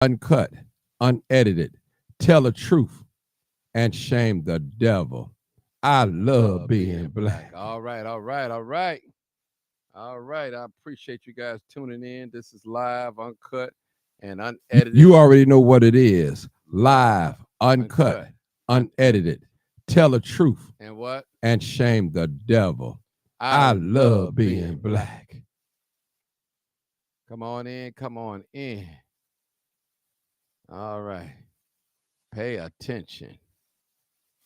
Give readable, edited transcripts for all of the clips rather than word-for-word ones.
uncut, unedited, tell the truth, and shame the devil. I love Love being being black. black. All right, all right, all right. All right. I appreciate you guys tuning in. This is live, uncut, and unedited. You already know what it is. Live, Live, uncut, uncut, unedited. unedited, tell the truth, And what? and shame the devil. I I love love being being black. black. Come on in, come on in. All right. Pay attention.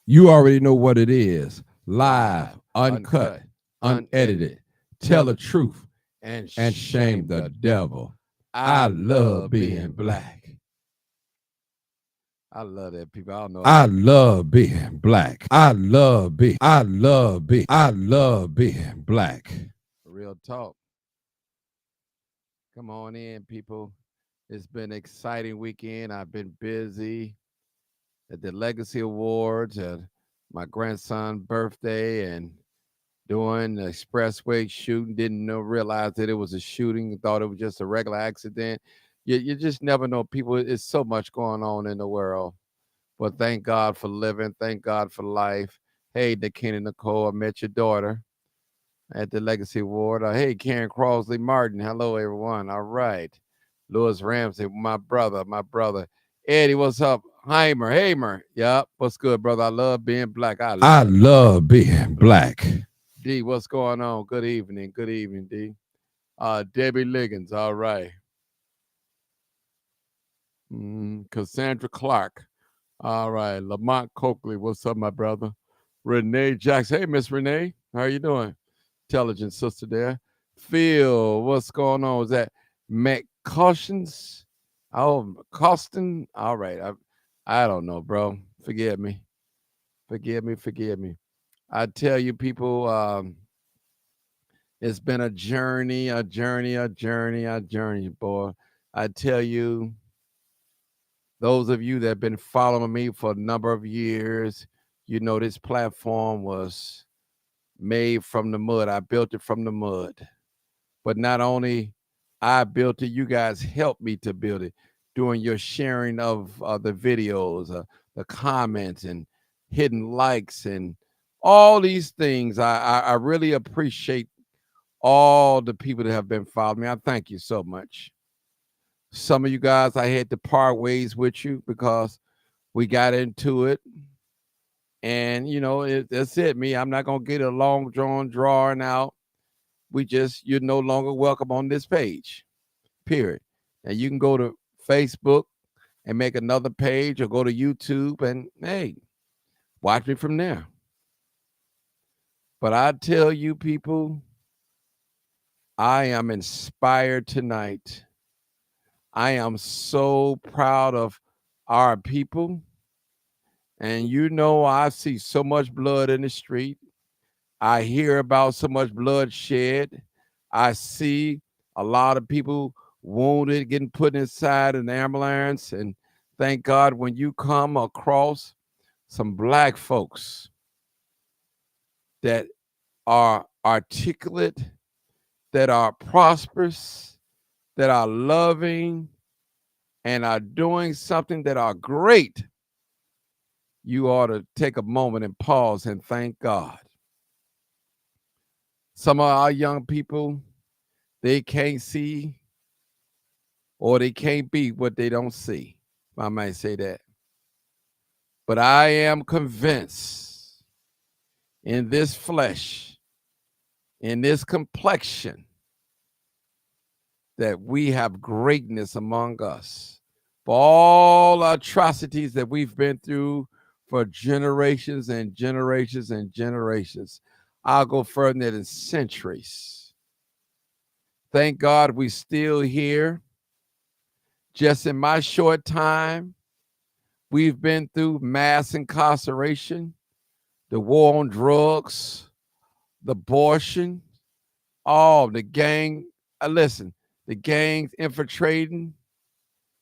You already know what it is. Live, Live, uncut, uncut, unedited, unedited. tell Tell the the truth truth, and and shame shame the the devil. devil. I I love love being being black. black. I love that, people. I don't know. I love being black. I love being black. Real talk. Come on in, people. It's been an exciting weekend. I've been busy at the Legacy Awards, at my grandson's birthday, and doing the expressway shooting. Didn't know realize that it was a shooting. Thought it was just a regular accident. You just never know. People, it's so much going on in the world. But thank God for living. Thank God for life. Hey, Nikina Nicole, I met your daughter at the Legacy Award. Hey, Karen Crossley Martin. Hello, everyone. All right. Louis Ramsey, my brother, my brother. Eddie, what's up? Hamer. Yep. What's good, brother? I love being black. I I love it. love being black. D, what's going on? Good evening. Good evening, D. Debbie Liggins. All right. Cassandra Clark. All right. Lamont Coakley. What's up, my brother? Renee Jackson. Hey, Miss Renee. How you doing? Intelligent sister there. Phil, what's going on? Is that McCautions? Oh, Costin. All right. I don't know, bro. Forgive me. Forgive me. Forgive me. I tell you, people, it's been a journey, a journey, a journey, a journey, boy. I tell you, those of you that have been following me for a number of years, you know this platform was made from the mud. I built it from the mud. But not only I built it, you guys helped me to build it, doing your sharing of the videos, the comments, and hitting likes, and all these things. I really appreciate all the people that have been following me. I thank you so much. Some of you guys, I had to part ways with you because we got into it. And, that's it. I'm not going to get a long drawing out. You're no longer welcome on this page, period. And you can go to Facebook and make another page, or go to YouTube and, hey, watch me from there. But I tell you, people, I am inspired tonight. I am so proud of our people. And I see so much blood in the street. I hear about so much bloodshed. I see a lot of people wounded, getting put inside an ambulance. And thank God, when you come across some black folks that are articulate, that are prosperous, that are loving, and are doing something that are great, you ought to take a moment and pause and thank God. Some of our young people, they can't see, or they can't be what they don't see. I might say that. But I am convinced, in this flesh, in this complexion, that we have greatness among us. For all atrocities that we've been through for generations and generations and generations, I'll go further than centuries. Thank God we still here. Just in my short time, we've been through mass incarceration, the war on drugs, the abortion, all the gang. Listen, the gangs infiltrating,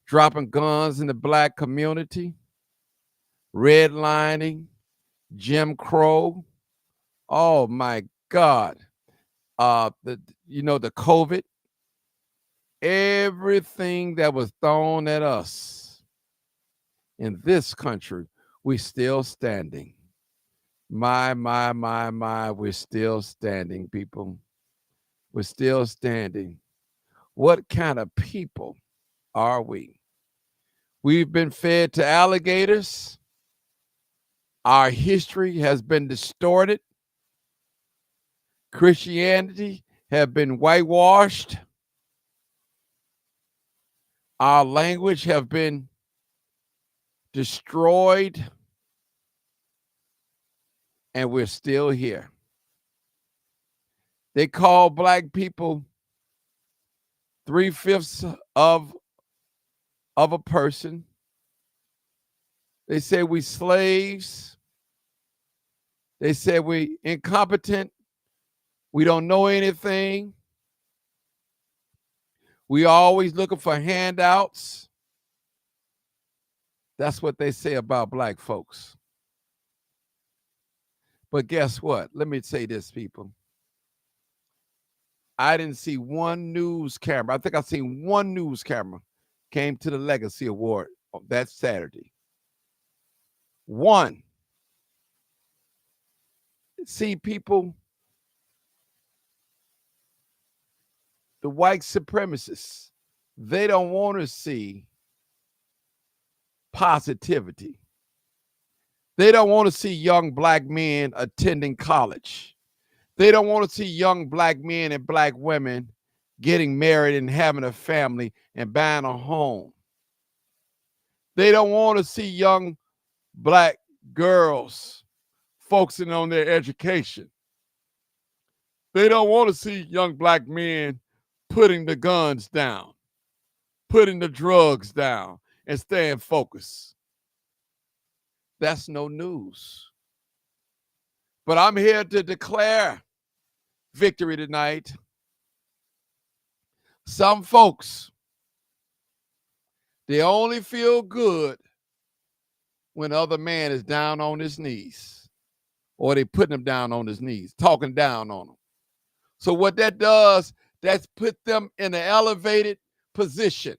dropping guns in the black community, redlining, Jim Crow. Oh my God. The COVID, everything that was thrown at us in this country, we're still standing. My, we're still standing, people. We're still standing. What kind of people are we? We've been fed to alligators. Our history has been distorted. Christianity have been whitewashed. Our language have been destroyed. And we're still here. They call black people 3/5 of a person. They say we slaves. They say we incompetent. We don't know anything. We always looking for handouts. That's what they say about black folks. But guess what? Let me say this, people. I didn't see one news camera. I think I seen one news camera came to the Legacy Award that Saturday. One. See, people, the white supremacists, they don't want to see positivity. They don't want to see young black men attending college. They don't want to see young black men and black women getting married and having a family and buying a home. They don't want to see young black girls focusing on their education. They don't want to see young black men putting the guns down, putting the drugs down, and staying focused. That's no news. But I'm here to declare victory tonight. Some folks, they only feel good when other man is down on his knees, or they putting him down on his knees, talking down on him. So what that does, that's put them in an elevated position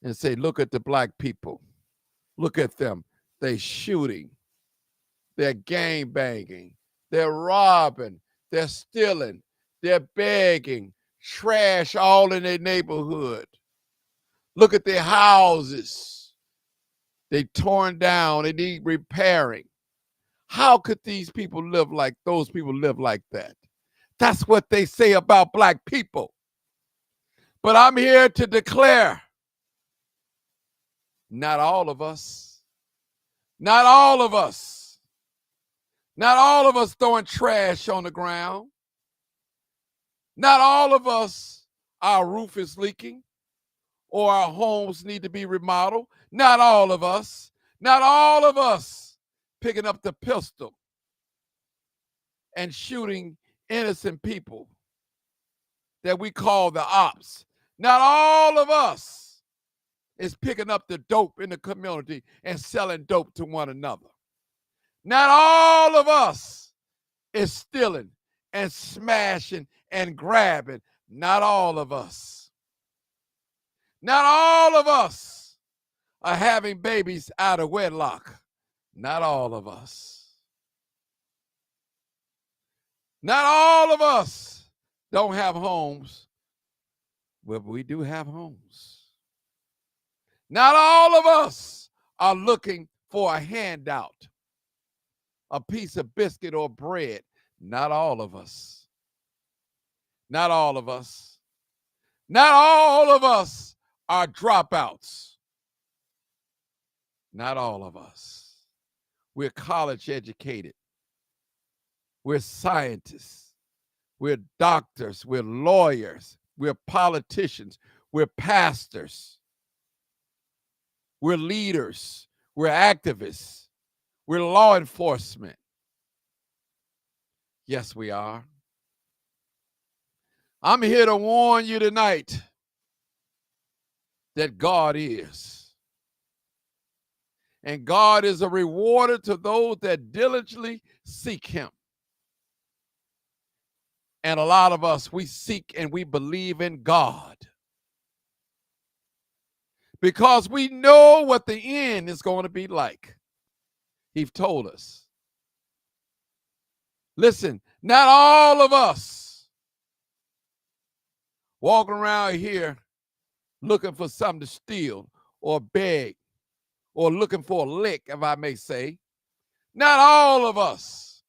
and say, look at the black people. Look at them. They shooting. They're gang banging. They're robbing. They're stealing. They're begging. Trash all in their neighborhood. Look at their houses. They torn down. They need repairing. How could these people live like those people live like that? That's what they say about black people. But I'm here to declare, not all of us, not all of us, not all of us throwing trash on the ground. Not all of us, our roof is leaking or our homes need to be remodeled. Not all of us, not all of us picking up the pistol and shooting innocent people that we call the ops. Not all of us is picking up the dope in the community and selling dope to one another. Not all of us is stealing and smashing and grabbing. Not all of us. Not all of us are having babies out of wedlock. Not all of us. Not all of us don't have homes. Well, we do have homes. Not all of us are looking for a handout, a piece of biscuit or bread. Not all of us. Not all of us. Not all of us are dropouts. Not all of us. We're college educated. We're scientists. We're doctors. We're lawyers. We're politicians. We're pastors. We're leaders. We're activists. We're law enforcement. Yes, we are. I'm here to warn you tonight that God is. And God is a rewarder to those that diligently seek him. And a lot of us, we seek and we believe in God because we know what the end is going to be like. He's told us. Listen, not all of us walking around here looking for something to steal or beg or looking for a lick, if I may say. Not all of us.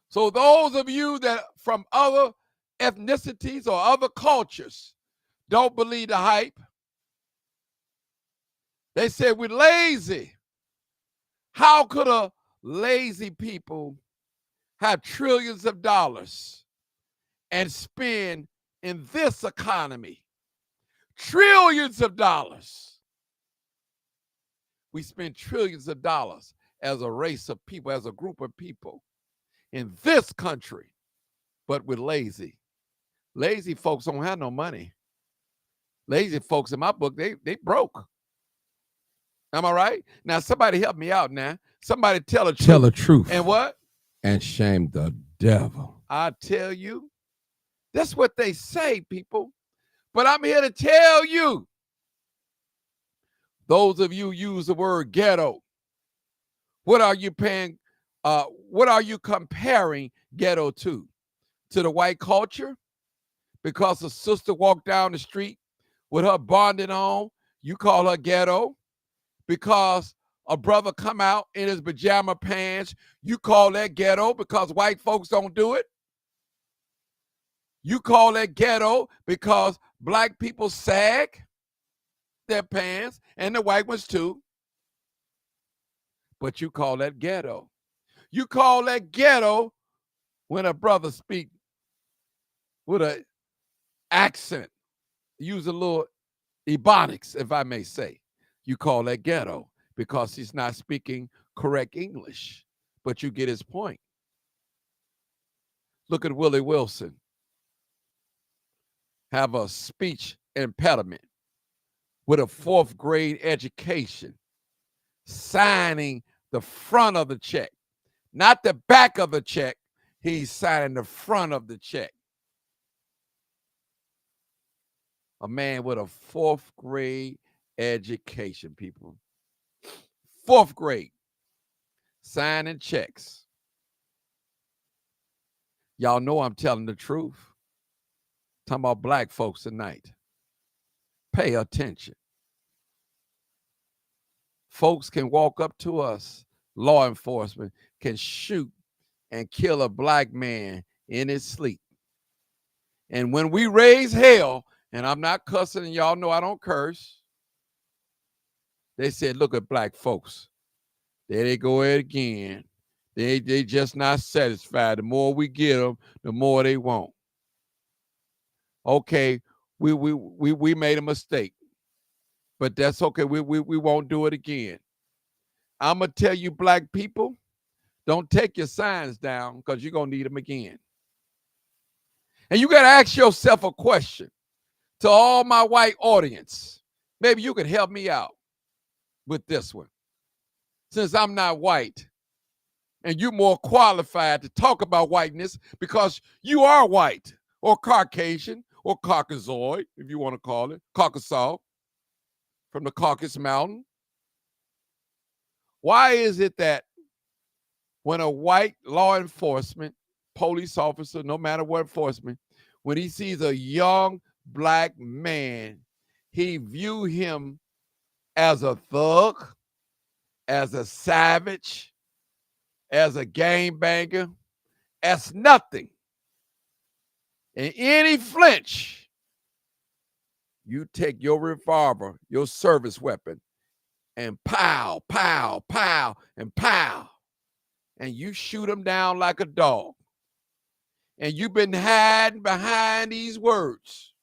So those of you that from other ethnicities or other cultures don't believe the hype. They said we're lazy. How could a lazy people have trillions of dollars and spend in this economy trillions of dollars? We spend trillions of dollars as a race of people, as a group of people in this country, but we're lazy. Lazy folks don't have no money. Lazy folks, in my book, they broke. Am I right? Now, somebody help me out now. Somebody tell the truth. Tell the truth. And what? And shame the devil. I tell you, that's what they say, people. But I'm here to tell you, those of you use the word ghetto, what are you paying? What are you comparing ghetto to? To the white culture? Because a sister walked down the street with her bondage on, you call her ghetto. Because a brother come out in his pajama pants, you call that ghetto because white folks don't do it. You call that ghetto because black people sag their pants, and the white ones too. But you call that ghetto. You call that ghetto when a brother speak with an accent, use a little ebonics, if I may say. You call that ghetto because he's not speaking correct English, but you get his point. Look at Willie Wilson. Have a speech impediment with a 4th grade education, signing the front of the check, not the back of the check. He's signing the front of the check. A man with a 4th grade education, people. 4th grade, signing checks. Y'all know I'm telling the truth. Talking about black folks tonight. Pay attention. Folks can walk up to us, law enforcement can shoot and kill a black man in his sleep. And when we raise hell, and I'm not cussing, and y'all know I don't curse, they said, look at black folks. There they go at it again. They just not satisfied. The more we get them, the more they want. Okay, we made a mistake, but that's okay. We won't do it again. I'm going to tell you, black people, don't take your signs down because you're going to need them again. And you got to ask yourself a question. To all my white audience, maybe you could help me out with this one. Since I'm not white, and you're more qualified to talk about whiteness because you are white or Caucasian or Caucasoid, if you want to call it, Caucasoid, from the Caucasus Mountain. Why is it that when a white law enforcement, police officer, no matter what enforcement, when he sees a young black man, he view him as a thug, as a savage, as a gangbanger, as nothing. In any flinch, you take your revolver, your service weapon, and pow, pow, pow, and pow, and you shoot him down like a dog. And you've been hiding behind these words.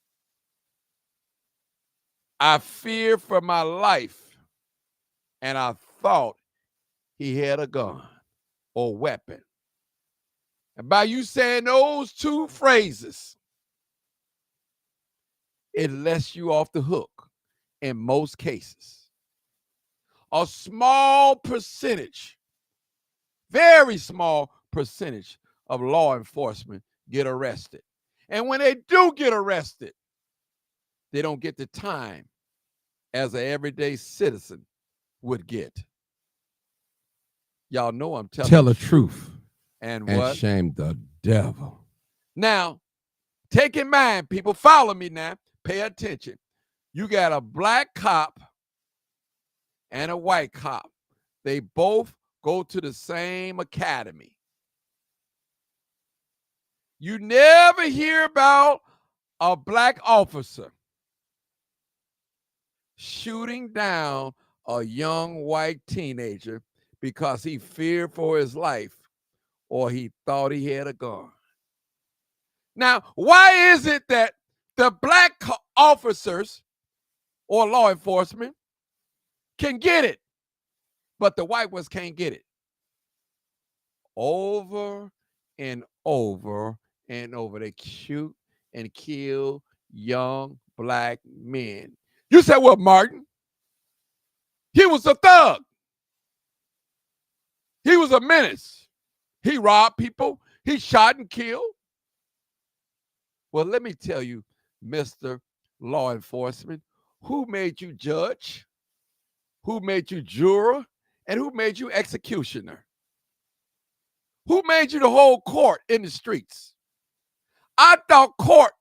I fear for my life, and I thought he had a gun or weapon. And by you saying those 2 phrases, it lets you off the hook in most cases. A small percentage, very small percentage of law enforcement get arrested. And when they do get arrested, they don't get the time as an everyday citizen would get. Y'all know I'm telling Tell the the truth And and what? shame the devil. Now, take in mind, people, follow me now. Pay attention. You got a black cop and a white cop. They both go to the same academy. You never hear about a black officer shooting down a young white teenager because he feared for his life or he thought he had a gun. Now, why is it that the black officers or law enforcement can get it, but the white ones can't get it? Over and over and over, they shoot and kill young black men. You said, well, Martin, he was a thug. He was a menace. He robbed people. He shot and killed. Well, let me tell you, Mr. Law Enforcement, who made you judge, who made you juror, and who made you executioner? Who made you the whole court in the streets? I thought court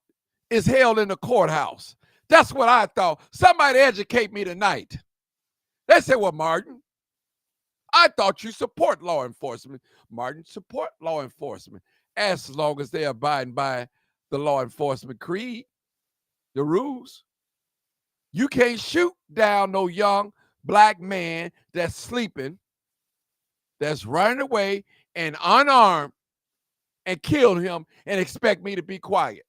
is held in the courthouse. That's what I thought. Somebody educate me tonight. They said, well, Martin, I thought you support law enforcement. Martin, support law enforcement as long as they abide by the law enforcement creed, the rules. You can't shoot down no young black man that's sleeping, that's running away and unarmed, and kill him and expect me to be quiet.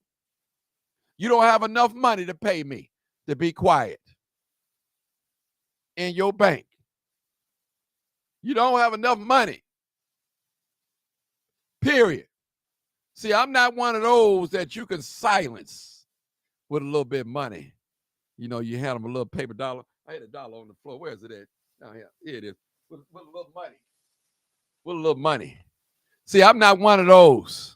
You don't have enough money to pay me to be quiet in your bank. You don't have enough money. Period. See, I'm not one of those that you can silence with a little bit of money. You know, you hand them a little paper dollar. I had a dollar on the floor. Where is it at? Down here. Here it is. With a little money. With a little money. See, I'm not one of those.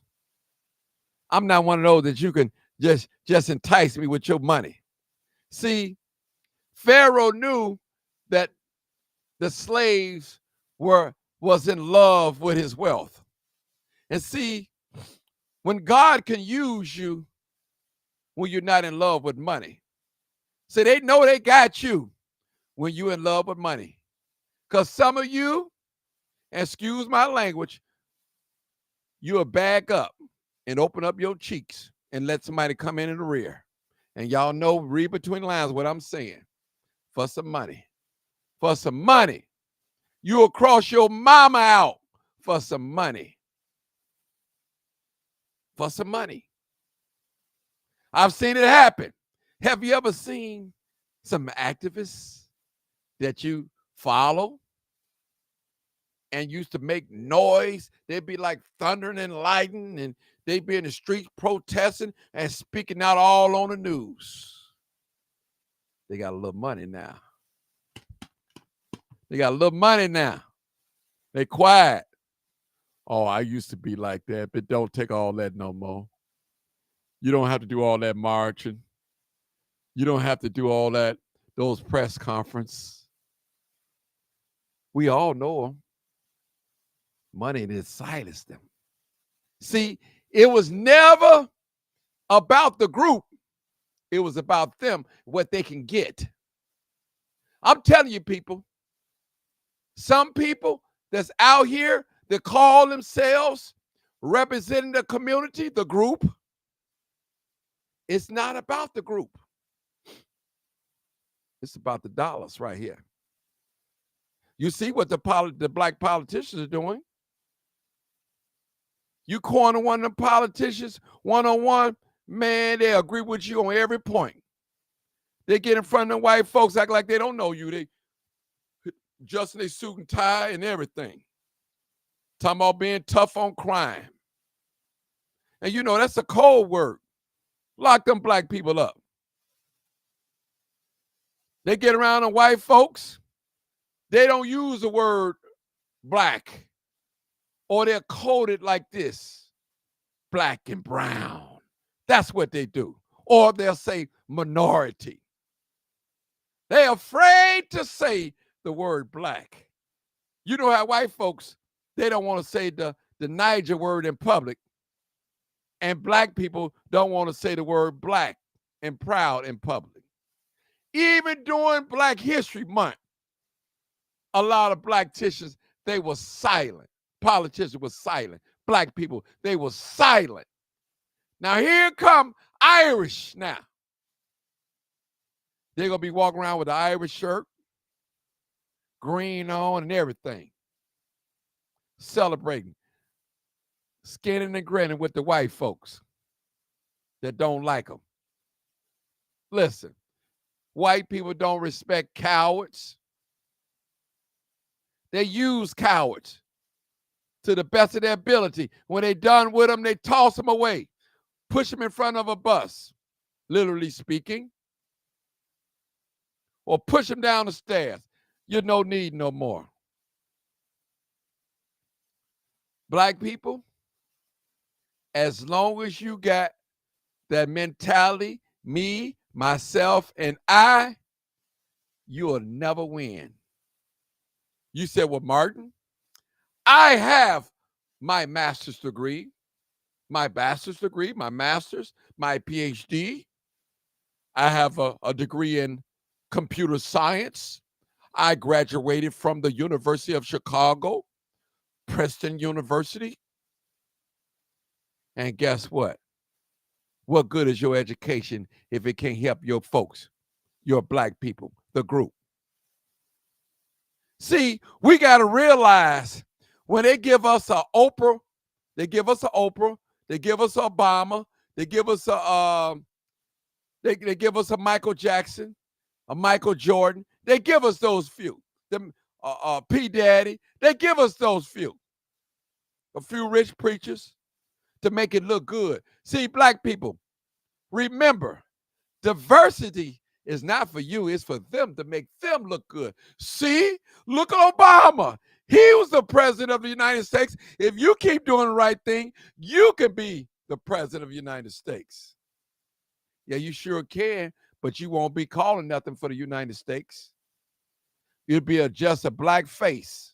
I'm not one of those that you can just entice me with your money. See, Pharaoh knew that the slaves was in love with his wealth. And see, when God can use you when you're not in love with money. See, they know they got you when you're in love with money. Because some of you, excuse my language, you'll back up and open up your cheeks and let somebody come in the rear. And y'all know, read between the lines what I'm saying. For some money. For some money. You'll cross your mama out for some money. For some money. I've seen it happen. Have you ever seen some activists that you follow and used to make noise? They'd be like thundering and lightning, and they'd be in the streets protesting and speaking out all on the news. They got a little money now. They got a little money now. They quiet. Oh, I used to be like that, but don't take all that no more. You don't have to do all that marching. You don't have to do all that, those press conferences. We all know them. Money did silence them. See, it was never about the group. It was about them, what they can get. I'm telling you, people, some people that's out here that call themselves representing the community, the group, it's not about the group. It's about the dollars right here. You see what the black politicians are doing? You corner one of the politicians one-on-one, man, they agree with you on every point. They get in front of the white folks, act like they don't know you. They adjusting their suit and tie and everything. Talking about being tough on crime. And you know, that's a cold word. Lock them black people up. They get around the white folks, they don't use the word black, or they're coded like this. black and brown. That's what they do. Or they'll say minority. They're afraid to say the word black. You know how white folks, they don't want to say the Niger word in public. And black people don't want to say the word black and proud in public. Even during Black History Month, a lot of politicians, they were silent. Politicians were silent. Black people, they were silent. Now here come Irish now. They're going to be walking around with the Irish shirt, green on and everything, celebrating, skinning and grinning with the white folks that don't like them. Listen, white people don't respect cowards. They use cowards to the best of their ability. When they're done with them, they toss them away, push them in front of a bus, literally speaking, or push them down the stairs. You're no need no more. Black people, as long as you got that mentality, me, myself, and I, you'll never win. You said, well, Martin, I have my master's degree, my bachelor's degree, my master's, my PhD. I have a degree in computer science. I graduated from the University of Chicago, Princeton University. And guess what? What good is your education if it can't help your folks, your black people, the group? See, we got to realize when they give us an Oprah, they give us an Oprah, they give us Obama, they give us they give us a Michael Jackson, a Michael Jordan. They give us those few. Them P. Daddy, they give us those few. A few rich preachers to make it look good. See, black people, remember, diversity is not for you, it's for them to make them look good. See, look at Obama. He was the president of the United States. If you keep doing the right thing, you can be the president of the United States. Yeah, you sure can, but you won't be calling nothing for the United States. You'll be just a black face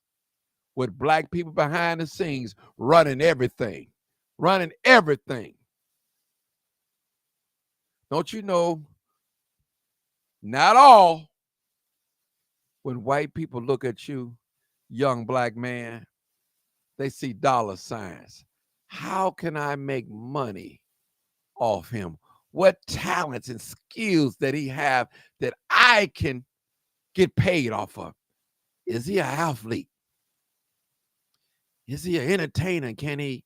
with black people behind the scenes running everything. Running everything. Don't you know, not all, when white people look at you, young black man, they see dollar signs. How can I make money off him? What talents and skills that he have that I can get paid off of? Is he an athlete? Is he an entertainer? Can he?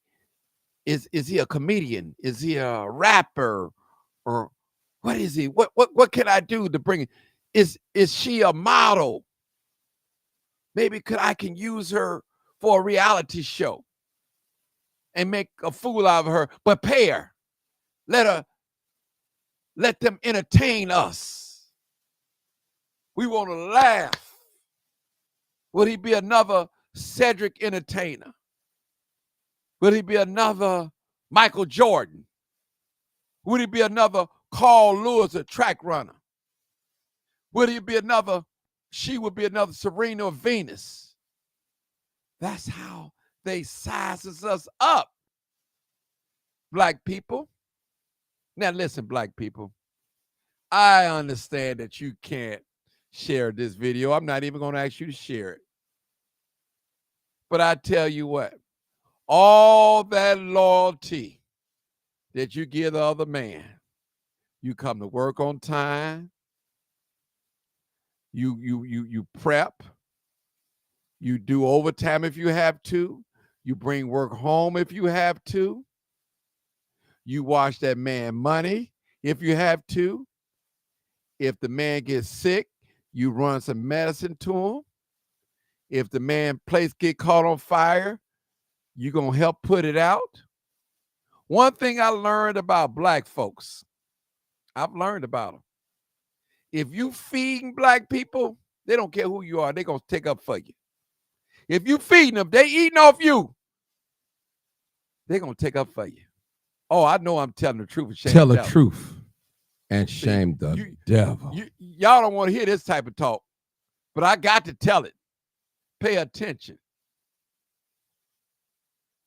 Is he a comedian? Is he a rapper? Or what is he? What can I do to bring? Is she a model? Maybe I can use her for a reality show and make a fool out of her, but pay her. Let them entertain us. We want to laugh. Would he be another Cedric Entertainer? Would he be another Michael Jordan? Would he be another Carl Lewis, a track runner? Would he be she would be another Serena or Venus? That's how they sizes us up, black people. Now listen, black people, I understand that you can't share this video. I'm not even going to ask you to share it. But I tell you what, all that loyalty that you give the other man, you come to work on time, you prep, you do overtime if you have to, you bring work home if you have to, you wash that man money if you have to. If the man gets sick, you run some medicine to him. If the man place get caught on fire, you're going to help put it out. One thing I learned about black folks, I've learned about them. If you feeding black people, they don't care who you are. They're going to take up for you. If you feeding them, they eating off you. They're going to take up for you. Oh, I know I'm telling the truth and shame Tell the the devil. truth and See, shame the you, devil. y'all don't want to hear this type of talk, but I got to tell it. Pay attention.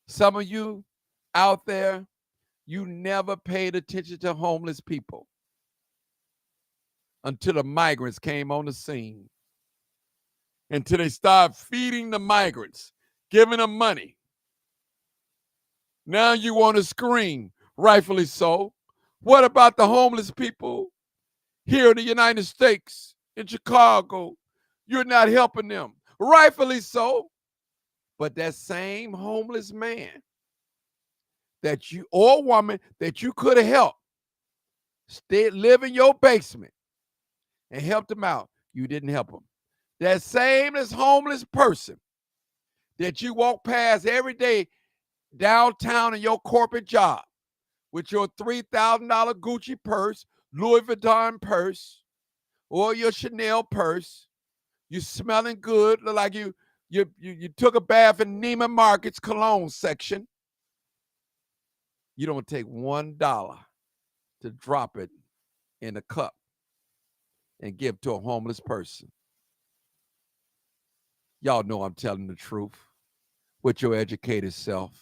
Some of you out there, you never paid attention to homeless people until the migrants came on the scene. Until they started feeding the migrants, giving them money. Now you want to scream, rightfully so. What about the homeless people here in the United States, in Chicago? You're not helping them. Rightfully so. But that same homeless man that you or woman that you could have helped live in your basement and helped them out, you didn't help them. That same as homeless person that you walk past every day downtown in your corporate job with your $3,000 Gucci purse, Louis Vuitton purse, or your Chanel purse. You smelling good, look like you took a bath in Neiman Marcus cologne section. You don't take $1 to drop it in a cup and give to a homeless person. Y'all know I'm telling the truth with your educated self.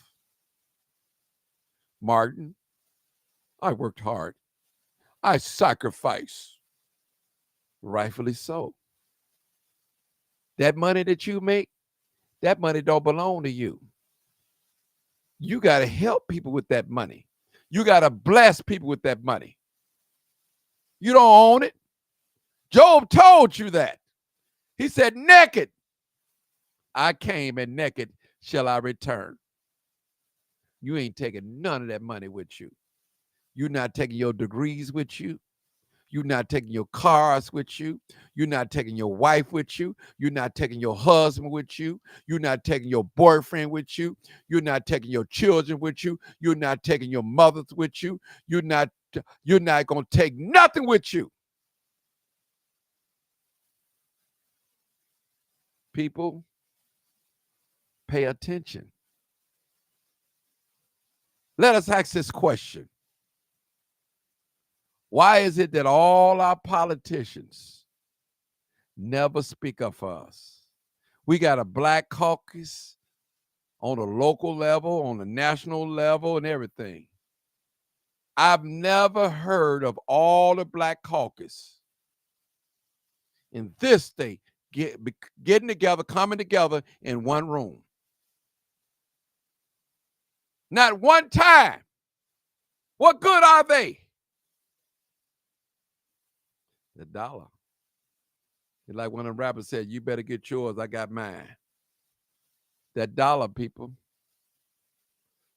Martin, I worked hard. I sacrificed. Rightfully so. That money that you make, that money don't belong to you. You got to help people with that money. You got to bless people with that money. You don't own it. Job told you that. He said, naked I came and naked shall I return. You ain't taking none of that money with you. You're not taking your degrees with you. You're not taking your cars with you. You're not taking your wife with you. You're not taking your husband with you. You're not taking your boyfriend with you. You're not taking your children with you. You're not taking your mothers with you. You're not going to take nothing with you. People, pay attention. Let us ask this question. Why is it that all our politicians never speak up for us? We got a black caucus on the local level, on the national level, and everything. I've never heard of all the black caucus in this state getting together, coming together in one room. Not one time. What good are they? The dollar. It's like one of the rappers said, you better get yours, I got mine. That dollar, people.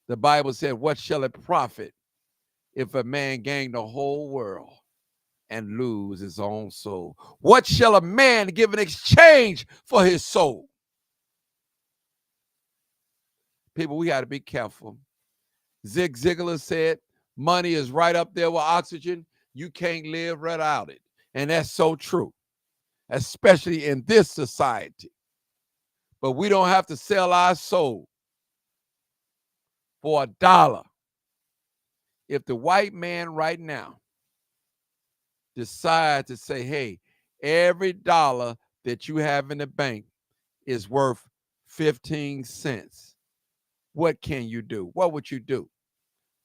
The Bible said, what shall it profit if a man gain the whole world and lose his own soul? What shall a man give in exchange for his soul? People, we got to be careful. Zig Ziglar said, money is right up there with oxygen. You can't live without it. And that's so true, especially in this society. But we don't have to sell our soul for $1. If the white man right now decides to say, hey, every dollar that you have in the bank is worth 15 cents, what can you do? What would you do?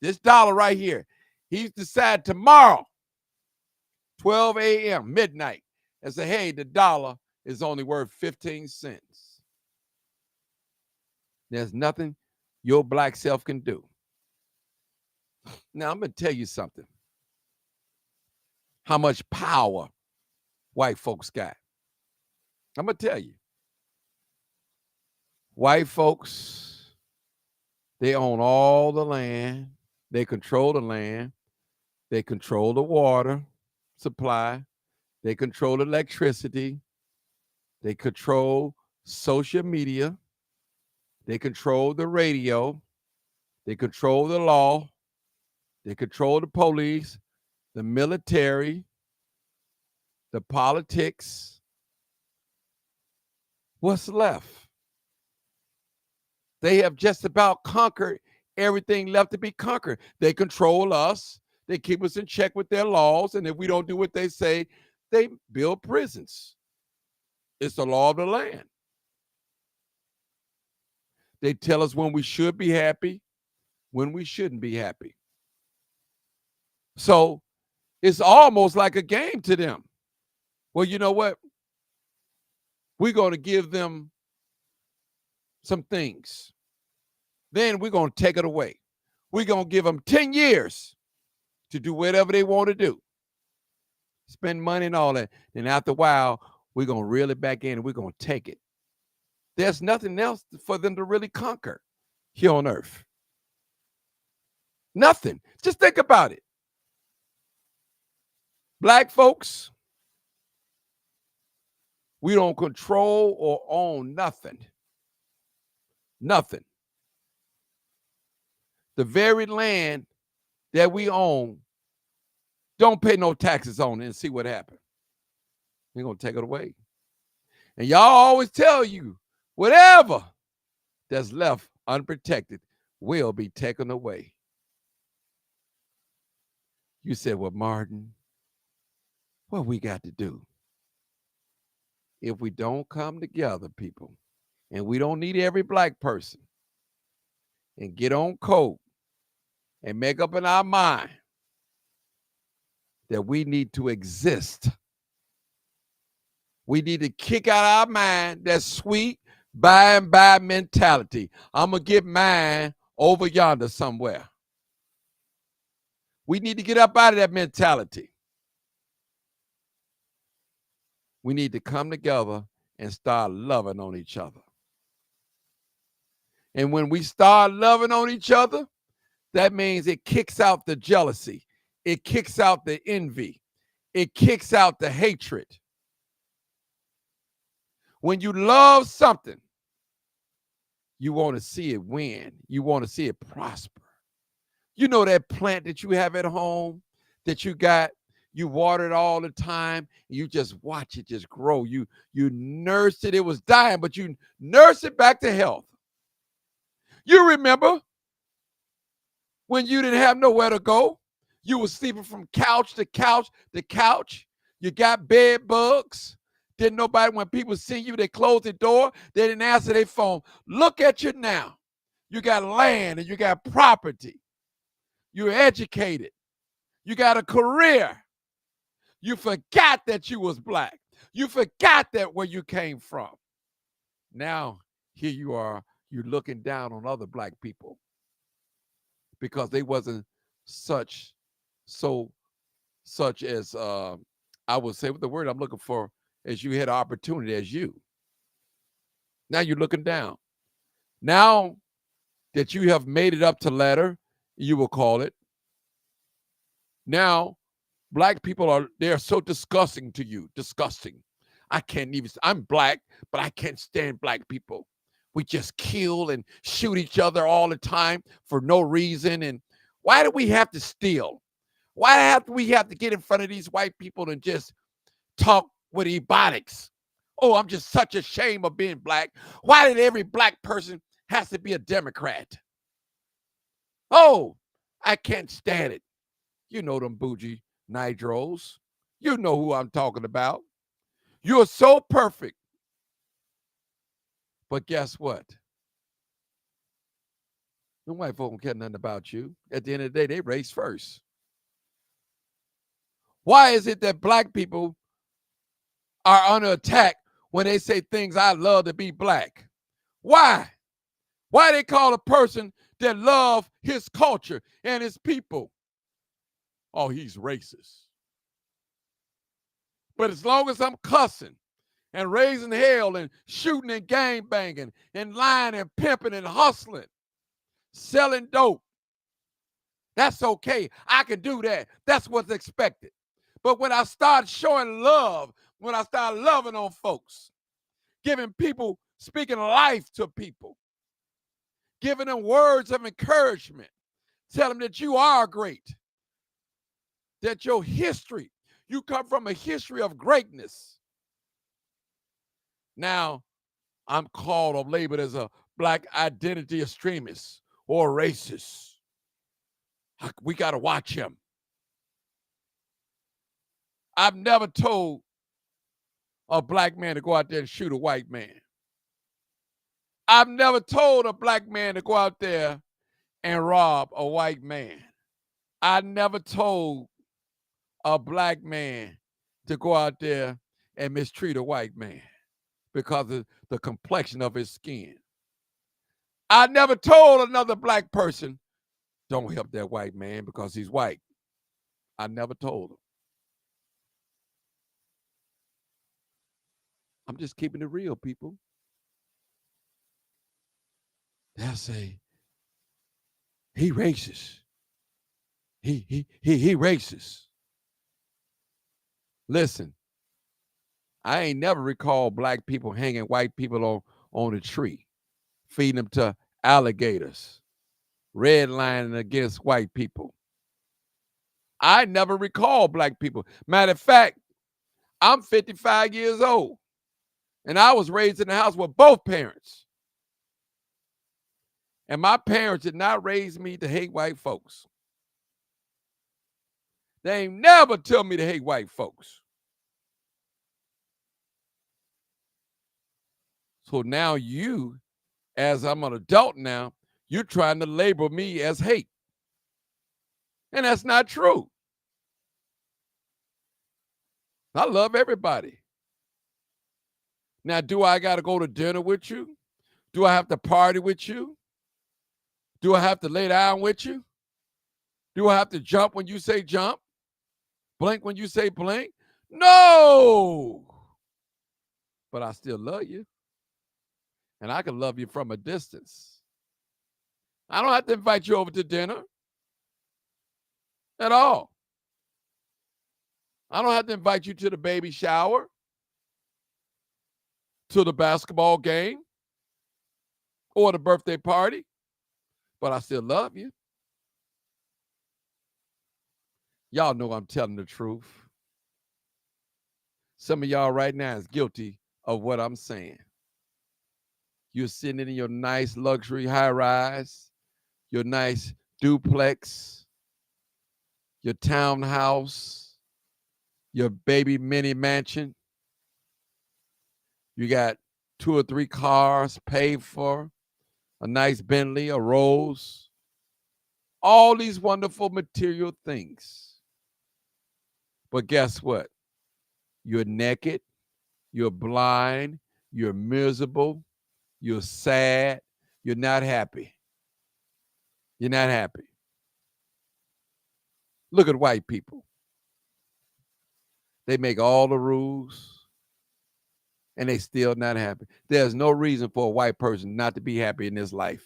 This dollar right here, he's decided tomorrow, 12 a.m., midnight, and say, hey, the dollar is only worth 15 cents. There's nothing your black self can do. Now, I'm going to tell you something. How much power white folks got. I'm going to tell you. White folks, they own all the land. They control the land. They control the water supply. They control electricity. They control social media. They control the radio. They control the law. They control the police, the military, the politics. What's left? They have just about conquered everything left to be conquered. They control us. They keep us in check with their laws. And if we don't do what they say, they build prisons. It's the law of the land. They tell us when we should be happy, when we shouldn't be happy. So it's almost like a game to them. Well, you know what? We're going to give them some things. Then we're going to take it away. We're going to give them 10 years to do whatever they want to do. Spend money and all that. And after a while, we're going to reel it back in and we're going to take it. There's nothing else for them to really conquer here on earth. Nothing. Just think about it. Black folks, we don't control or own nothing. Nothing. The very land that we own, don't pay no taxes on it and see what happens. They're going to take it away. And y'all always tell you, whatever that's left unprotected will be taken away. You said, well, Martin, what we got to do? If we don't come together, people, and we don't need every black person, and get on code and make up in our mind that we need to exist. We need to kick out our mind that sweet by and by mentality. I'm going to get mine over yonder somewhere. We need to get up out of that mentality. We need to come together and start loving on each other. And when we start loving on each other, that means it kicks out the jealousy. It kicks out the envy. It kicks out the hatred. When you love something, you want to see it win. You want to see it prosper. You know that plant that you have at home that you got, you water it all the time, and you just watch it just grow. You nursed it. It was dying, but you nurse it back to health. You remember when you didn't have nowhere to go? You were sleeping from couch to couch to couch. You got bed bugs. Didn't nobody, when people see you, they close the door. They didn't answer their phone. Look at you now. You got land and you got property. You're educated. You got a career. You forgot that you was black. You forgot that where you came from. Now, here you are, you're looking down on other black people because they wasn't such as, I would say with the word I'm looking for, as you had opportunity as you. Now you're looking down. Now that you have made it up to ladder, you will call it. Now, black people they're so disgusting to you. Disgusting. I'm black, but I can't stand black people. We just kill and shoot each other all the time for no reason. And why do we have to steal? Why do we have to get in front of these white people and just talk with ebonics? Oh, I'm just such ashamed of being black. Why did every black person has to be a Democrat? Oh, I can't stand it. You know them bougie nitros. You know who I'm talking about. You're so perfect. But guess what? The white folk don't care nothing about you. At the end of the day, they race first. Why is it that black people are under attack when they say things, I love to be black? Why? Why they call a person that love his culture and his people, oh, he's racist? But as long as I'm cussing and raising hell and shooting and gang banging and lying and pimping and hustling, selling dope, that's okay. I can do that. That's what's expected. But when I start showing love, when I start loving on folks, giving people, speaking life to people, giving them words of encouragement, tell them that you are great, that your history, you come from a history of greatness. Now, I'm called or labeled as a black identity extremist or a racist. We got to watch him. I've never told a black man to go out there and shoot a white man. I've never told a black man to go out there and rob a white man. I never told a black man to go out there and mistreat a white man because of the complexion of his skin. I never told another black person, don't help that white man because he's white. I never told him. I'm just keeping it real, people. They'll say, he racist. He racist. Listen, I ain't never recalled black people hanging white people on a tree, feeding them to alligators, redlining against white people. I never recall black people. Matter of fact, I'm 55 years old, and I was raised in the house with both parents. And my parents did not raise me to hate white folks. They ain't never tell me to hate white folks. So now you, as I'm an adult now, you're trying to label me as hate. And that's not true. I love everybody. Now, do I got to go to dinner with you? Do I have to party with you? Do I have to lay down with you? Do I have to jump when you say jump? Blink when you say blink? No! But I still love you. And I can love you from a distance. I don't have to invite you over to dinner at all. I don't have to invite you to the baby shower, to the basketball game, or the birthday party, but I still love you. Y'all know I'm telling the truth. Some of y'all right now is guilty of what I'm saying. You're sitting in your nice luxury high-rise, your nice duplex, your townhouse, your baby mini mansion. You got 2 or 3 cars paid for, a nice Bentley, a Rolls, all these wonderful material things. But guess what? You're naked, you're blind, you're miserable, you're sad, you're not happy. You're not happy. Look at white people. They make all the rules, and they still not happy. There's no reason for a white person not to be happy in this life.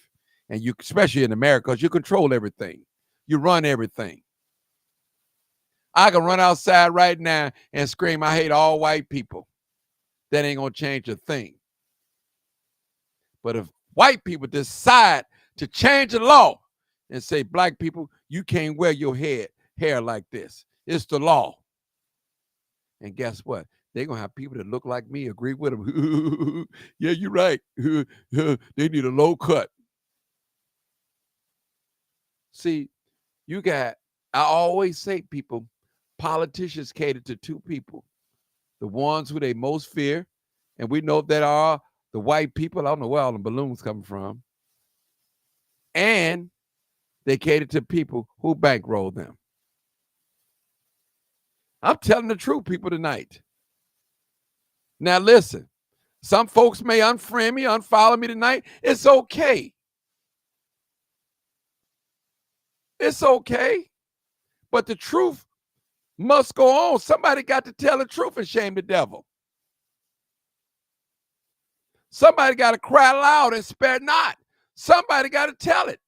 And you, especially in America, because you control everything. You run everything. I can run outside right now and scream, I hate all white people. That ain't going to change a thing. But if white people decide to change the law and say, black people, you can't wear your hair like this. It's the law. And guess what? They're going to have people that look like me agree with them. Yeah, you're right. They need a low cut. See, I always say, people, politicians cater to 2 people. The ones who they most fear, and we know that are the white people. I don't know where all the balloons come from. And they cater to people who bankroll them. I'm telling the truth, people, tonight. Now, listen, some folks may unfriend me, unfollow me tonight. It's okay. It's okay. But the truth must go on. Somebody got to tell the truth and shame the devil. Somebody got to cry loud and spare not. Somebody got to tell it.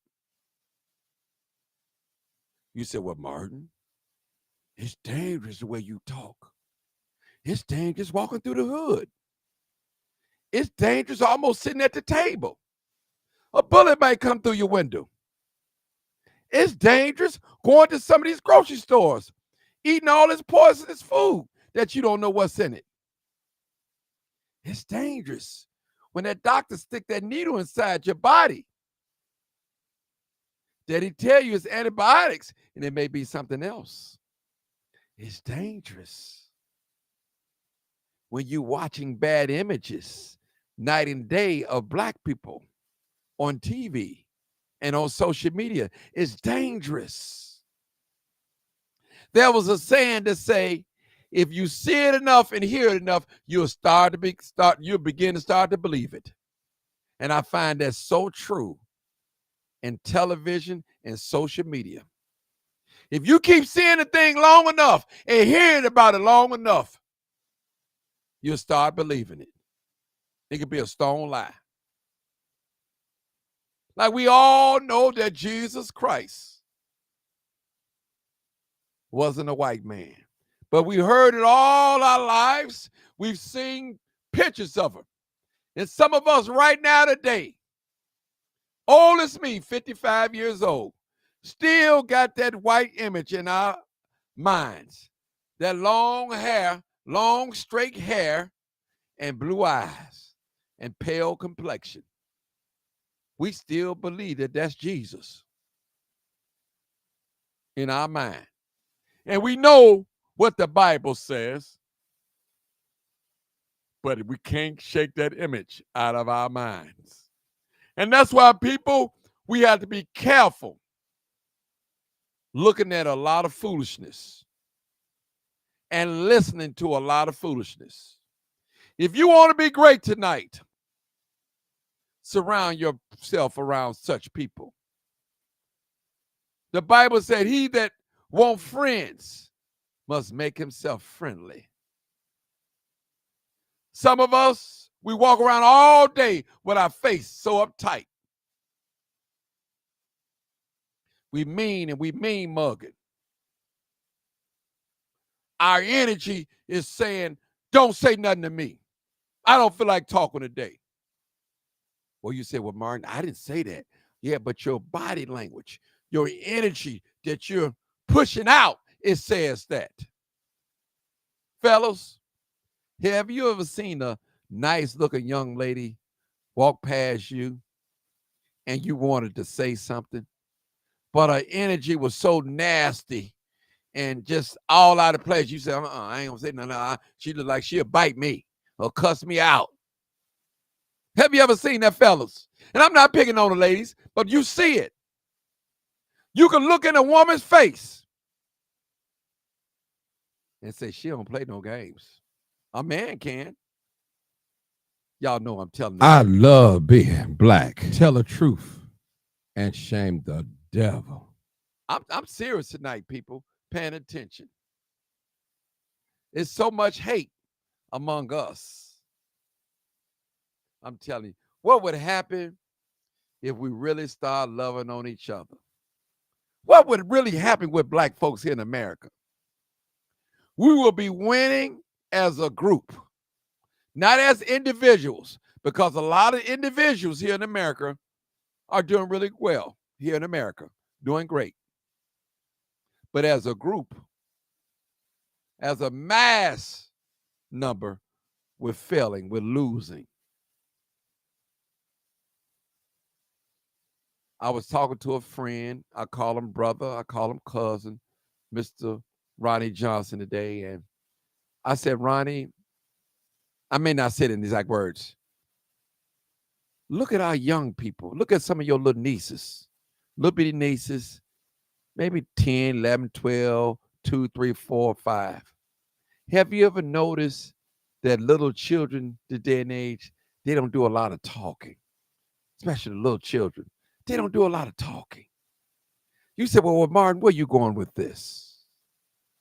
You said, well, Martin, it's dangerous the way you talk. It's dangerous walking through the hood. It's dangerous almost sitting at the table. A bullet might come through your window. It's dangerous going to some of these grocery stores, eating all this poisonous food that you don't know what's in it. It's dangerous when that doctor stick that needle inside your body. that he tell you it's antibiotics, and it may be something else. It's dangerous. When you're watching bad images night and day of black people on TV and on social media, it's dangerous. There was a saying to say, if you see it enough and hear it enough, you'll begin to start to believe it. And I find that so true in television and social media. If you keep seeing the thing long enough and hearing about it long enough, you'll start believing it. It could be a stone lie. Like we all know that Jesus Christ wasn't a white man, but we heard it all our lives. We've seen pictures of him. And some of us right now today, old as me, 55 years old, still got that white image in our minds. That long hair, long straight hair, and blue eyes, and pale complexion. We still believe that that's Jesus in our mind. And we know what the Bible says, but we can't shake that image out of our minds. And that's why, people, we have to be careful looking at a lot of foolishness and listening to a lot of foolishness. If you want to be great tonight, surround yourself around such people. The Bible said, he that wants friends must make himself friendly. Some of us, we walk around all day with our face so uptight. We mean and we mean mugging. Our energy is saying, don't say nothing to me. I don't feel like talking today. Well, you say, well, Martin, I didn't say that. Yeah, but your body language, your energy that you're pushing out, it says that. Fellas, have you ever seen a nice looking young lady walk past you and you wanted to say something, but her energy was so nasty and just all out of place? You said, I ain't gonna say nothing. She look like she'll bite me or cuss me out. Have you ever seen that, fellas? And I'm not picking on the ladies, but you see it. You can look in a woman's face and say, she don't play no games. A man can. Y'all know I'm telling the I truth. love being black. Tell the truth and shame the devil. I'm serious tonight, people. Paying attention. There's so much hate among us. I'm telling you, what would happen if we really start loving on each other? What would really happen with black folks here in America? We will be winning as a group, not as individuals, because a lot of individuals here in America are doing really well here in America, doing great. But as a group, as a mass number, we're failing, we're losing. I was talking to a friend. I call him brother, I call him cousin, Mr. Ronnie Johnson today. And I said, Ronnie, I may not say it in exact words. Look at our young people. Look at some of your little nieces, little bitty nieces, maybe 10, 11, 12, 2, 3, 4, 5. Have you ever noticed that little children, this day and age, they don't do a lot of talking, especially little children. They don't do a lot of talking. You said, well, Martin, where are you going with this?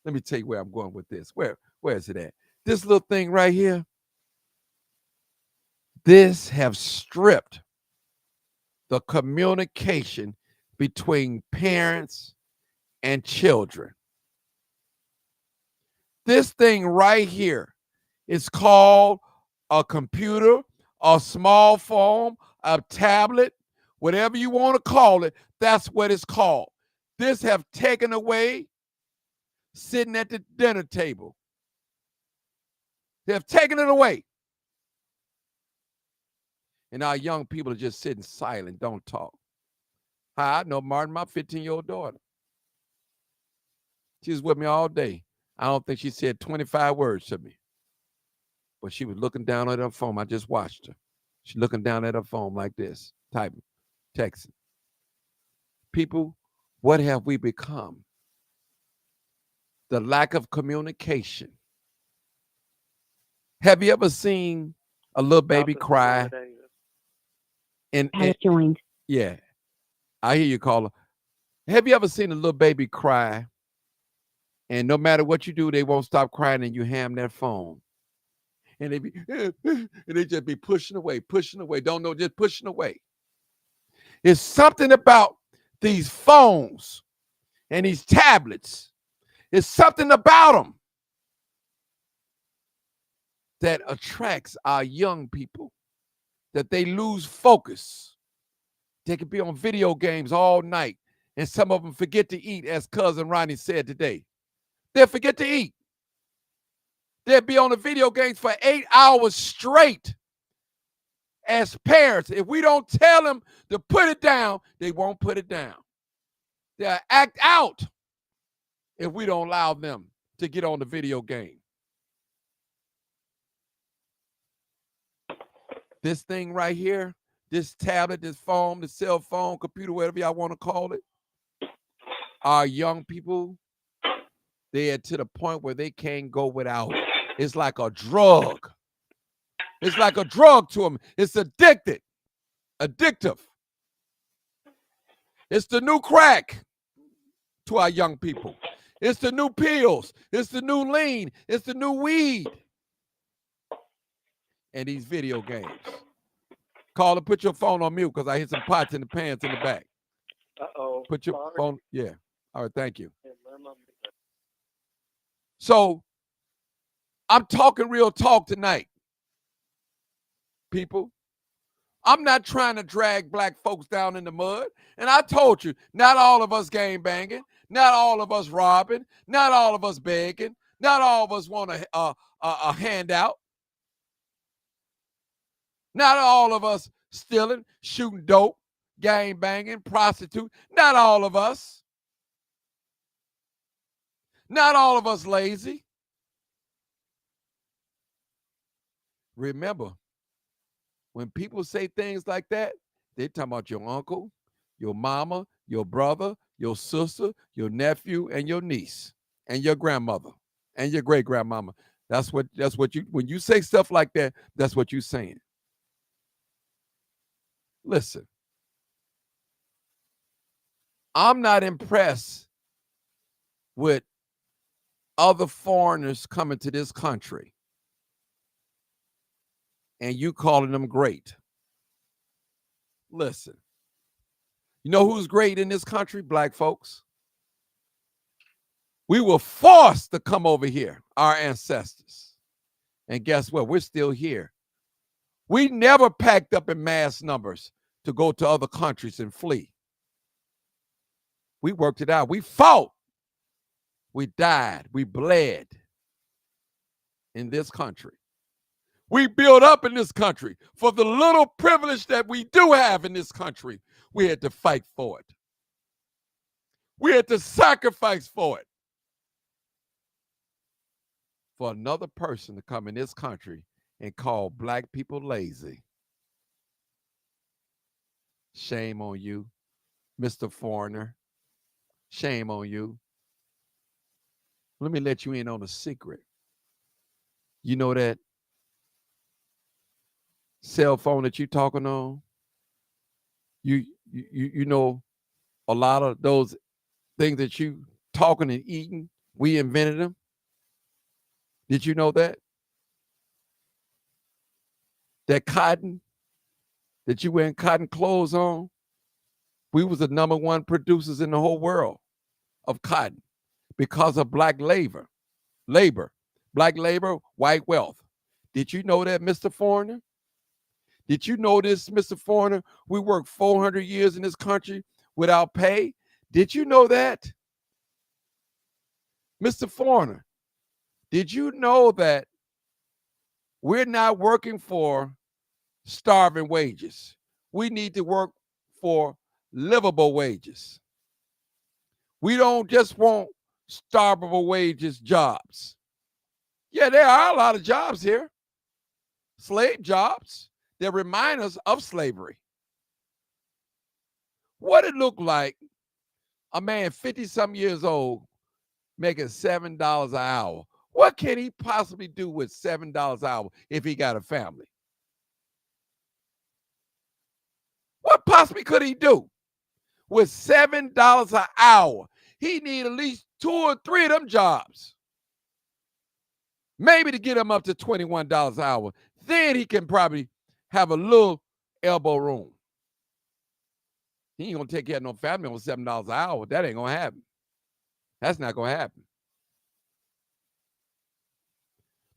Let me tell you where I'm going with this. Where is it at? This little thing right here, this have stripped the communication between parents and children. This thing right here is called a computer, a small phone, a tablet, whatever you want to call it. That's what it's called. This have taken away sitting at the dinner table. They have taken it away. And our young people are just sitting silent, don't talk. Hi, I know Martin, my 15-year-old daughter. She was with me all day. I don't think she said 25 words to me. But she was looking down at her phone. I just watched her. She's looking down at her phone like this, typing, texting. People, what have we become? The lack of communication. Have you ever seen a little baby cry? And joined. Yeah, I hear you, caller. Have you ever seen a little baby cry? And no matter what you do, they won't stop crying, and you ham their phone. And they be and they just be pushing away. Don't know, just pushing away. It's something about these phones and these tablets. It's something about them that attracts our young people, that they lose focus. They could be on video games all night, and some of them forget to eat, as Cousin Ronnie said today. They'll forget to eat. They'll be on the video games for 8 hours straight. As parents, if we don't tell them to put it down, they won't put it down. They'll act out if we don't allow them to get on the video game. This thing right here, this tablet, this phone, the cell phone, computer, whatever y'all want to call it, our young people, they're to the point where they can't go without it. It's like a drug. It's like a drug to them. It's addictive. It's the new crack to our young people. It's the new pills. It's the new lean. It's the new weed. And these video games. Caller, put your phone on mute because I hit some pots in the pans in the back. Uh-oh. Put your phone, yeah. All right, thank you. So, I'm talking real talk tonight, people. I'm not trying to drag black folks down in the mud. And I told you, not all of us gang banging, not all of us robbing, not all of us begging, not all of us want a handout. Not all of us stealing, shooting dope, gang banging, prostitute. Not all of us. Not all of us lazy. Remember, when people say things like that, they're talking about your uncle, your mama, your brother, your sister, your nephew, and your niece, and your grandmother, and your great-grandmama. That's what you, when you say stuff like that, that's what you're saying. Listen, I'm not impressed with other foreigners coming to this country and you calling them great. Listen, you know who's great in this country? Black folks. We were forced to come over here, our ancestors. And guess what? We're still here. We never packed up in mass numbers to go to other countries and flee. We worked it out. We fought. We died. We bled in this country. We built up in this country. For the little privilege that we do have in this country, we had to fight for it. We had to sacrifice for it. For another person to come in this country and call black people lazy. Shame on you, Mr. Foreigner. Shame on you. Let me let you in on a secret. You know that cell phone that you're talking on? You know a lot of those things that you talking and eating, we invented them. Did you know that? That cotton that you wearing cotton clothes on, we was the #1 producers in the whole world of cotton because of black labor. Black labor, white wealth. Did you know that, Mr. Foreigner? Did you know this, Mr. Foreigner? We worked 400 years in this country without pay. Did you know that? Mr. Foreigner, did you know that we're not working for starving wages? We need to work for livable wages. We don't just want starvable wages jobs. Yeah, there are a lot of jobs here, slave jobs that remind us of slavery. What it looked like a man 50-some years old making $7 an hour. What can he possibly do with $7 an hour if he got a family? What possibly could he do with $7 an hour? He need at least 2 or 3 of them jobs, maybe to get him up to $21 an hour. Then he can probably have a little elbow room. He ain't gonna take care of no family on $7 an hour. That ain't gonna happen. That's not gonna happen.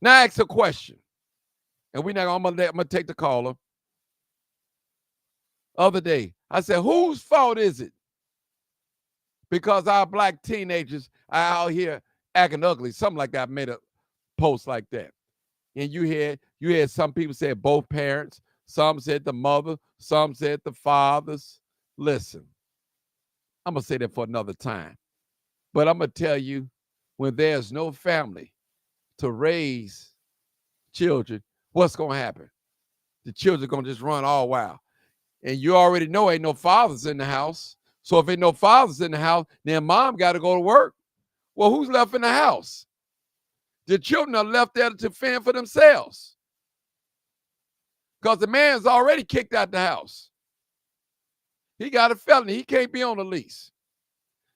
Now I ask a question, and I'm gonna take the caller. Other day, I said, whose fault is it? Because our black teenagers are out here acting ugly, something like that. I made a post like that, and you had some people say both parents, some said the mother, some said the fathers. Listen, I'm gonna say that for another time, but I'm gonna tell you, when there's no family to raise children, what's gonna happen? The children are gonna just run all wild. And you already know ain't no fathers in the house. So if ain't no fathers in the house, then mom got to go to work. Well, who's left in the house? The children are left there to fend for themselves. Because the man's already kicked out the house. He got a felony. He can't be on the lease.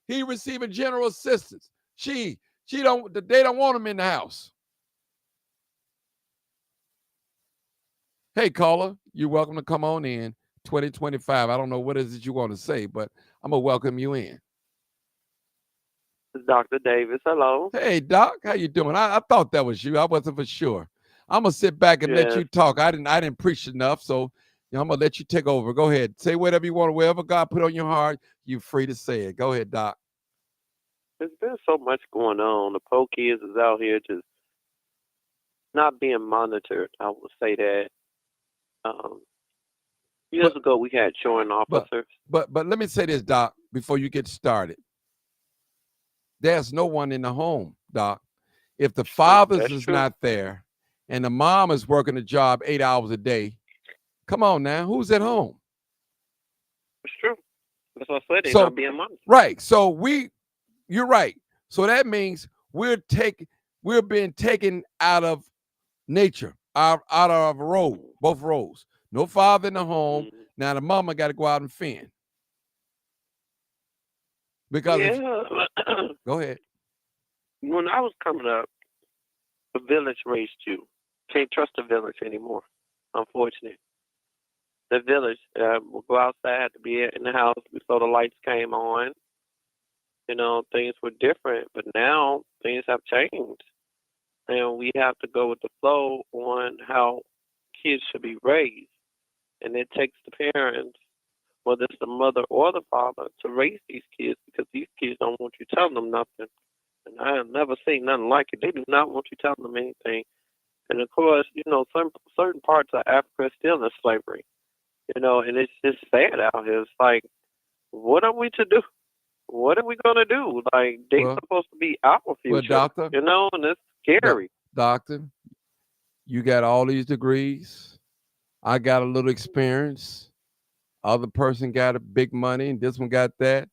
He receiving general assistance. They don't want him in the house. Hey, caller, you're welcome to come on in. 2025. I don't know what is it you want to say, but I'm gonna welcome you in. Dr. Davis, hello. Hey, Doc, how you doing? I thought that was you. I wasn't for sure. I'm gonna sit back and let you talk. I didn't preach enough, so I'm gonna let you take over. Go ahead, say whatever you want. Whatever God put on your heart, you're free to say it. Go ahead, Doc. There's been so much going on. The poor kids is out here just not being monitored. I would say that. Years ago, we had showing officers. But let me say this, Doc, before you get started. There's no one in the home, Doc. If the father's is not there and the mom is working a job 8 hours a day, come on now, who's at home? It's true. That's what I said. They're not being monitored. Right. So you're right. So that means we're being taken out of nature, out of our role, both roles. No father in the home. Mm-hmm. Now the mama got to go out and fend. Because go ahead. When I was coming up, the village raised you. Can't trust the village anymore, unfortunately. The village will go outside to be in the house before the lights came on. Things were different, but now things have changed. And we have to go with the flow on how kids should be raised. And it takes the parents, whether it's the mother or the father, to raise these kids, because these kids don't want you telling them nothing. And I have never seen nothing like it. They do not want you telling them anything. And of course, certain parts of Africa are still in slavery. And it's just sad out here. It's like, what are we to do? What are we going to do? Like, they're supposed to be our future. Well, doctor, and it's scary. Doctor, you got all these degrees. I got a little experience. Other person got a big money, and this one got that.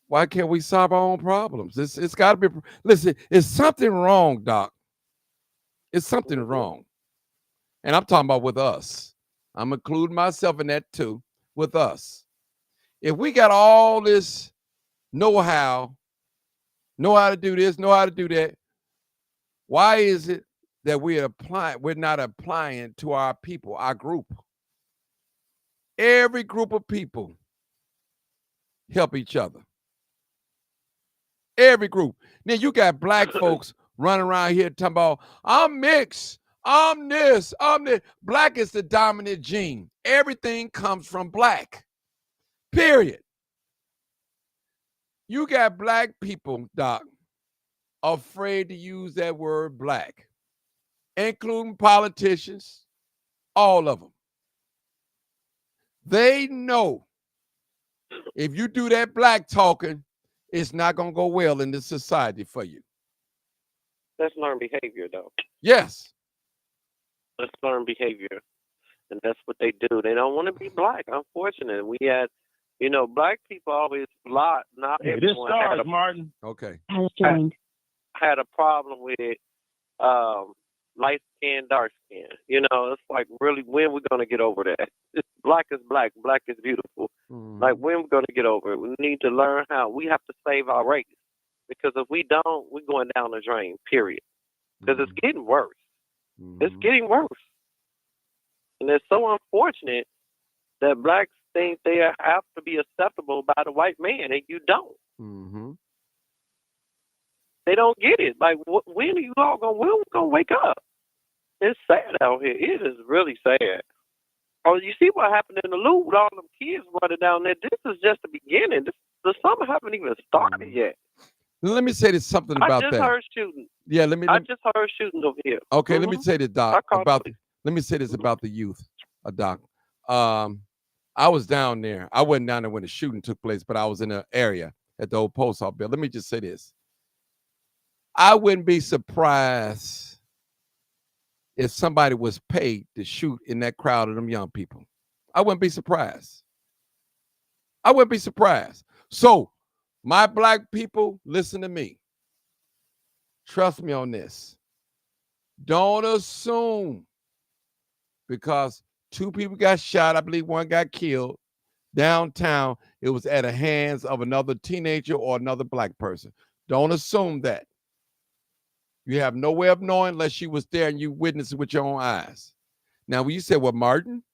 Why can't we solve our own problems? It's got to be. Listen, it's something wrong, Doc. It's something wrong. And I'm talking about with us. I'm including myself in that too, with us. If we got all this know-how to do this, know how to do that, why is it that we're not applying to our people, our group? Every group of people help each other. Every group. Now you got black folks running around here talking about, I'm mixed, I'm this, I'm that. Black is the dominant gene. Everything comes from black. Period. You got black people, Doc, afraid to use that word black, including politicians, all of them. They know If you do that black talking, it's not going to go well in this society for you. That's learned behavior, though. Yes. That's learned behavior, and that's what they do. They don't want to be black. Unfortunately, we had, black people always lie. Not Hey, this everyone stars, Martin. Okay. Has joined. had a problem with light skin, dark skin. It's like, really, when we going to get over that? Black is black. Black is beautiful. Mhm. Like, when we going to get over it? We need to learn how. We have to save our race. Because if we don't, we're going down the drain, period. Because it's getting worse. It's getting worse. And it's so unfortunate that blacks think they have to be acceptable by the white man, and you don't. Mm-hmm. They don't get it. Like, when are you all when are we going to wake up? It's sad out here. It is really sad. Oh, you see what happened in the Loop with all them kids running down there? This is just the beginning. The summer haven't even started yet. Let me say this something about that. I just heard shooting. Yeah, I just heard shooting over here. Okay, let me say this, Doc. Let me say this Mhm. about the youth, Doc. I was down there. I wasn't down there when the shooting took place, but I was in an area at the old post office building. Let me just say this. I wouldn't be surprised if somebody was paid to shoot in that crowd of them young people. I wouldn't be surprised. I wouldn't be surprised. So, my black people, listen to me. Trust me on this. Don't assume because 2 people got shot, I believe 1 got killed downtown, it was at the hands of another teenager or another black person. Don't assume that. You have no way of knowing unless you was there and you witnessed it with your own eyes. Now, when you said, well, Martin,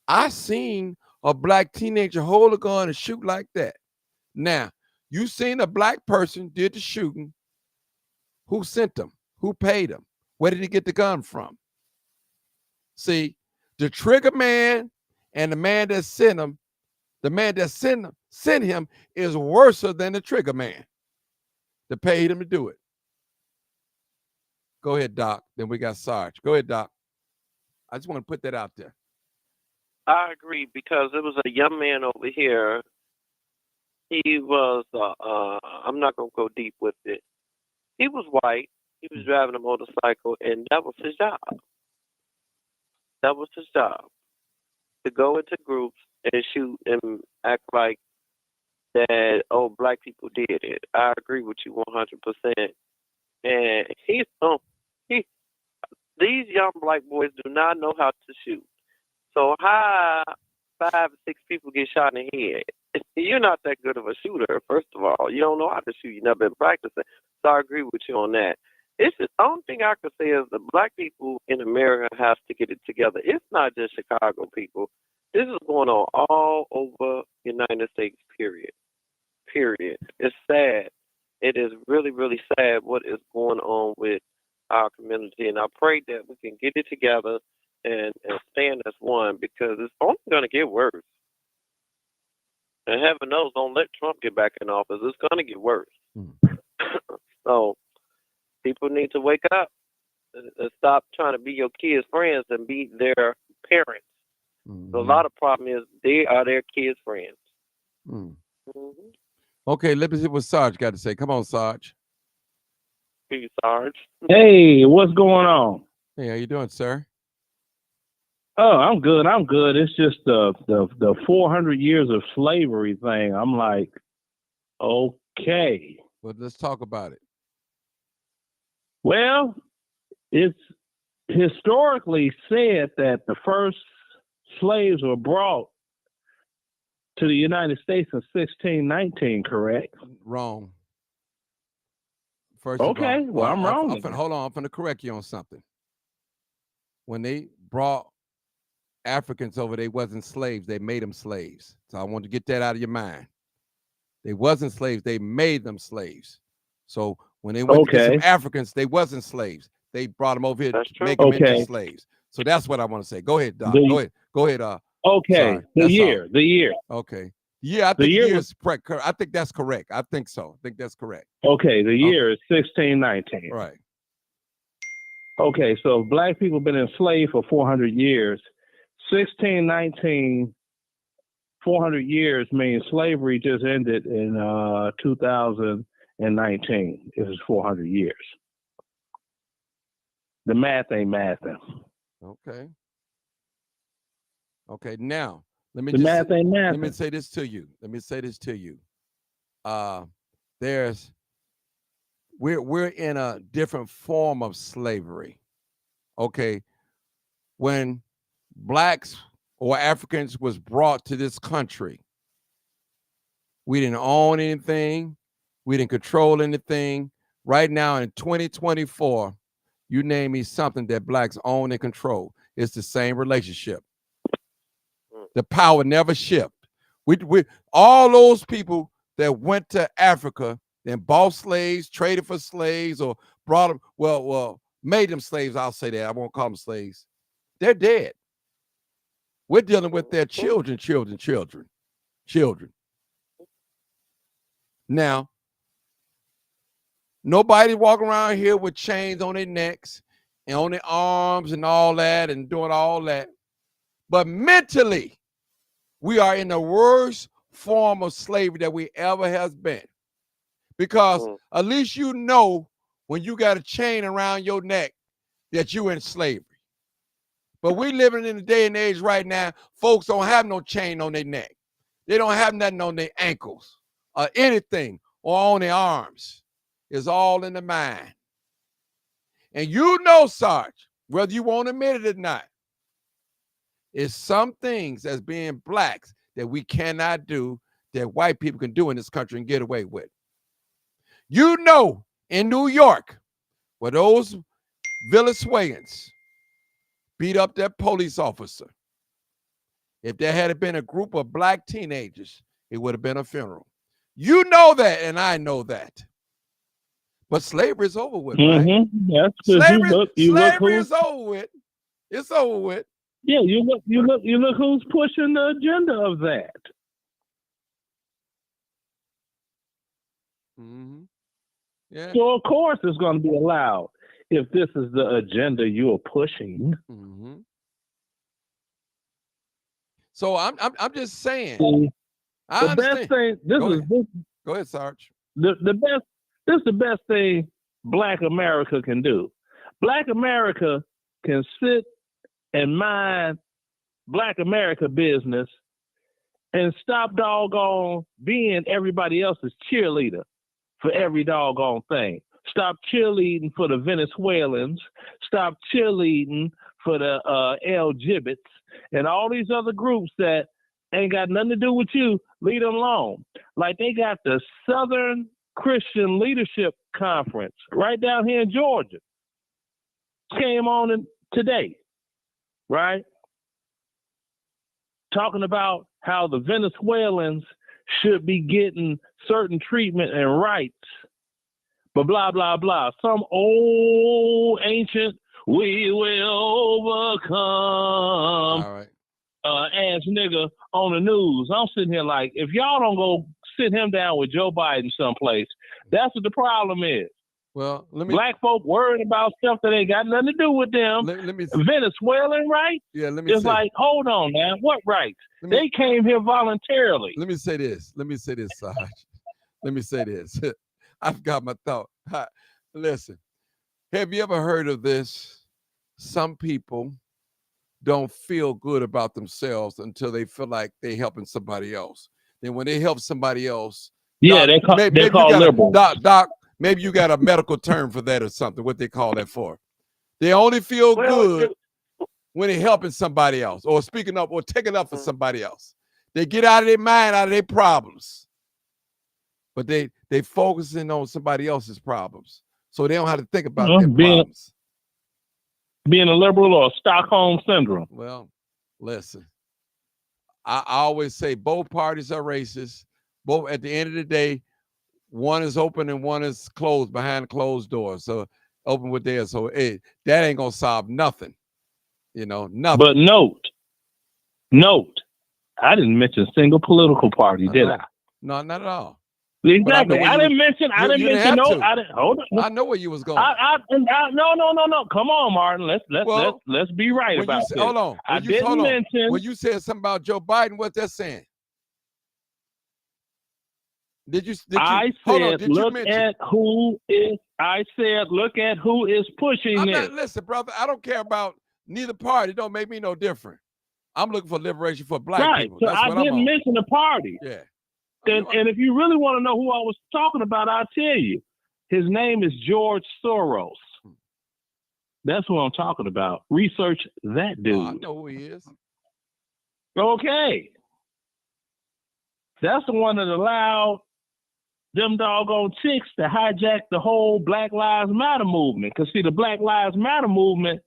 I seen a black teenager hold a gun and shoot like that. Now, you seen a black person did the shooting. Who sent them? Who paid them? Where did he get the gun from? See, the trigger man and the man that sent him, the man that sent him is worse than the trigger man that paid him to do it. Go ahead, Doc. Then we got Sarge. Go ahead, Doc. I just want to put that out there. I agree because there was a young man over here. He was, I'm not going to go deep with it. He was white. He was driving a motorcycle, and that was his job. That was his job, to go into groups and shoot and act like that, oh, black people did it. I agree with you 100%. And these young black boys do not know how to shoot. So how 5 or 6 people get shot in the head? You're not that good of a shooter, first of all. You don't know how to shoot. You've never been practicing. So I agree with you on that. It's the only thing I could say is the black people in America have to get it together. It's not just Chicago people. This is going on all over the United States, period. Period. It's sad. It is really, really sad what is going on with our community. And I pray that we can get it together and stand as one because it's only going to get worse. And heaven knows, don't let Trump get back in office. It's going to get worse. So people need to wake up and stop trying to be your kids' friends and be their parents. So a lot of problem is they are their kids' friends. Okay, let me see what Sarge got to say. Come on, Sarge. Peace, Sarge. Hey, what's going on? Hey, how you doing, sir? Oh, I'm good. I'm good. It's just the 400 years of slavery thing. I'm like, okay. Well, let's talk about it. Well, it's historically said that the first slaves were brought to the United States in 1619, correct? Wrong. First Okay, of all, well, I'm wrong. Hold on, I'm going to correct you on something. When they brought Africans over, they wasn't slaves. They made them slaves. So I want to get that out of your mind. They wasn't slaves. They made them slaves. So when they went to get some Africans, they wasn't slaves. They brought them over here to make them into slaves. So that's what I want to say. Go ahead, Doc. Go ahead. Okay. Sorry. The year. Okay. Yeah, I think the year is correct. I think that's correct. I think so. I think that's correct. Okay. The year is 1619. Right. Okay. So black people have been enslaved for 400 years. 1619 400 years means slavery just ended in 2019. It was 400 years. The math ain't mathing. Okay. Okay. Now, let me The math ain't let me mathing. say this to you. Let me say this to you. We're in a different form of slavery. Okay. When blacks or Africans was brought to this country, we didn't own anything. We didn't control anything. Right now in 2024, you name me something that blacks own and control. It's the same relationship. The power never shifted. We all those people that went to Africa and bought slaves, traded for slaves, or brought them, well, made them slaves. I'll say that. I won't call them slaves. They're dead. We're dealing with their children. Now, nobody walking around here with chains on their necks and on their arms and all that and doing all that. But mentally, we are in the worst form of slavery that we ever has been. Because at least you know when you got a chain around your neck that you in slavery. But we living in a day and age right now, folks don't have no chain on their neck. They don't have nothing on their ankles or anything or on their arms. It's all in the mind. And you know, Sarge, whether you want to admit it or not, it's some things as being blacks that we cannot do that white people can do in this country and get away with. You know, in New York, where those Venezuelans beat up that police officer, if there had been a group of black teenagers, it would have been a funeral. You know that, and I know that. But slavery is over with, right? That's Slavery slavery is over with. It's over with. Yeah, you look who's pushing the agenda of that. Mm-hmm. Yeah. So of course it's going to be allowed if this is the agenda you're pushing. Mm-hmm. So I'm just saying. I understand. Best thing. Go ahead, Sarge. This is the best thing Black America can do. Black America can sit and mind Black America business and stop doggone being everybody else's cheerleader for every doggone thing. Stop cheerleading for the Venezuelans. Stop cheerleading for the LGBTs and all these other groups that ain't got nothing to do with you. Leave them alone. Like they got the Southern Christian Leadership Conference right down here in Georgia. Came on today, right? Talking about how the Venezuelans should be getting certain treatment and rights, but blah, blah, blah. Some old ancient, we will overcome All right. ass nigga on the news. I'm sitting here like, if y'all don't go sit him down with Joe Biden someplace, that's what the problem is. Well, let me. Black folk worried about stuff that ain't got nothing to do with them. Let me. Venezuelan rights? Yeah, let me. It's like, hold on, man. What rights? They came here voluntarily. Let me say this, Sarge. Let me say this. I've got my thought. Listen, have you ever heard of this? Some people don't feel good about themselves until they feel like they're helping somebody else. Then when they help somebody else, yeah, they're called liberals. Doc, maybe you got a medical term for that or something, what they call that for. They only feel good when they're helping somebody else or speaking up or taking up for somebody else. They get out of their mind, out of their problems. But they focusing on somebody else's problems. So they don't have to think about their problems. Being a liberal or Stockholm syndrome. Well, listen, I always say both parties are racist. Both at the end of the day, one is open and one is closed behind closed doors. So open with theirs. So that ain't gonna solve nothing. You know, nothing. But note, I didn't mention a single political party, did I? No, not at all. Exactly. I didn't mention no. I didn't. Hold on. I know where you was going. No. Come on, Martin. Let's be right about this. Hold on. I didn't mention. When you said something about Joe Biden, what's that saying? Did you I hold on, said, did you look mention? at who is. I said, look at who is pushing I'm this. not, listen, brother, I don't care about neither party. It don't make me no different. I'm looking for liberation for black Right. people. So That's I what I'm didn't on. mention the party. Yeah. And if you really want to know who I was talking about, I'll tell you. His name is George Soros. That's who I'm talking about. Research that dude. Oh, I know who he is. Okay. That's the one that allowed them doggone chicks to hijack the whole Black Lives Matter movement. Because, see, the Black Lives Matter movement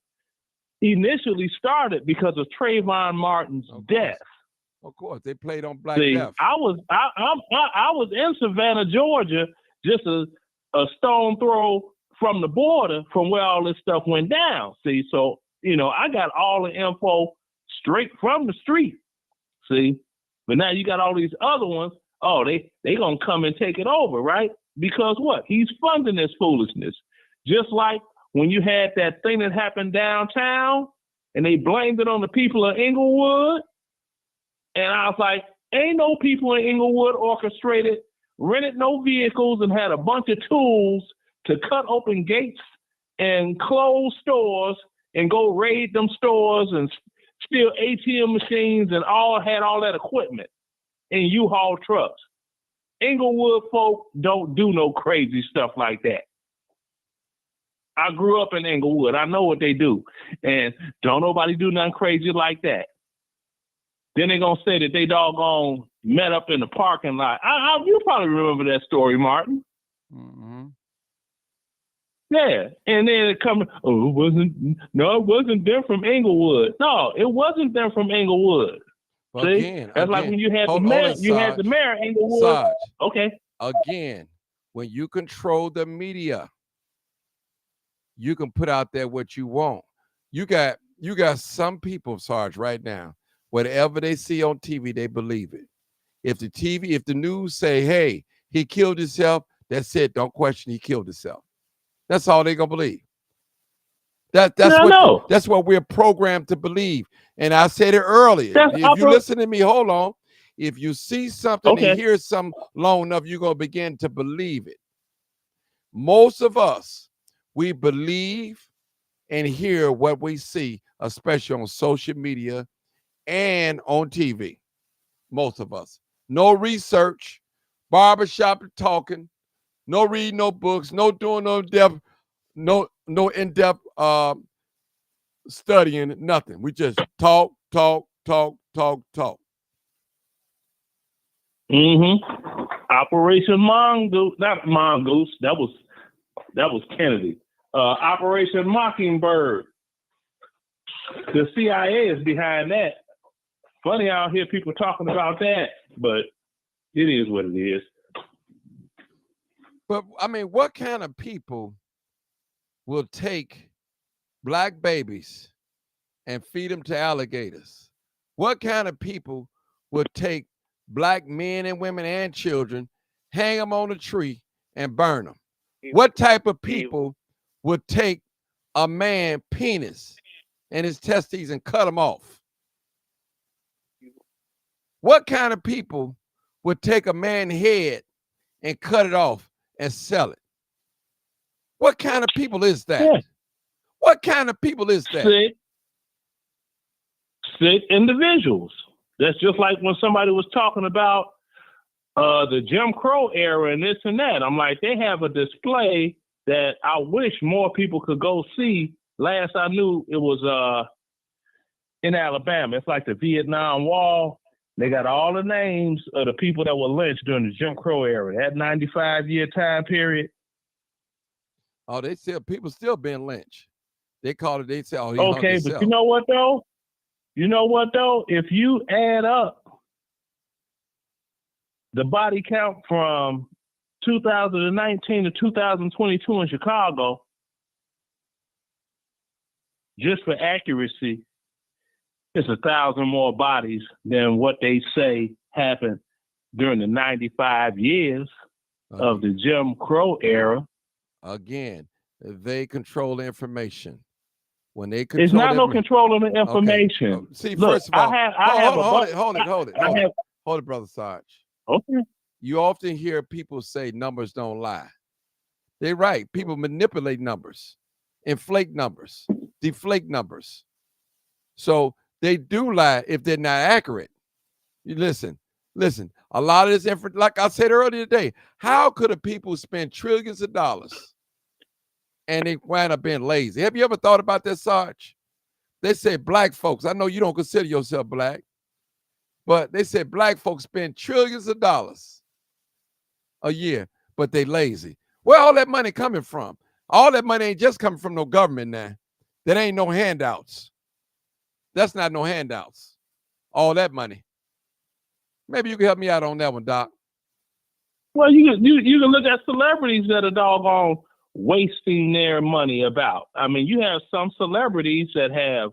initially started because of Trayvon Martin's death. Of course, they played on Black See, Death. I was in Savannah, Georgia, just a stone throw from the border from where all this stuff went down. See, so, you know, I got all the info straight from the street. See, but now you got all these other ones. Oh, they gonna come and take it over, right? Because what? He's funding this foolishness. Just like when you had that thing that happened downtown and they blamed it on the people of Inglewood. And I was like, ain't no people in Inglewood orchestrated, rented no vehicles, and had a bunch of tools to cut open gates and close stores and go raid them stores and steal ATM machines and had all that equipment in U-Haul trucks. Inglewood folk don't do no crazy stuff like that. I grew up in Inglewood. I know what they do. And don't nobody do nothing crazy like that. Then they're going to say that they doggone met up in the parking lot. You probably remember that story, Martin. Mm-hmm. Yeah. And then it comes, it wasn't them from Inglewood. No, it wasn't them from Inglewood. Well, See? again, That's like when you had the mayor, had the mayor Inglewood. Sarge, okay. Again, when you control the media, you can put out there what you want. You got some people, Sarge, right now, whatever they see on TV, they believe it. If the news say, hey, he killed himself, that's it. Don't question he killed himself. That's all they're gonna believe. That's what we're programmed to believe. And I said it earlier. If you listen to me, hold on. If you see something and hear something long enough, you're gonna begin to believe it. Most of us, we believe and hear what we see, especially on social media and on TV. Most of us. No research, barbershop talking, no reading no books, no doing no in-depth studying, nothing. We just talk. Mm-hmm. Operation Mongoose, not Mongoose. That was Kennedy. Operation Mockingbird. The CIA is behind that. Funny, I don't hear people talking about that, but it is what it is. But I mean, what kind of people will take black babies and feed them to alligators? What kind of people will take black men and women and children, hang them on a tree and burn them? What type of people would take a man penis and his testes and cut them off? What kind of people would take a man's head and cut it off and sell it? What kind of people is that? Yeah. What kind of people is that? Sick individuals. That's just like when somebody was talking about the Jim Crow era and this and that. I'm like, they have a display that I wish more people could go see. Last I knew, it was in Alabama. It's like the Vietnam Wall. They got all the names of the people that were lynched during the Jim Crow era, that 95-year time period. Oh, people still being lynched. They call it, they say, oh, he okay, hung but himself. You know what though? If you add up the body count from 2019 to 2022 in Chicago, just for accuracy, it's 1,000 more bodies than what they say happened during the 95 years of the Jim Crow era. Again, they control the information. When they control, it's not no controlling the information. Okay. See, look, first of all, I have hold it, brother Sarge. Okay. you often hear people say numbers don't lie. They're right. People manipulate numbers, inflate numbers, deflate numbers. So they do lie if they're not accurate. You listen. A lot of this information, like I said earlier today, how could a people spend trillions of dollars and they wind up being lazy? Have you ever thought about that, Sarge? They say black folks, I know you don't consider yourself black, but they said black folks spend trillions of dollars a year, but they lazy. Where all that money coming from? All that money ain't just coming from no government now. That ain't no handouts. That's not no handouts. All that money. Maybe you can help me out on that one, Doc. Well, you can look at celebrities that are doggone wasting their money about. I mean, you have some celebrities that have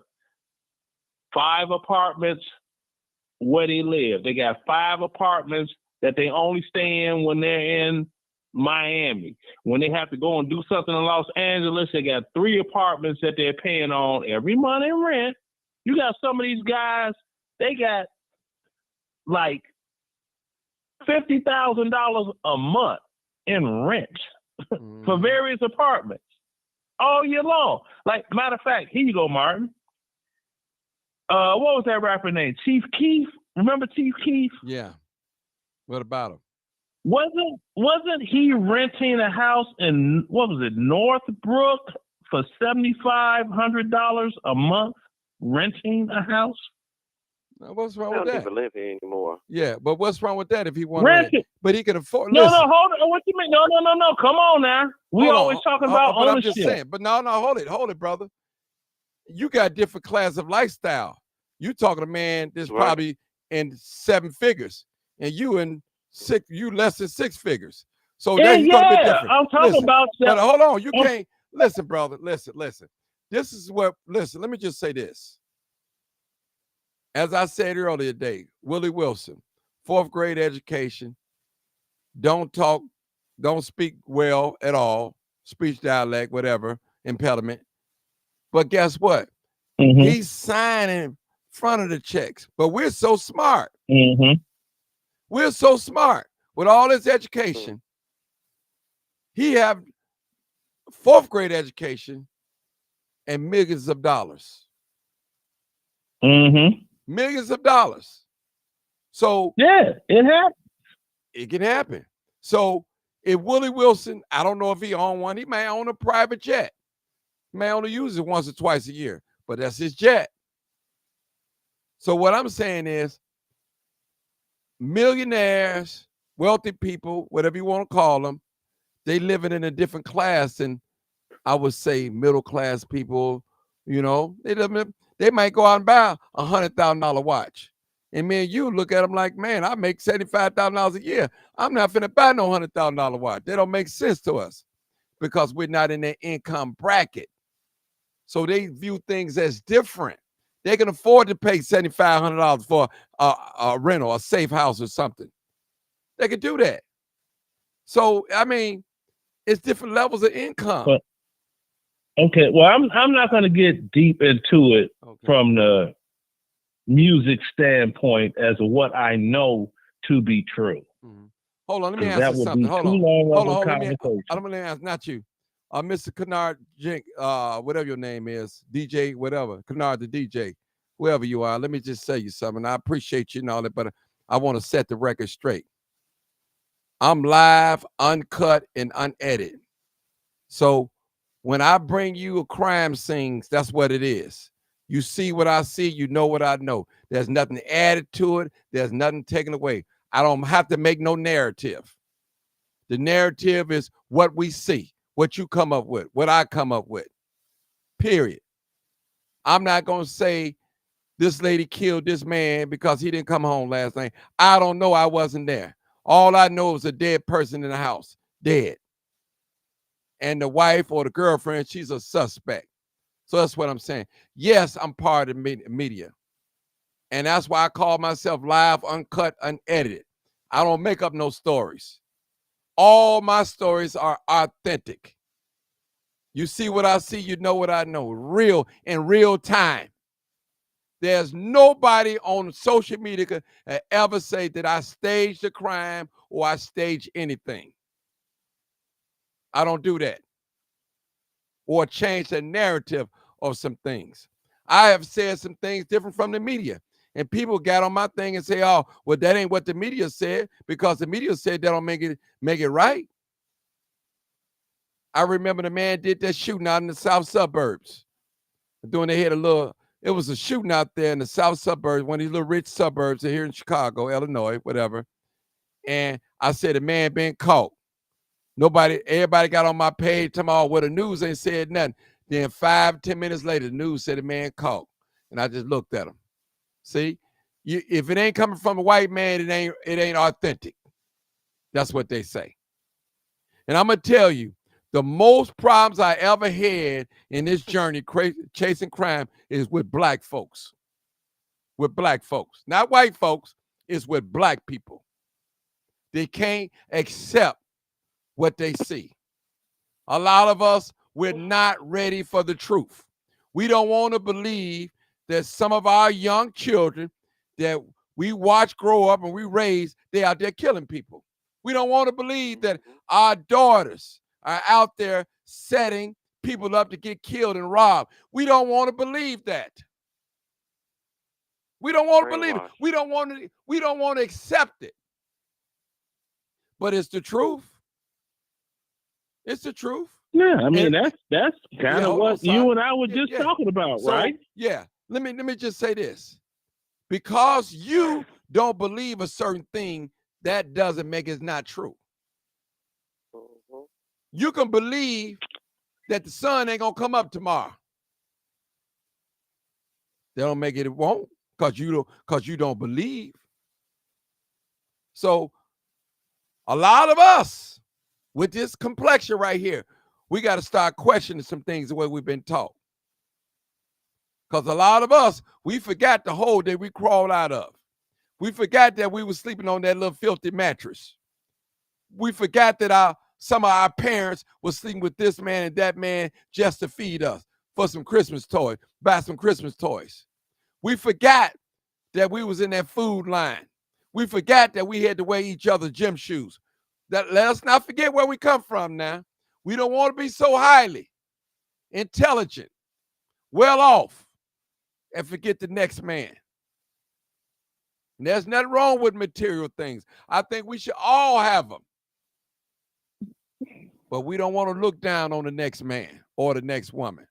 5 apartments where they live. They got 5 apartments that they only stay in when they're in Miami. When they have to go and do something in Los Angeles, they got 3 apartments that they're paying on every month in rent. You got some of these guys, they got like $50,000 a month in rent for various apartments all year long. Like, matter of fact, here you go, Martin. What was that rapper name? Chief Keef? Remember Chief Keef? Yeah. What about him? Wasn't he renting a house in, what was it, Northbrook for $7,500 a month? Renting a house? Now, what's wrong I with don't that? even live here anymore. Yeah, but what's wrong with that if he wanted Rent it? it. But he can afford. No, Listen, hold on. What you mean? No. Come on now. We hold on, always talking about but ownership. I'm just saying. But no, hold it, brother. You got different class of lifestyle. You talking to a man that's Right. probably in 7 figures, and you less than 6 figures. So that's gonna be different. I'm talking about that. But hold on, you can't listen, brother. Listen. This is what. Listen, let me just say this. As I said earlier today, Willie Wilson, 4th grade education, don't speak well at all, speech dialect, whatever, impediment. But guess what? Mm-hmm. He's signing in front of the checks. But we're so smart. Mm-hmm. We're so smart with all his education. He have 4th grade education and millions of dollars. Mm-hmm. Millions of dollars. So yeah, it happened. It can happen. So if Willie Wilson, I don't know if he own one, he may own a private jet. He may only use it once or twice a year, but that's his jet. So what I'm saying is millionaires, wealthy people, whatever you want to call them, they living in a different class than I would say middle class people. You know, they might go out and buy a $100,000 watch. And me and you look at them like, man, I make $75,000 a year. I'm not finna buy no $100,000 watch. They don't make sense to us because we're not in their income bracket. So they view things as different. They can afford to pay $7,500 for a rental, a safe house or something. They can do that. So, I mean, it's different levels of income. But, okay, well, I'm not going to get deep into it from the music standpoint as what I know to be true. Mm-hmm. Hold on, let me That answer would something. be Hold too on. long of a conversation. I'm going to ask, not you. Mr. Kennard Jink, whatever your name is, DJ, whatever, Kennard the DJ, whoever you are, let me just say you something. I appreciate you and all that, but I want to set the record straight. I'm live, uncut, and unedited. So when I bring you a crime scene, that's what it is. You see what I see, you know what I know. There's nothing added to it. There's nothing taken away. I don't have to make no narrative. The narrative is what we see, what you come up with, what I come up with, period. I'm not going to say this lady killed this man because he didn't come home last night. I don't know. I wasn't there. All I know is a dead person in the house, dead. And the wife or the girlfriend, she's a suspect. So that's what I'm saying. Yes, I'm part of the media. And that's why I call myself live, uncut, unedited. I don't make up no stories. All my stories are authentic. You see what I see, you know what I know. Real, in real time. There's nobody on social media that ever say that I staged a crime or I staged anything. I don't do that. Or change the narrative of some things. I have said some things different from the media. And people got on my thing and say, oh, well, that ain't what the media said, because the media said that don't make it right. I remember the man did that shooting out in the south suburbs. Doing they had it was a shooting out there in the south suburbs, one of these little rich suburbs here in Chicago, Illinois, whatever. And I said, the man been caught. Everybody got on my page talking about, well, the news ain't said nothing. Then 5-10 minutes later, the news said the man caught. And I just looked at him. See, if it ain't coming from a white man, it ain't authentic. That's what they say. And I'm gonna tell you, the most problems I ever had in this journey chasing crime is with black folks. With black folks, not white folks. It's with black people. They can't accept what they see. A lot of us, we're not ready for the truth. We don't want to believe that some of our young children that we watch grow up and we raise, they out there killing people. We don't want to believe that our daughters are out there setting people up to get killed and robbed. We don't want to believe that. We don't want to believe it. We don't want to accept it. But it's the truth. It's the truth. Yeah, I mean, that's kind of what you and I were just talking about, right? Yeah. Let me just say this. Because you don't believe a certain thing, that doesn't make it not true. You can believe that the sun ain't gonna come up tomorrow. That don't make it won't, because you don't believe. So a lot of us with this complexion right here, we got to start questioning some things the way we've been taught. Because a lot of us, we forgot the hole that we crawled out of. We forgot that we were sleeping on that little filthy mattress. We forgot that some of our parents were sleeping with this man and that man just to feed us for some Christmas toys, buy some Christmas toys. We forgot that we was in that food line. We forgot that we had to wear each other's gym shoes. Let us not forget where we come from now. We don't want to be so highly intelligent, well off, and forget the next man. And there's nothing wrong with material things. I think we should all have them. But we don't want to look down on the next man or the next woman,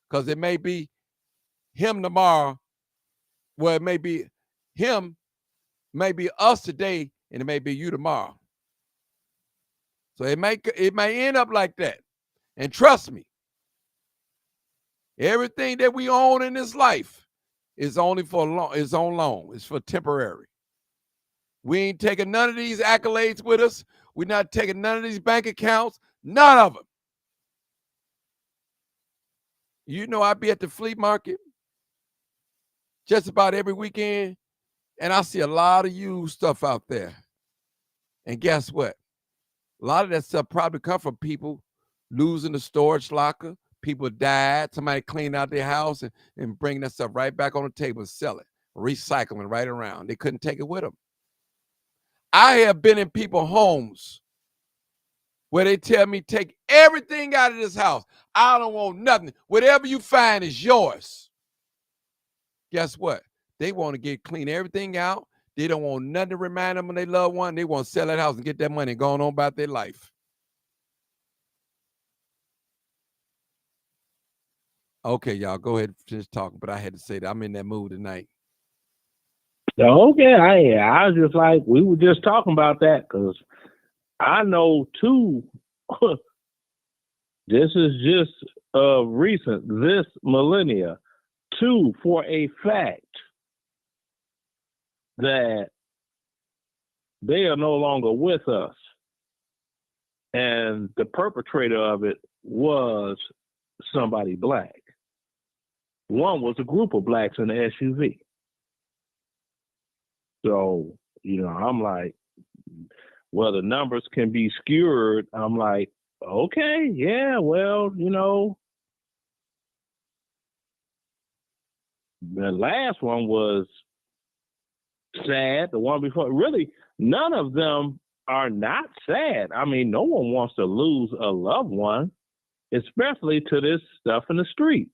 because it may be him tomorrow. Well, it may be him, maybe us today, and it may be you tomorrow. So it may end up like that. And trust me, everything that we own in this life is only for it's on loan. It's for temporary. We ain't taking none of these accolades with us. We're not taking none of these bank accounts. None of them. You know, I be at the flea market just about every weekend, and I see a lot of used stuff out there. And guess what? A lot of that stuff probably come from people losing the storage locker. People died. Somebody cleaned out their house and bring that stuff right back on the table and sell it, recycling right around. They couldn't take it with them. I have been in people's homes where they tell me, take everything out of this house. I don't want nothing. Whatever you find is yours. Guess what? They want to clean everything out. They don't want nothing to remind them of their loved one. They want to sell that house and get that money and go on about their life. Okay, y'all, go ahead and finish talking, but I had to say that I'm in that mood tonight. Okay, I was just like, we were just talking about that, because I know too, this is just recent, this millennia, too, for a fact that they are no longer with us. And the perpetrator of it was somebody black. One was a group of blacks in the SUV. So, you know, I'm like, well, the numbers can be skewed. I'm like, okay, yeah, well, you know, The last one was sad. The one before, really, none of them are not sad. I mean, no one wants to lose a loved one, especially to this stuff in the street.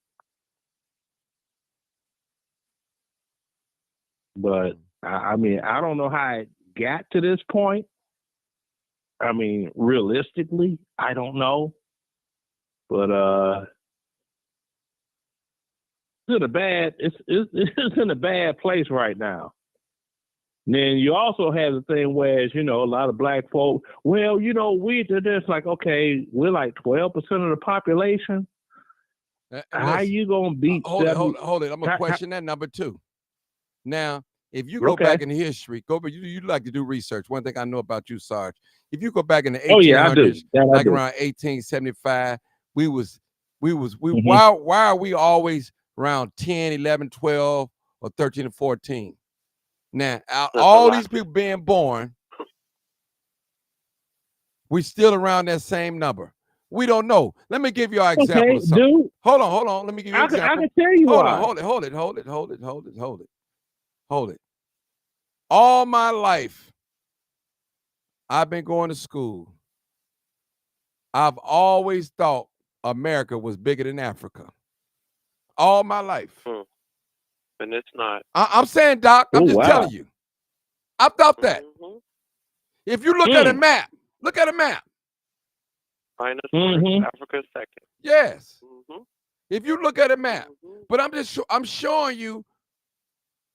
But I mean, I don't know how it got to this point. I mean, realistically, I don't know. But it's in a bad place right now. And then you also have the thing where, you know, a lot of black folk, well, you know, we did this, like, okay, we're like 12% of the population. How you gonna beat? Hold it. I'm gonna question that number 2. Now, if you go back in history, you like to do research. One thing I know about you, Sarge, if you go back in the 1800s, like around 1875, we why are we always around 10, 11, 12, or 13 and 14? Now, all these people being born, we still around that same number. We don't know. Let me give you an example of something. Dude, hold on. Let me give you an example. I can tell you why. Hold it. All my life, I've been going to school. I've always thought America was bigger than Africa. All my life. And it's not. I'm saying, Doc, I'm just telling you. I thought that. Mm-hmm. If you look at a map, China's first, Africa's second. Yes. Mm-hmm. If you look at a map, but I'm showing you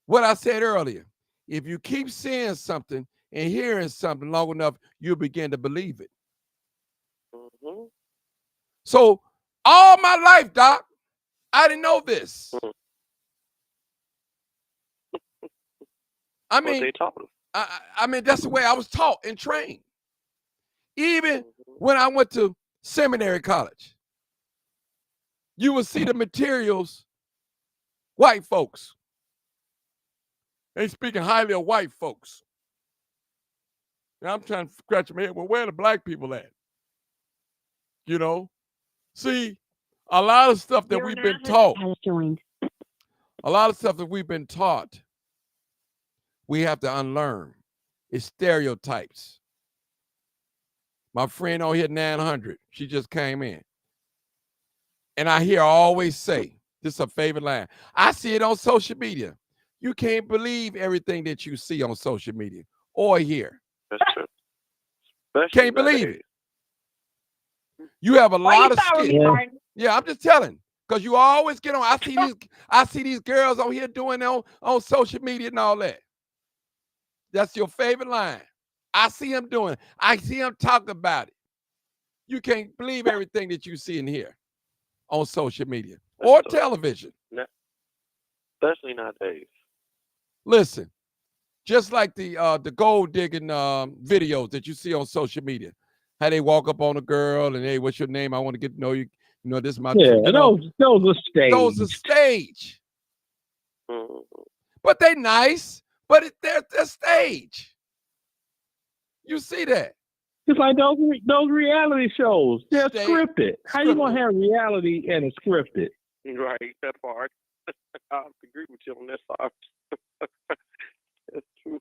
what I said earlier. If you keep seeing something and hearing something long enough, you'll begin to believe it. Mm-hmm. So all my life, Doc, I didn't know this. I mean, I mean, that's the way I was taught and trained. Even when I went to seminary college, you would see the materials, white folks. They speaking highly of white folks. Now I'm trying to scratch my head. Well, where are the black people at? You know? See, a lot of stuff that we've been taught. A lot of stuff that we've been taught, we have to unlearn. It's stereotypes. My friend on here, 900, she just came in. And I hear her always say, this is her favorite line. I see it on social media. You can't believe everything that you see on social media or hear. That's true. Can't believe it. You have a lot of skill. Yeah, I'm just telling. Because you always get on. I see these girls on here doing on social media and all that. That's your favorite line. I see them doing it. I see them talk about it. You can't believe everything that you see and hear on social media or television. Especially nowadays. Listen, just like the gold digging videos that you see on social media, how they walk up on a girl and, hey, what's your name? I want to get to know you. You know, this is my those are stage. Those are stage. But they nice, but they're stage. You see that? It's like those reality shows. They're scripted. How you gonna have reality and a scripted? Right, that part. I agree with you on that side. That's true.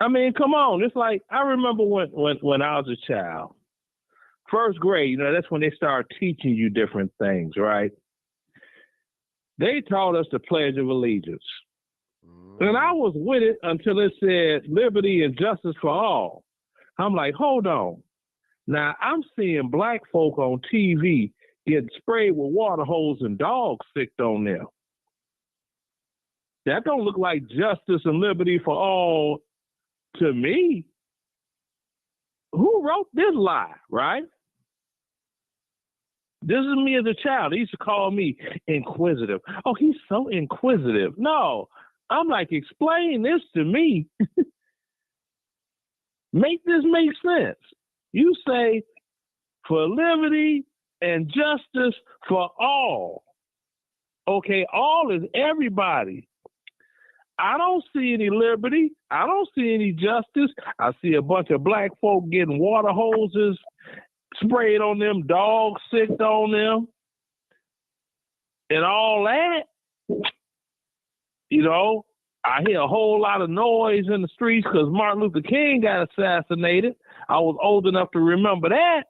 I mean, come on. It's like I remember when I was a child, first grade. You know, that's when they start teaching you different things, right? They taught us the Pledge of Allegiance, and I was with it until it said liberty and justice for all. I'm like, hold on. Now, I'm seeing black folk on TV getting sprayed with water hose and dogs sicked on them. That don't look like justice and liberty for all to me. Who wrote this lie, right? This is me as a child. They used to call me inquisitive. Oh, he's so inquisitive. No, I'm like, explain this to me. Make this make sense. You say for liberty and justice for all. Okay, all is everybody. I don't see any liberty. I don't see any justice. I see a bunch of black folk getting water hoses sprayed on them, dogs sicked on them, and all that. You know, I hear a whole lot of noise in the streets because Martin Luther King got assassinated. I was old enough to remember that.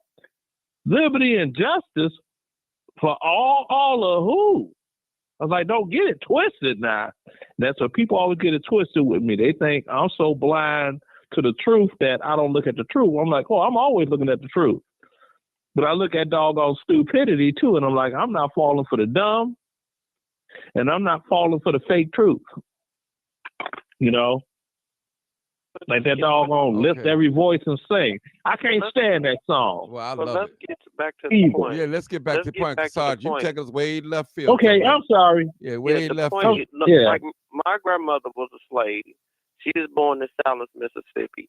Liberty and justice for all of who? I was like, don't get it twisted now. That's what people always get it twisted with me. They think I'm so blind to the truth that I don't look at the truth. I'm like, oh, I'm always looking at the truth. But I look at doggone stupidity too, and I'm like, I'm not falling for the dumb, and I'm not falling for the fake truth. You know? Like that doggone lift every voice and sing. I can't stand that song. Well, I love let's it. get back to the point. Yeah, let's get back to the point. Sarge, you take us way left field. Okay, I'm sorry. Yeah, way left point, field. Look, like my grandmother was a slave. She was born in Salis, Mississippi.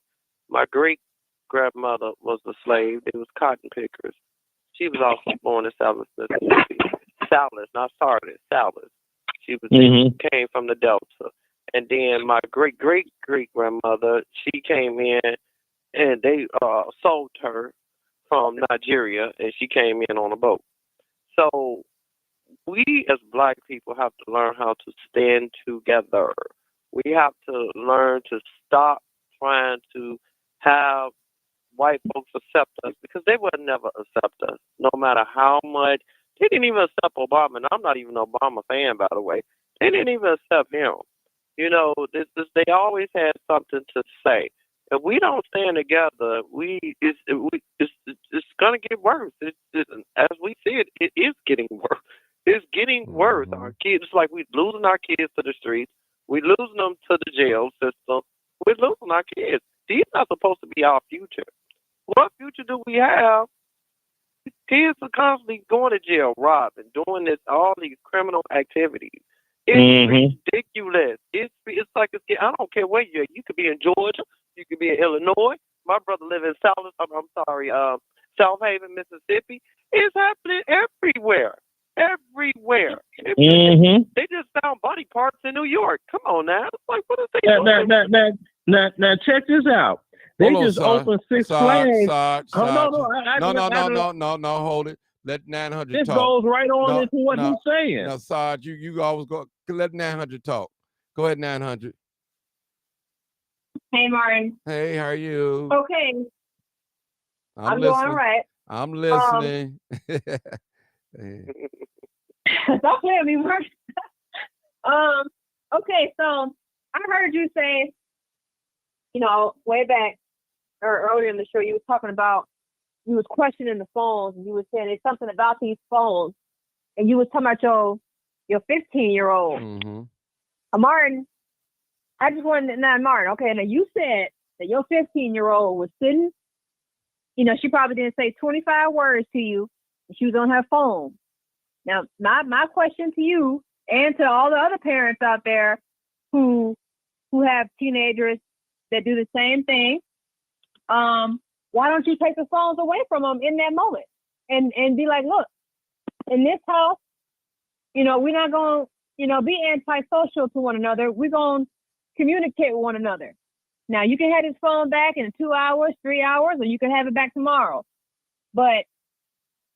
My great-grandmother was a slave. They was cotton pickers. She was also born in Salis, Mississippi. Salis, not Sardis, Salis. She was came from the Delta. And then my great-great-great-grandmother, she came in, and they sold her from Nigeria, and she came in on a boat. So we as Black people have to learn how to stand together. We have to learn to stop trying to have white folks accept us, because they would never accept us, no matter how much. They didn't even accept Obama, and I'm not even an Obama fan, by the way. They didn't even accept him. You know, they always had something to say. If we don't stand together, it's gonna get worse. As we see it, it is getting worse. It's getting worse. Our kids, it's like we're losing our kids to the streets. We're losing them to the jail system. We're losing our kids. These are supposed to be our future. What future do we have? Kids are constantly going to jail, robbing, doing all these criminal activities. It's ridiculous. It's like I don't care where you're at. You could be in Georgia. You could be in Illinois. My brother lives in South Haven, Mississippi. It's happening everywhere. Everywhere. They just found body parts in New York. Come on now. It's like, what is they doing? Now check this out. They just opened Six Flags. No, hold it. Let 900 this talk. This goes right on into what he's saying. No, Sarge, you always go. Let 900 talk. Go ahead, 900. Hey, Martin. Hey, how are you? Okay. I'm doing all right. I'm listening. Don't play with me, Martin. Okay, so I heard you say, way back or earlier in the show, you were talking about, you was questioning the phones, and you were saying there's something about these phones, and you was talking about your 15-year-old. Martin, I just wanted to know, Martin, okay, now you said that your 15-year-old was sitting, she probably didn't say 25 words to you, and she was on her phone. Now, my question to you and to all the other parents out there who have teenagers that do the same thing, why don't you take the phones away from them in that moment and be like, look, in this house, we're not going to, be antisocial to one another. We're going to communicate with one another. Now, you can have his phone back in 2 hours, 3 hours, or you can have it back tomorrow. But,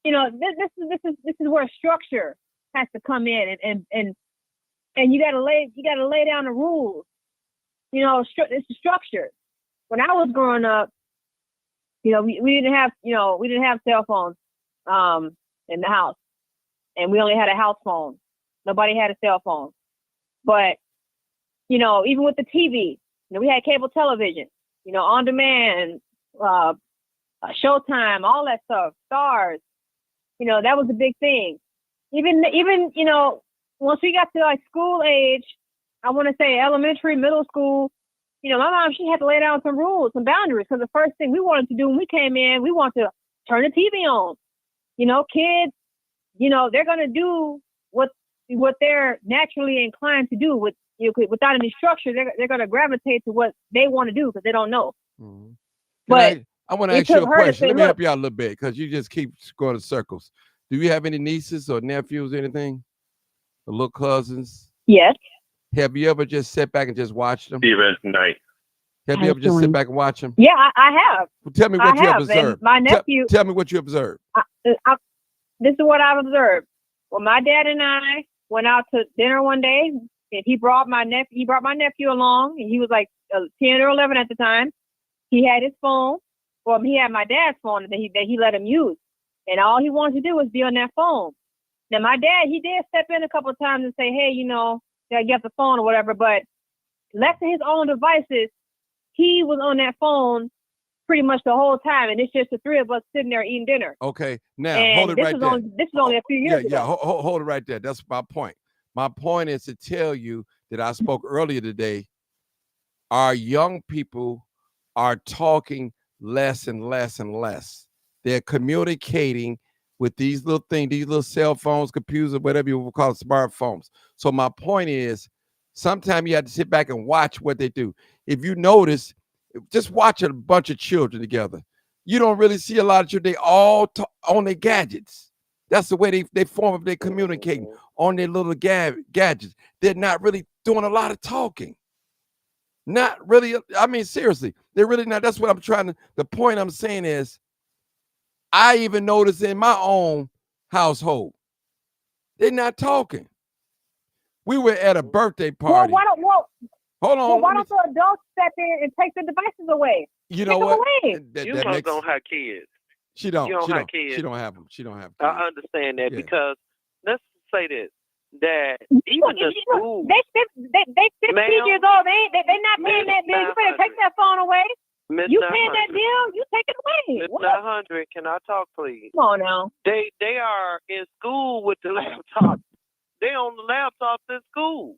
this is where structure has to come in, and you got to lay down the rules. It's structure. When I was growing up, we didn't have cell phones in the house, and we only had a house phone. Nobody had a cell phone. But even with the TV, we had cable television, on demand, Showtime, all that stuff, Stars. That was a big thing. Even once we got to like school age, I want to say elementary, middle school. My mom, she had to lay down some rules, some boundaries, because the first thing we wanted to do when we came in, we wanted to turn the TV on. Kids, they're going to do what they're naturally inclined to do without any structure. They're going to gravitate to what they want to do because they don't know. But I want to ask you a question. Let me help you out a little bit, because you just keep going in circles. Do you have any nieces or nephews or anything? Or little cousins? Yes. Have you ever just sat back and just watched them? Steven Knight. Have you ever just sit back and watch them? Yeah, I have. Well, tell me what you observed. My nephew. Tell me what you observed. This is what I've observed. Well, my dad and I went out to dinner one day. And he brought my nephew along, and he was like 10 or 11 at the time. He had his phone. Well, he had my dad's phone that he let him use, and all he wanted to do was be on that phone. Now, my dad, he did step in a couple of times and say, "Hey, get the phone or whatever." But left to his own devices, he was on that phone pretty much the whole time, and it's just the three of us sitting there eating dinner. Okay, now And hold it right there. This is only a few years ago. Yeah, hold it right there. That's my point. My point is to tell you that I spoke earlier today. Our young people are talking less and less and less. They're communicating with these little things, these little cell phones, computers, whatever you call it, smartphones. So my point is, sometimes you have to sit back and watch what they do. If you notice, just watch a bunch of children together. You don't really see a lot of children. They all on their gadgets. That's the way they form up, they communicating on their little gadgets. They're not really doing a lot of talking. Not really. I mean, seriously, they're really not. That's what I'm trying to, the point I'm saying is, I even noticed in my own household, they're not talking. We were at a birthday party. Why don't the adults sit there and take the devices away? You know what? You must don't have kids. She don't. You don't have kids. She don't have them. She don't have kids. I understand that because let's say this, that even the school, they 15 years old. They not paying that bill. You better take that phone away. You paying that bill? You take it away. Miss 900, can I talk, please? Come on now. They are in school with the laptop. They on the laptops in school.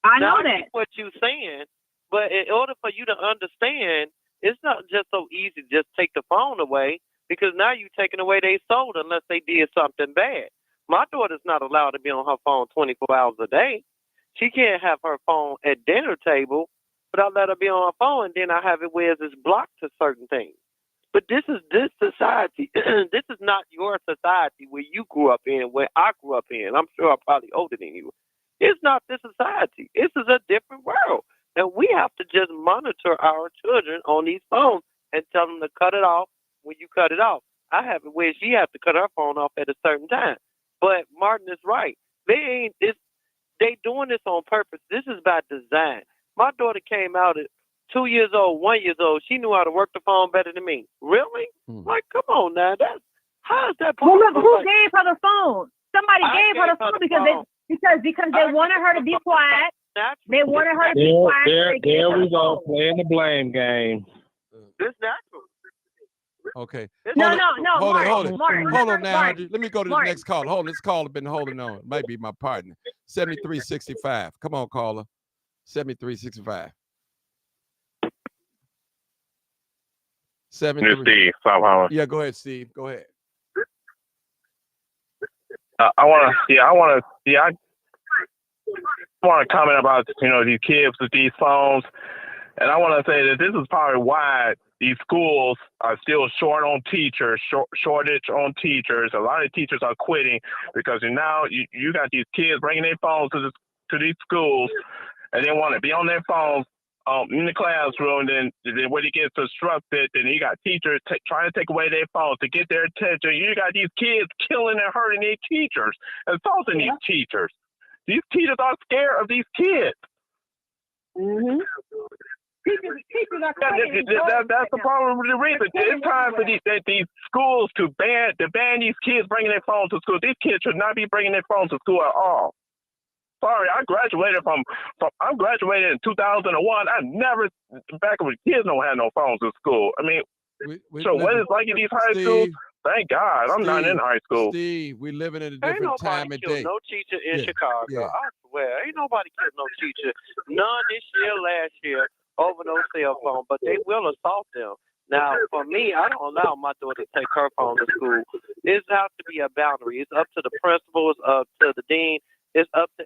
I know now, that. What you saying, but in order for you to understand, it's not just so easy to just take the phone away, because now you're taking away their soul unless they did something bad. My daughter's not allowed to be on her phone 24 hours a day. She can't have her phone at dinner table, but I let her be on her phone, and then I have it where it's blocked to certain things. But this society. This is not your society where you grew up in, where I grew up in. I'm sure I'm probably older than you. It's not this society. This is a different world. And we have to just monitor our children on these phones and tell them to cut it off when you cut it off. I have it where she has to cut her phone off at a certain time. But Martin is right. They doing this on purpose. This is by design. My daughter came out at 2 years old, 1 year old. She knew how to work the phone better than me. Really? Like, come on now. How is that possible? Well, look, who gave her the phone? Somebody gave her the phone because they wanted her to be quiet. They wanted her to be quiet. There we go, playing the blame game. It's natural. Okay. No. Hold it. Martin, Hold on now. Martin. Let me go to the next call. Hold on. This caller been holding on. It might be my partner. 7365. Come on, caller. 7365. 73. Steve, yeah, go ahead, Steve. Go ahead. I want to comment about these kids with these phones, and I want to say that this is probably why these schools are still short on teachers, shortage on teachers. A lot of teachers are quitting because now you got these kids bringing their phones to these schools, and they want to be on their phones in the classroom. Then when it gets disrupted, then you got teachers trying to take away their phones to get their attention. You got these kids killing and hurting their teachers, assaulting these teachers. These teachers are scared of these kids. Mm-hmm. That's the problem with the reason. It's time for these schools to ban these kids bringing their phones to school. These kids should not be bringing their phones to school at all. Sorry, I graduated in 2001. I never, back when kids don't have no phones in school. I mean, so what is like in these high schools? Thank God, I'm not in high school. Steve, we living in a different time and day. No teacher in Chicago. Yeah. I swear, ain't nobody killed no teacher. None this year, last year, over no cell phone, but they will assault them. Now, for me, I don't allow my daughter to take her phone to school. It has to be a boundary. It's up to the principals, up to the dean. It's up to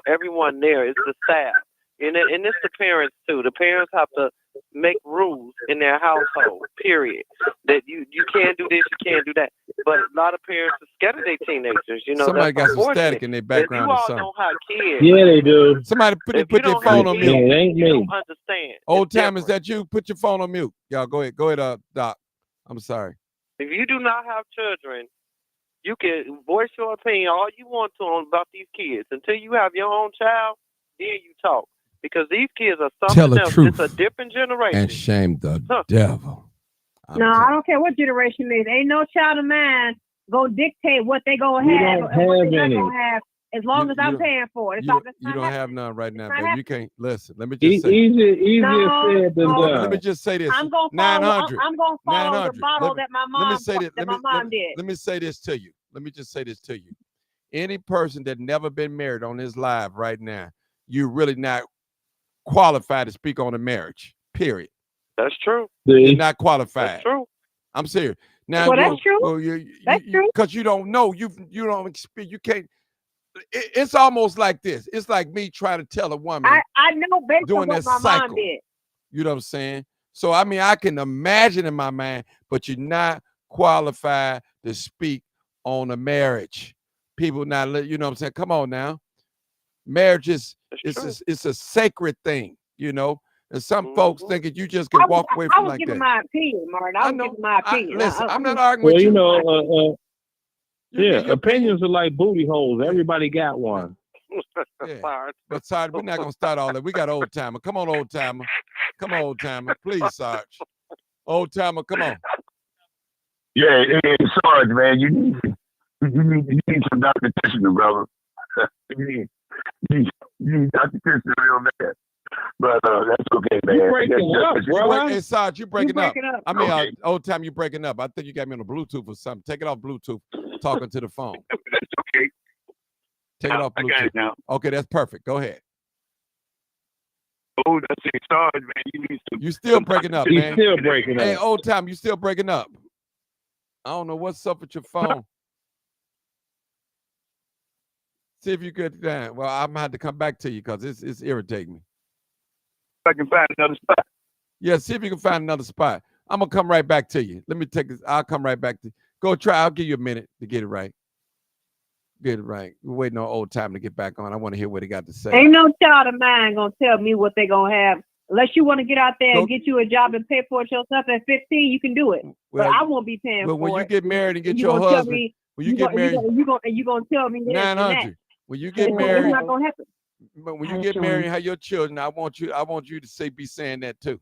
everyone there. It's the staff. And it's the parents, too. The parents have to make rules in their household, period. That you can't do this, you can't do that. But a lot of parents are scared of their teenagers. Somebody got some static in their background or something. You all don't have kids. Yeah, they do. Somebody put their phone on mute. It ain't me. You don't understand. Old time, is that you? Put your phone on mute. Y'all, go ahead, Doc. I'm sorry. If you do not have children, you can voice your opinion all you want to about these kids. Until you have your own child, then you talk. Because these kids are Tell something the else. truth. It's a different generation. And shame the devil. No, I don't care what generation it is. Ain't no child of mine gonna dictate what they gonna have and what they not gonna have. As long as I'm paying for it. You don't have none right now, baby. You can't listen. Let me just say. Easier said than done. Let me just say this. I'm gonna follow. I'm gonna follow the model that my mom. Did. Let me say this to you. Let me just say this to you. Any person that never been married on this live right now, you're really not qualified to speak on a marriage. Period. That's true. You're not qualified. That's true. I'm serious. Now, well, that's true. Well, that's true. Because you don't know. You don't experience. You can't. It's almost like this. It's like me trying to tell a woman. I know based on what my mom did. You know what I'm saying? So I mean, I can imagine in my mind, but you're not qualified to speak on a marriage. People not, you know what I'm saying? Come on now. Marriage is it's a sacred thing, you know. And some folks think that you just can walk away from like that. I was giving my opinion, Martin. I was giving my opinion. Listen, I'm not arguing with you. Well, you know, opinions are like booty holes. Everybody got one. Yeah. But Sarge, we're not gonna start all that. We got old timer. Come on, old timer. Come on, old timer. Please, Sarge. Old timer, come on. Yeah, Sarge, man. You need some documentation, brother. you need documentation real bad. But that's okay, man. You breaking up, bro. Hey, Sarge, you breaking up. I mean, okay. Old time, you breaking up. I think you got me on the Bluetooth or something. Take it off Bluetooth. Talking to the phone. That's okay. Take it off Bluetooth. I got it now. Okay, that's perfect. Go ahead. Oh, that's it. Sarge, man. You need some. You still breaking up, man. You still breaking up. Hey, old time, you still breaking up. I don't know what's up with your phone. See if you get that. Well, I'm gonna have to come back to you because it's irritating me. I can find another spot. Yeah, see if you can find another spot. I'm gonna come right back to you. Let me take this. I'll come right back to you. Go try. I'll give you a minute to get it right. Get it right. We're waiting on old time to get back on. I want to hear what he got to say. Ain't no child of mine gonna tell me what they gonna have. Unless you want to get out there and get you a job and pay for it yourself at 15, you can do it. Well, but I won't be paying for it. When you get married and get your husband, when you get married, you gonna tell me 900. When you get married, it's not gonna happen. But when you get married and have your children, I want you to be saying that too.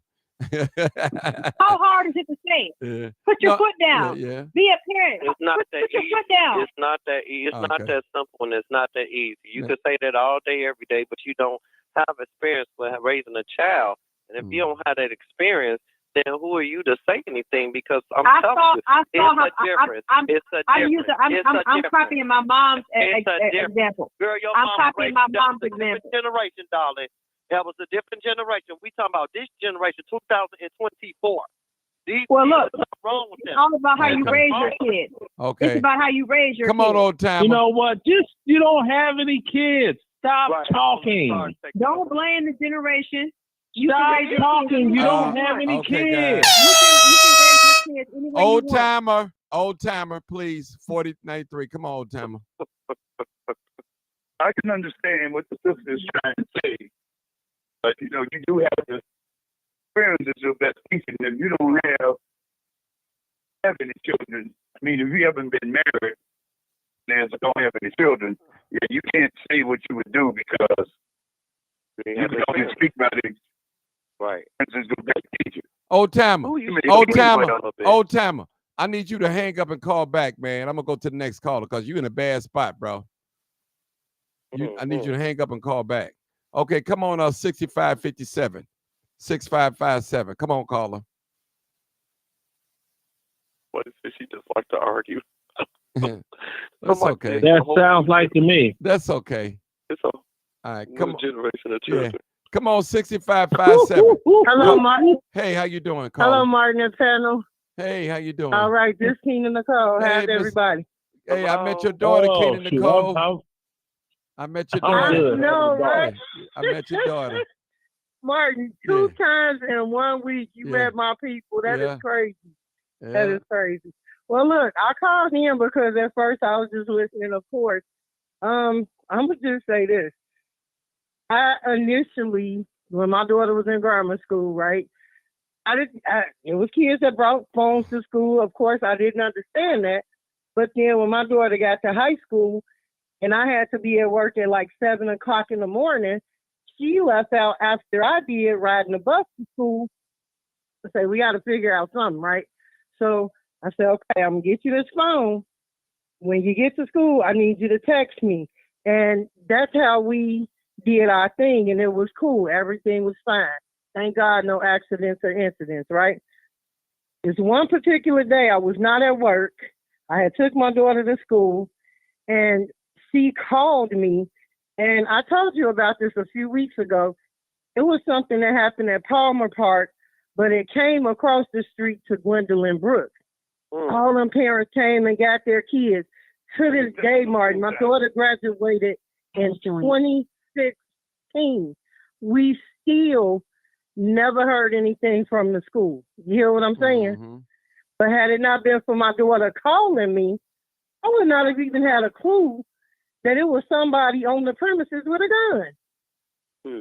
How hard is it to say? Yeah. Put your foot down. Yeah. Be a parent. It's not that put your easy. foot down. It's not that easy. It's not that simple, and it's not that easy. You Yeah. can say that all day, every day, but you don't have experience with raising a child. And if you don't have that experience, then who are you to say anything? Because I'm telling you, it's a difference. I'm copying my mom's example. Girl, your I'm mom copying my mom's a different example. generation, darling. That was a different generation. We talking about this generation, 2024. Well, look, wrong with them. it's all about how you raise your kids. Okay. It's about how you raise your kids. Come on, old time. You know what? You don't have any kids. Stop talking. Don't blame the generation. Stop talking. You don't have any kids. You can raise your kids any way you want. Old timer, please. 4093. Come on, old timer. I can understand what the sister is trying to say, but you do have to experience your best teaching. If you don't have any children, I mean, if you haven't been married and don't have any children, you can't say what you would do because you can only speak about it. Right. Old timer. Old timer. I need you to hang up and call back, man. I'm gonna go to the next caller because you're in a bad spot, bro. I need you to hang up and call back. Okay, come on, 6557. 6557. Come on, caller. What is it? She just like to argue. That's okay. That sounds like to me. That's okay. It's a all right. Come on. Generation of children. Yeah. Come on, 6557. Hello, Martin. Hey, how you doing, caller? Hello, Martin and panel. Hey, how you doing? All right, this Keena Nicole. Hey, How's everybody? Hey, I met your daughter, Keena Nicole. I met your daughter. No, right? I met your daughter. Martin, two times in 1 week you met my people. That is crazy. Yeah. That is crazy. Well, look, I called him because at first I was just listening, of course. I'm going to just say this. I initially, when my daughter was in grammar school, right, it was kids that brought phones to school. Of course, I didn't understand that. But then when my daughter got to high school and I had to be at work at like 7 o'clock in the morning, she left out after I did riding the bus to school. I said, we got to figure out something, right? So I said, okay, I'm going to get you this phone. When you get to school, I need you to text me. And that's how we did our thing, and it was cool. Everything was fine. Thank God, no accidents or incidents, right? This one particular day, I was not at work. I had took my daughter to school, and she called me. And I told you about this a few weeks ago. It was something that happened at Palmer Park, but it came across the street to Gwendolyn Brooks. All them parents came and got their kids. To this day, Martin, my daughter graduated in 2016. We still never heard anything from the school. You hear what I'm saying? Mm-hmm. But had it not been for my daughter calling me, I would not have even had a clue that it was somebody on the premises with a gun.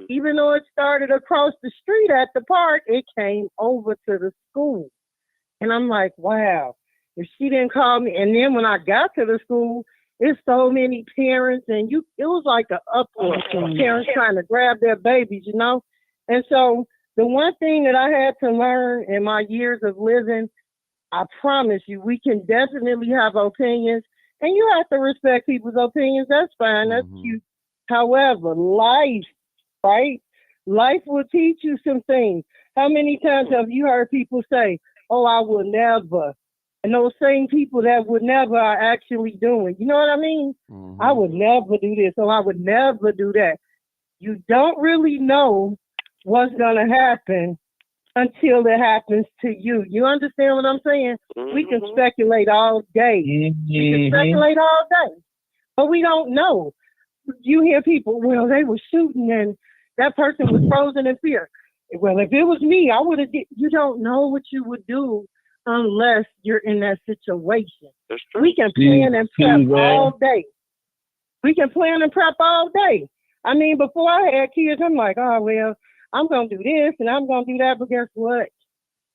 Even though it started across the street at the park, it came over to the school. And I'm like, wow, if she didn't call me. And then when I got to the school, it's so many parents, and it was like an uproar. Parents trying to grab their babies, you know? And so the one thing that I had to learn in my years of living, I promise you, we can definitely have opinions, and you have to respect people's opinions. That's fine. That's cute. However, life, right? Life will teach you some things. How many times have you heard people say, oh, I will never? And those same people that would never are actually doing. You know what I mean? I would never do this, or I would never do that. You don't really know what's going to happen until it happens to you. You understand what I'm saying? We can speculate all day. We can speculate all day, but we don't know. You hear people, well, they were shooting and that person was frozen in fear. Well, if it was me, I would have. You don't know what you would do unless you're in that situation. We can plan and prep all day. We can plan and prep all day. I mean, before I had kids, I'm like, oh, well, I'm going to do this and I'm going to do that. But guess what?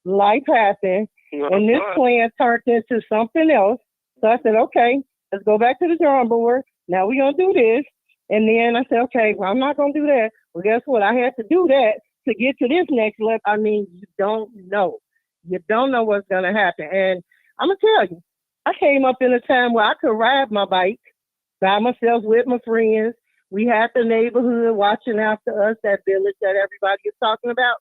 Life happened. And this plan turned into something else. So I said, okay, let's go back to the drawing board. Now we're going to do this. And then I said, okay, well, I'm not going to do that. Well, guess what? I had to do that to get to this next level. I mean, you don't know. You don't know what's going to happen. And I'm going to tell you, I came up in a time where I could ride my bike by myself with my friends. We had the neighborhood watching after us, that village that everybody is talking about.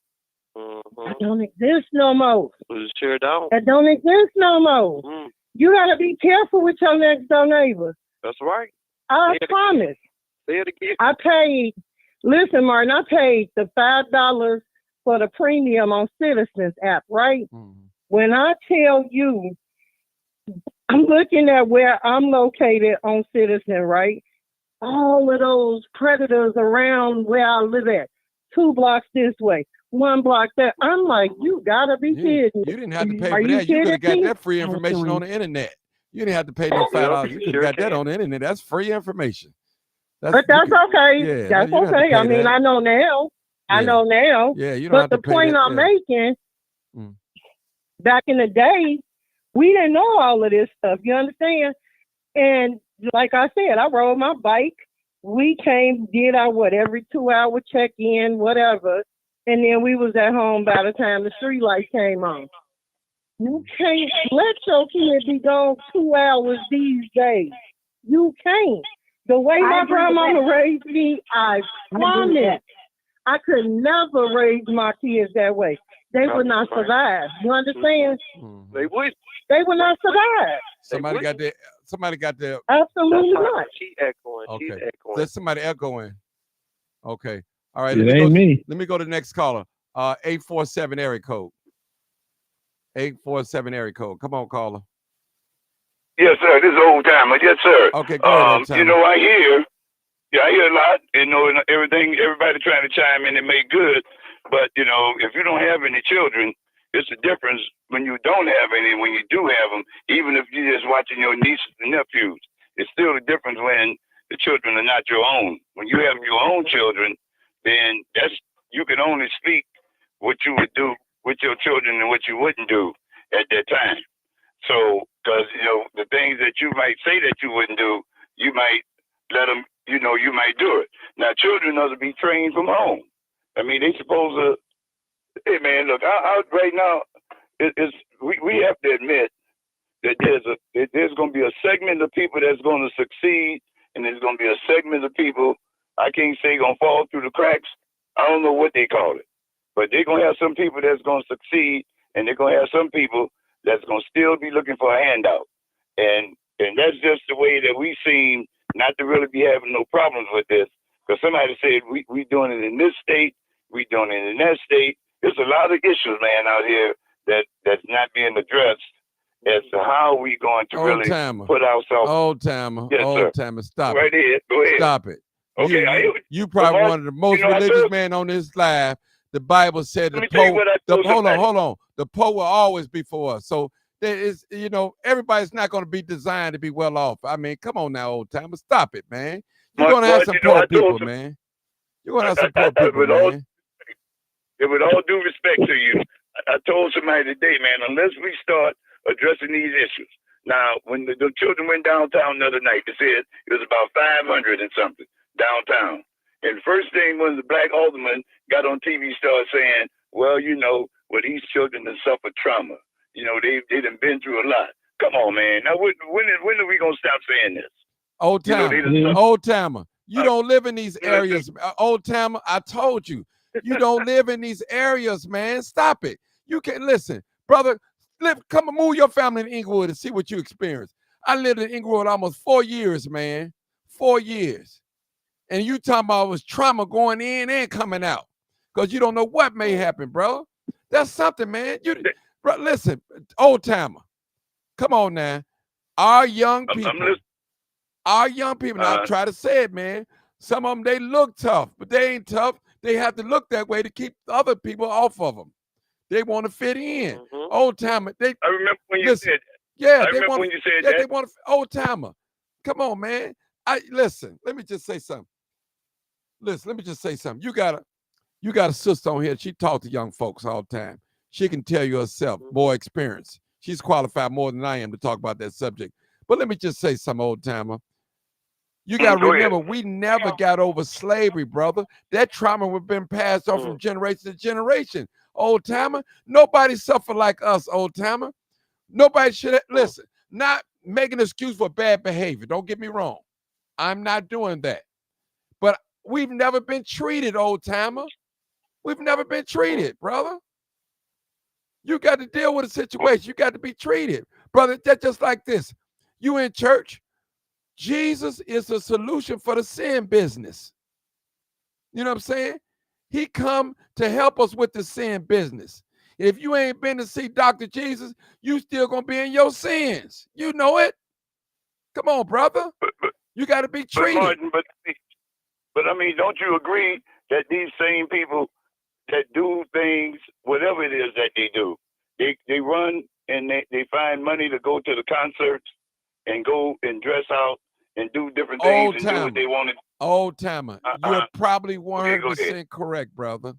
That don't exist no more. Sure don't. That don't exist no more. You got to be careful with your next door neighbor. That's right. I promise. Say it again. I paid, listen, Martin, I paid the $5 for the premium on Citizens app, right? When I tell you, I'm looking at where I'm located on Citizen, right? All of those predators around where I live at, 2 blocks this way, 1 block that. I'm like, you gotta be kidding. You didn't have to pay for that. You could have got that free information on the internet. You didn't have to pay no $5. You could have got that on the internet. That's free information. But that's okay. Yeah, that's okay. I mean, I know now. I know now. Yeah, you don't have to pay that. But the point I'm making, back in the day, we didn't know all of this stuff. You understand? And like I said, I rode my bike. We came, did our every 2-hour check-in, whatever. And then we was at home by the time the street light came on. You can't let your kid be gone 2 hours these days. You can't. The way my grandmama raised me, I promise I could never raise my kids that way. They would not survive. You understand? They would. They would not survive. Somebody got their. Absolutely not. She echoing. Okay. She's echoing. There's somebody echoing. Okay. All right. It ain't me. Let me go to the next caller. 847 area code. 847 area code. Come on, caller. Yes, sir. This is old timer. Yes, sir. Okay, go ahead, old timer. You know, I hear a lot. You know, and everybody trying to chime in and make good. But you know, if you don't have any children, it's a difference when you don't have any. When you do have them, even if you're just watching your nieces and nephews, it's still a difference when the children are not your own. When you have your own children, then you can only speak what you would do with your children and what you wouldn't do at that time. So, because, you know, the things that you might say that you wouldn't do, you might let them, you know, you might do it. Now, children are to be trained from home. I mean, they supposed to. Hey, man, look, right now, we have to admit that there's going to be a segment of people that's going to succeed, and there's going to be a segment of people, I can't say going to fall through the cracks. I don't know what they call it, but they're going to have some people that's going to succeed, and they're going to have some people that's going to still be looking for a handout. And that's just the way that we seem not to really be having no problems with this. Because somebody said we doing it in this state, we doing it in that state. There's a lot of issues, man, out here that's not being addressed as to how we going to really put ourselves. Old timer, yes, old timer, stop right it. Ahead. Go ahead. Stop it. Okay, you probably one of the most religious men on this live. The Bible said the poor. Hold on. The poor will always be for us. So there is, everybody's not going to be designed to be well off. I mean, come on now, old timer, stop it, man. You're going to have some poor people, man. You're going to have some poor people, man. With all due respect to you, I told somebody today, man, unless we start addressing these issues. Now, when the children went downtown the other night, they said it was about 500 and something downtown. And the first thing when the black alderman got on TV, started saying, well, these children that suffer trauma, they done been through a lot. Come on, man. Now, when are we going to stop saying this? Old timer, you don't live in these areas. Old timer, I told you. You don't live in these areas, man. Stop it. You can listen, brother. Come and move your family in Inglewood and see what you experience. I lived in Inglewood almost 4 years, man. 4 years. And you talking about it was trauma going in and coming out. Because you don't know what may happen, bro. That's something, man. Bro, listen, old timer. Come on now. Our young people. Now I try to say it, man. Some of them, they look tough, but they ain't tough. They have to look that way to keep other people off of them. They want to fit in. Mm-hmm. Old timer. I remember when you said that. Yeah, they want to. Old timer. Come on, man. Listen. Let me just say something. You got a sister on here. She talks to young folks all the time. She can tell you herself, more experience. She's qualified more than I am to talk about that subject. But let me just say something, old timer. You got to remember, we never got over slavery, brother. That trauma would have been passed on from generation to generation. Old timer, nobody suffered like us, old timer. Nobody should listen. Not making an excuse for bad behavior. Don't get me wrong. I'm not doing that. But we've never been treated, old timer. We've never been treated, brother. You got to deal with a situation. You got to be treated, brother. That's just like this. You in church. Jesus is the solution for the sin business. You know what I'm saying? He come to help us with the sin business. If you ain't been to see Dr. Jesus, you still going to be in your sins. You know it. Come on, brother. You got to be treated. Martin, but I mean, don't you agree that these same people that do things, whatever it is that they do, they run and they find money to go to the concerts and go and dress out and do different things and do what they want to do. Old timer, you're probably 100% correct, brother.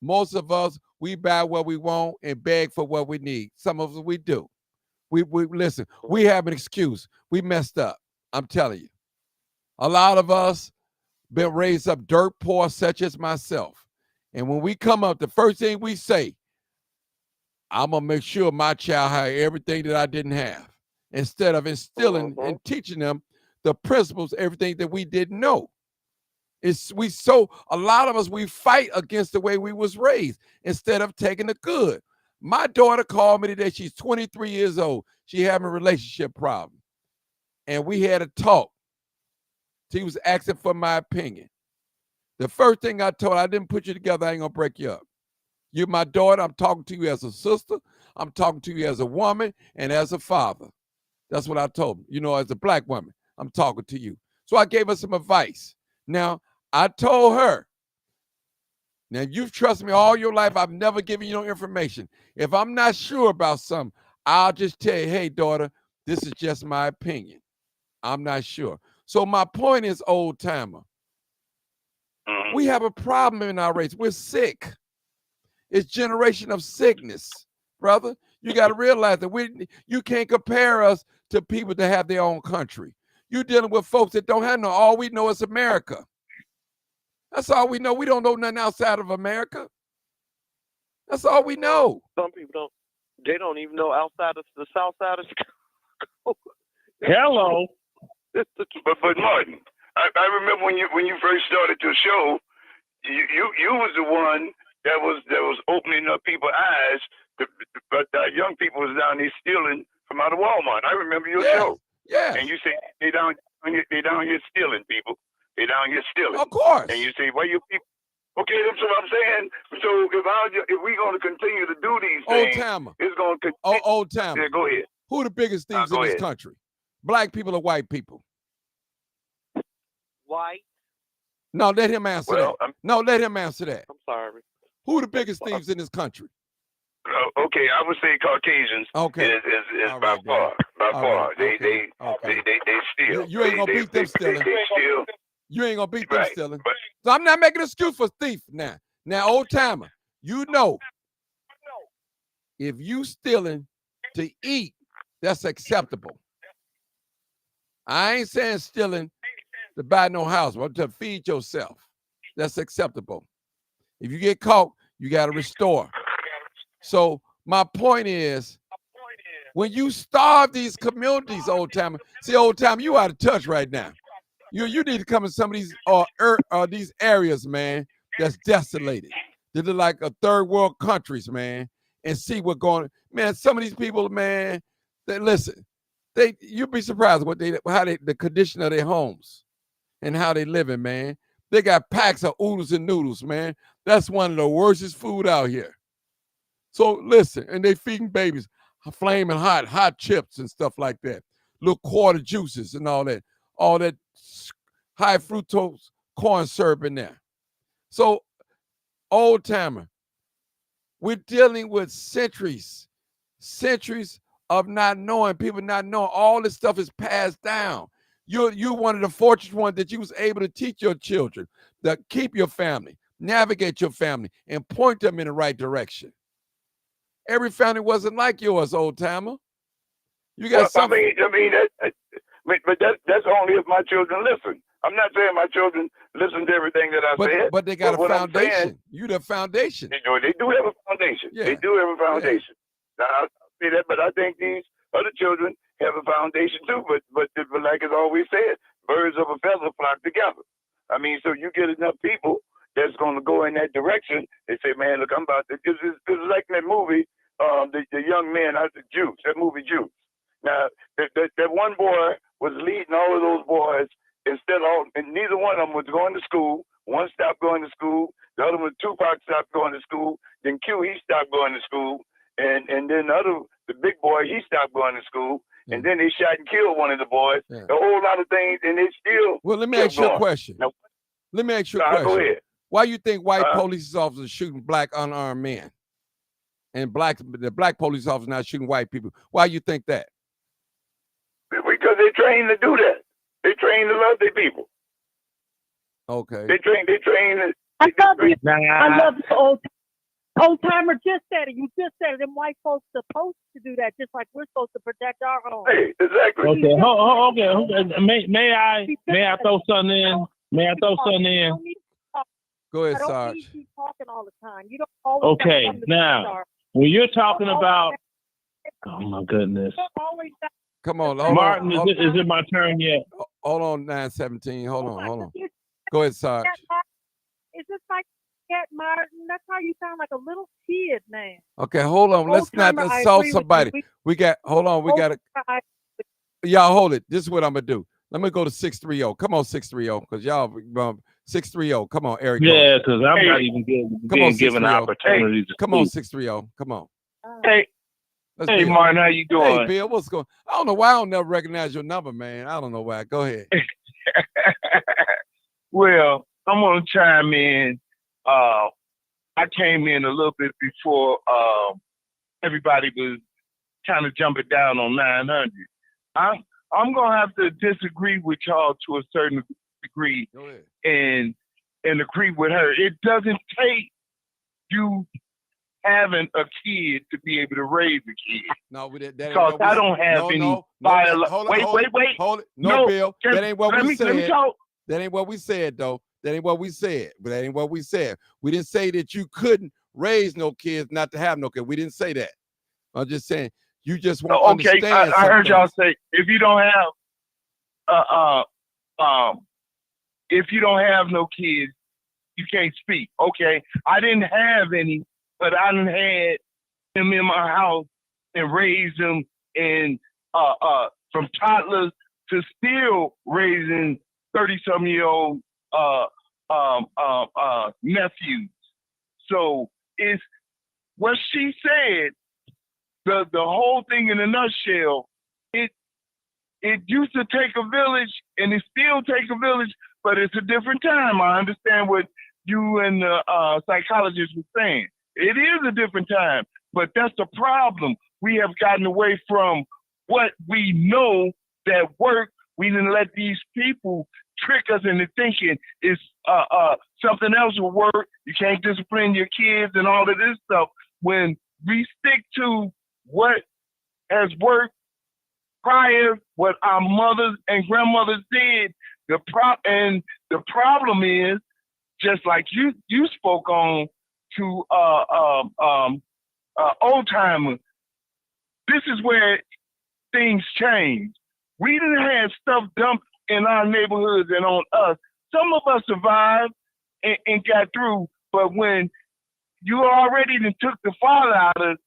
Most of us, we buy what we want and beg for what we need. Some of us, we do. We listen, we have an excuse. We messed up. I'm telling you. A lot of us been raised up dirt poor, such as myself. And when we come up, the first thing we say, I'm going to make sure my child has everything that I didn't have. Instead of instilling and teaching them the principles, everything that we didn't know. A lot of us, we fight against the way we was raised instead of taking the good. My daughter called me today. She's 23 years old. She having a relationship problem. And we had a talk. She was asking for my opinion. The first thing I told her, I didn't put you together. I ain't going to break you up. You're my daughter. I'm talking to you as a sister. I'm talking to you as a woman and as a father. That's what I told him. As a black woman, I'm talking to you. So I gave her some advice. Now, I told her, now you've trusted me all your life. I've never given you no information. If I'm not sure about something, I'll just tell you, hey, daughter, this is just my opinion. I'm not sure. So my point is, old timer, we have a problem in our race. We're sick. It's generation of sickness, brother. You got to realize that you can't compare us to people that have their own country. You're dealing with folks that don't have all we know is America. That's all we know. We don't know nothing outside of America. That's all we know. Some people don't. They don't even know outside of the south side of Chicago. Hello. But Martin, I remember when you first started your show, you was the one that was opening up people's eyes. But young people was down there stealing from out of Walmart. I remember your show. Yeah. And you say they down here stealing, people. They down here stealing. Of course. And you say, well, you people. Okay, that's what I'm saying. So if we're going to continue to do these things, Old-timer. it's going to continue. Old-timer. Yeah, go ahead. Who are the biggest thieves in this country? Black people or white people? White. No, let him answer that. No, let him answer that. I'm sorry. Who are the biggest thieves in this country? Okay, I would say Caucasians. Okay. Is by far. By far. They steal. You ain't gonna beat them stealing. They steal. You ain't gonna beat them stealing. So I'm not making an excuse for thief now. Now, old-timer, you know, if you stealing to eat, that's acceptable. I ain't saying stealing to buy no house, but to feed yourself. That's acceptable. If you get caught, you got to restore. So my point is, when you starve these communities, old-timer, see, old-timer, you out of touch right now. You need to come in some of these areas, man, that's desolated. They look like a third world countries, man, and see what's going on. Man, some of these people, man, you'd be surprised the condition of their homes and how they living, man. They got packs of oodles and noodles, man. That's one of the worstest food out here. So listen, and they feeding babies flaming hot chips and stuff like that. Little quarter juices and all that high fructose corn syrup in there. So, old-timer, we're dealing with centuries of not knowing, people not knowing. All this stuff is passed down. You're one of the fortunate ones that you was able to teach your children, that keep your family, navigate your family, and point them in the right direction. Every family wasn't like yours, old-timer. You got something. But that's only if my children listen. I'm not saying my children listen to everything that I said. But they got a foundation. You the foundation. They do have a foundation. Yeah. They do have a foundation. Now, I say that, but I think these other children have a foundation too. But like it's always said, birds of a feather flock together. I mean, so you get enough people that's going to go in that direction. They say, man, look, I'm about to. It's like that movie, the young man out the Juice. That movie Juice. Now, that one boy was leading all of those boys. And neither one of them was going to school. One stopped going to school. The other one, Tupac, stopped going to school. Then Q, he stopped going to school. And then the big boy, he stopped going to school. And then they shot and killed one of the boys. A whole lot of things, and they still. Well, let me ask you a question. Now, let me ask you a question. Go ahead. Why you think white police officers shooting black unarmed men, and the black police officers not shooting white people? Why you think that? Because they're trained to do that. They train to love their people. Okay. They train. I love the old-timer just said it. You just said it. Them white folks supposed to do that, just like we're supposed to protect our home. Hey, exactly. Okay. Okay. May I throw something in? May I throw something in? Go ahead, Sarge. I don't need you talking all the time. You don't always. Okay. Now, when you're talking about, oh my goodness. Come on, Martin. Is it my turn yet? Hold on, 917. Hold on. Go ahead, Sarge. Is this like Cat Martin? That's how you sound, like a little kid, man. Okay, hold on. Let's not assault somebody. Y'all hold it. This is what I'm gonna do. Let me go to 630. Come on, 630, because y'all 630. Come on, Eric. Yeah, because I'm not even being given opportunities. Come on, 630. Come on. Hey. Hey, Martin, how you doing? Hey, Bill, what's going on? I don't know why I don't never recognize your number, man. I don't know why. Go ahead. Well, I'm going to chime in. I came in a little bit before everybody was kind of jumping down on 900. I'm going to have to disagree with y'all to a certain degree and agree with her. It doesn't take you having a kid to be able to raise a kid. No, because I don't have any biological. Wait. Hold it. No, Bill. That ain't what we said. That ain't what we said, though. That ain't what we said. But that ain't what we said. We didn't say that you couldn't raise no kids, not to have no kids. We didn't say that. I'm just saying you just won't Okay, understand. I heard y'all things. say if you don't have no kids, you can't speak. Okay, I didn't have any, but I done had them in my house and raised them, and from toddlers to still raising 30-some-year-old nephews. So it's what she said. The whole thing in a nutshell. It used to take a village, and it still takes a village, but it's a different time. I understand what you and the psychologist were saying. It is a different time, but that's the problem. We have gotten away from what we know that work. We didn't let these people trick us into thinking it's something else will work. You can't discipline your kids and all of this stuff. When we stick to what has worked prior, what our mothers and grandmothers did, the problem is, just like you spoke on to old timer, this is where things change. We didn't have stuff dumped in our neighborhoods and on us. Some of us survived and got through, but when you already took the father out of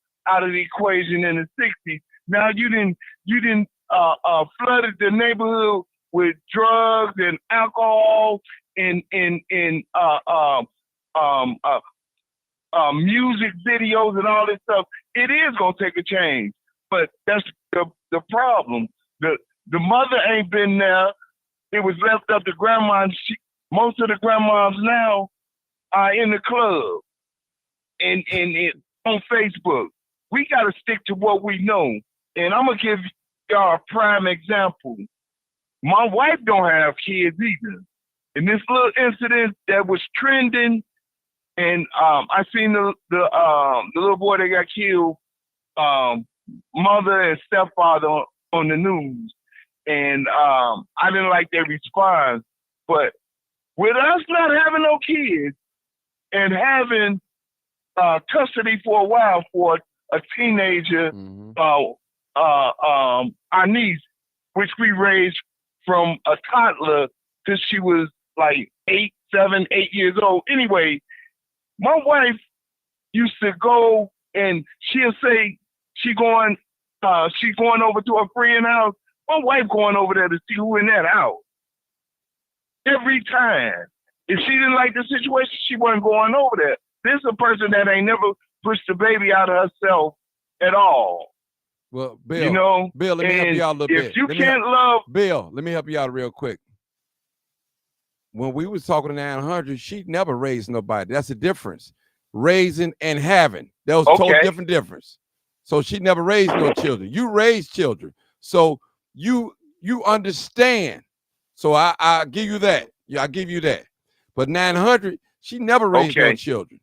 the equation in the 60s, now you didn't flooded the neighborhood with drugs and alcohol and music videos and all this stuff. It is gonna take a change, but that's the problem. The mother ain't been there. It was left up to grandma. Most of the grandmoms now are in the club and on Facebook. We got to stick to what we know. And I'm gonna give y'all a prime example. My wife don't have kids either. In this little incident that was trending, and I seen the little boy that got killed, mother and stepfather on the news, and I didn't like their response. But with us not having no kids and having custody for a while for a teenager, our niece, which we raised from a toddler till she was like 8 years old. Anyway, my wife used to go and she'll say she's going over to her friend's house. My wife going over there to see who in that house. Every time. If she didn't like the situation, she wasn't going over there. This is a person that ain't never pushed the baby out of herself at all. Well, Bill, you know, Bill, let me help you out a little bit. If you can't love Bill, let me help you out real quick. When we was talking to 900, she never raised nobody. That's the difference. Raising and having. That was a totally different difference. So she never raised no children. You raised children. So you understand. So I give you that. Yeah, I give you that. But 900, she never raised no children.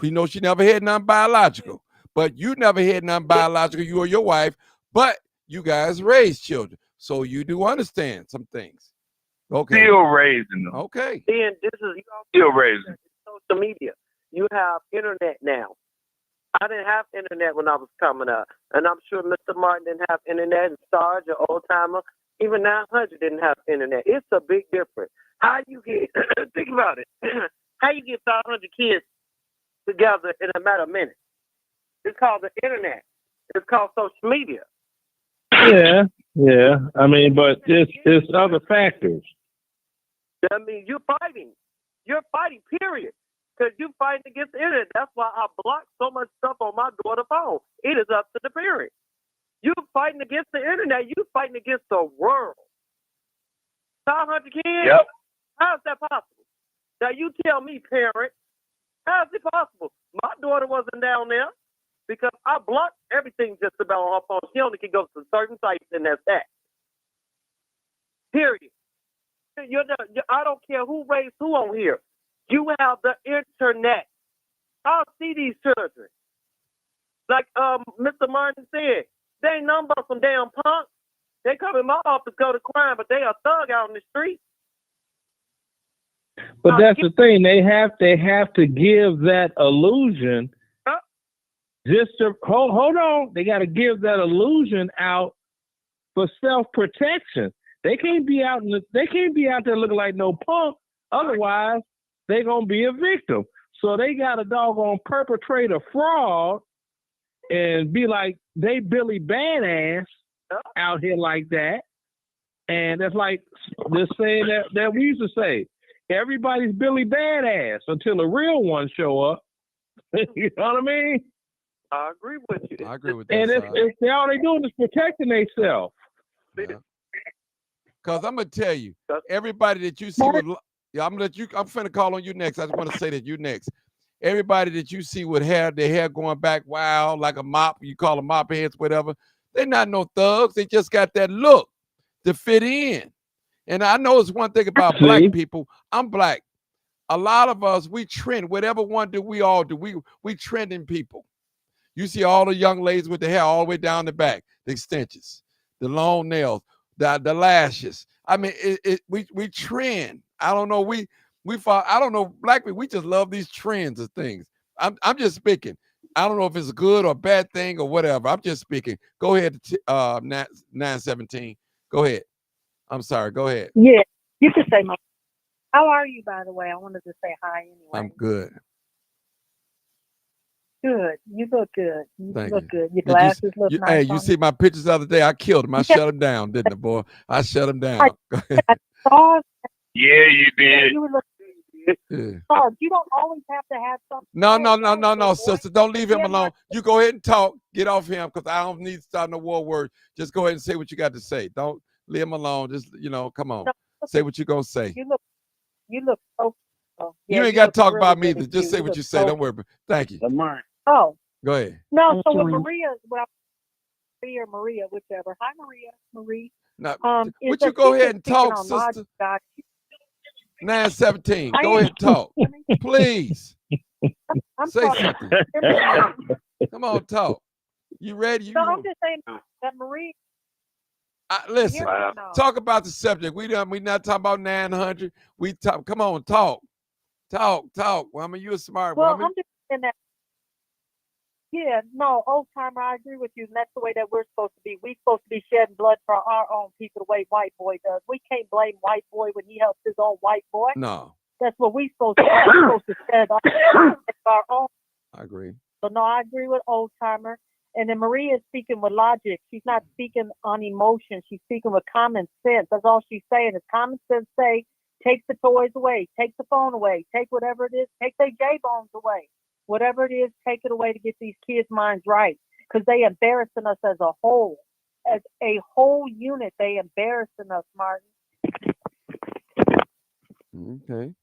We know she never had none biological. But you never had none biological, you or your wife, but you guys raised children. So you do understand some things. Okay. Still raising them. Okay. Then this is still raising. Social media. You have internet now. I didn't have internet when I was coming up. And I'm sure Mr. Martin didn't have internet, and Sarge, or Old Timer, even 900 didn't have internet. It's a big difference. How you get, think about it, how you get 500 kids together in a matter of minutes? It's called the internet. It's called social media. Yeah. I mean, but it's other factors. I mean, you're fighting. You're fighting, period. Because you're fighting against the internet. That's why I block so much stuff on my daughter's phone. It is up to the parent. You're fighting against the internet. You're fighting against the world. 500 kids? Yep. How is that possible? Now, you tell me, parent, how is it possible? My daughter wasn't down there because I blocked everything just about on her phone. She only can go to certain sites, and that's that. Period. I don't care who raised who on here. You have the internet. I'll see these children. Like Mr. Martin said, they ain't nothing but some damn punks. They come in my office, go to crime, but they a thug out on the street. But that's the thing. They have to give that illusion. Just to hold on. They got to give that illusion out for self-protection. They can't be out there looking like no punk. Otherwise, they're gonna be a victim. So they got a doggone perpetrate a fraud and be like they Billy Badass out here like that. And that's like the saying that we used to say, everybody's Billy Badass until the real ones show up. You know what I mean? I agree with you. I agree with that. And it's all they doing is protecting themselves. Yeah. Cause I'm gonna tell you, everybody that you see with, I'm finna call on you next. I just want to say that you next. Everybody that you see with their hair going back wild like a mop, you call them mop heads, whatever. They're not no thugs. They just got that look to fit in. And I know it's one thing about black people. I'm black. A lot of us, we trend. Whatever one do, we all do. We trending people. You see all the young ladies with the hair all the way down the back, the extensions, the long nails, the lashes. I mean, we trend. I don't know. We I don't know. Black people, we just love these trends of things. I'm just speaking. I don't know if it's a good or bad thing or whatever. I'm just speaking. Go ahead, 917. Go ahead. I'm sorry. Go ahead. Yeah, you can say my. How are you, by the way? I wanted to say hi anyway. I'm good. Good. You look good. You Thank look you. good. Your glasses look nice. Hey, you see my pictures the other day? I killed him. I shut him down, didn't I, boy? I shut him down. I saw. Yeah, you did. You look. Yeah. Oh, you don't always have to have something. No, sister. Don't leave him alone. You go ahead and talk. Get off him because I don't need to start no war words. Just go ahead and say what you got to say. Don't leave him alone. Just, come on. Say what you're going to say. You look so. You ain't got to talk about me either. Just say what you say. Don't worry. Thank you. Oh. Go ahead. No, so with Maria, Maria, whichever. Hi, Marie. Now, would you go ahead and talk, sister? 917. Go ahead and talk. Please. Say something. Come on, talk. You ready? No, I'm just saying that Marie. Listen, talk about the subject. We not talking about 900. Come on, talk. Talk. Well, I mean, you're a smart woman. I'm just saying that. Yeah, no, old timer, I agree with you. And that's the way that we're supposed to be. We're supposed to be shedding blood for our own people the way white boy does. We can't blame white boy when he helps his own white boy. No. That's what we're supposed to do. We're supposed to shed our own. I agree. So, no, I agree with old timer. And then Maria is speaking with logic. She's not speaking on emotion. She's speaking with common sense. That's all she's saying is common sense say, take the toys away, take the phone away, take whatever it is, take their J-bones away. Whatever it is, take it away to get these kids' minds right. Because they embarrassing us as a whole. As a whole unit, they embarrassing us, Martin. Okay.